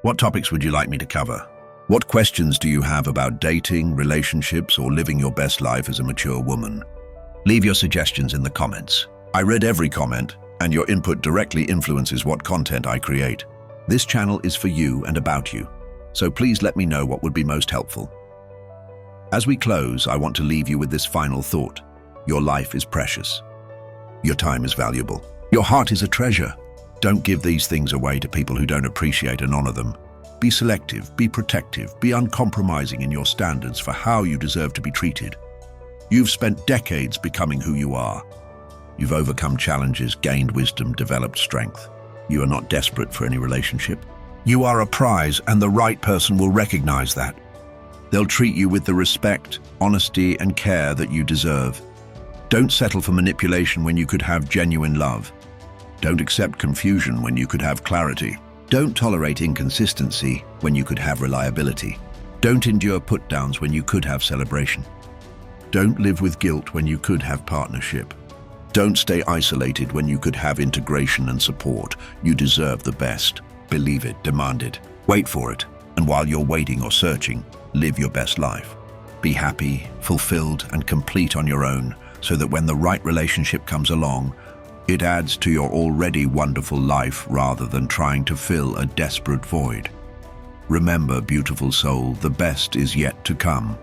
What topics would you like me to cover? What questions do you have about dating, relationships, or living your best life as a mature woman? Leave your suggestions in the comments. I read every comment, and your input directly influences what content I create. This channel is for you and about you, so please let me know what would be most helpful. As we close, I want to leave you with this final thought. Your life is precious. Your time is valuable. Your heart is a treasure. Don't give these things away to people who don't appreciate and honor them. Be selective, be protective, be uncompromising in your standards for how you deserve to be treated. You've spent decades becoming who you are. You've overcome challenges, gained wisdom, developed strength. You are not desperate for any relationship. You are a prize, and the right person will recognize that. They'll treat you with the respect, honesty, and care that you deserve. Don't settle for manipulation when you could have genuine love. Don't accept confusion when you could have clarity. Don't tolerate inconsistency when you could have reliability. Don't endure put-downs when you could have celebration. Don't live with guilt when you could have partnership. Don't stay isolated when you could have integration and support. You deserve the best. Believe it, demand it, wait for it. And while you're waiting or searching, live your best life. Be happy, fulfilled, and complete on your own, so that when the right relationship comes along, it adds to your already wonderful life rather than trying to fill a desperate void. Remember, beautiful soul, the best is yet to come.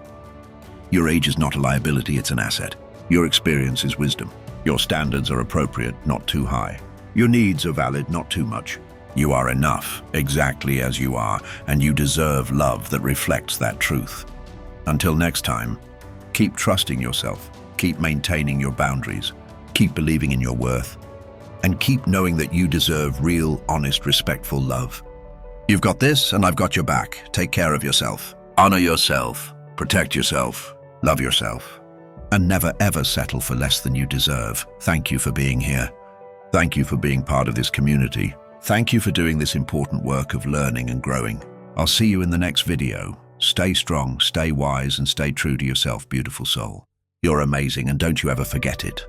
Your age is not a liability, it's an asset. Your experience is wisdom. Your standards are appropriate, not too high. Your needs are valid, not too much. You are enough, exactly as you are, and you deserve love that reflects that truth. Until next time, keep trusting yourself. Keep maintaining your boundaries, keep believing in your worth, and keep knowing that you deserve real, honest, respectful love. You've got this, and I've got your back. Take care of yourself. Honor yourself. Protect yourself. Love yourself. And never ever settle for less than you deserve. Thank you for being here. Thank you for being part of this community. Thank you for doing this important work of learning and growing. I'll see you in the next video. Stay strong, stay wise, and stay true to yourself, beautiful soul. You're amazing, and don't you ever forget it.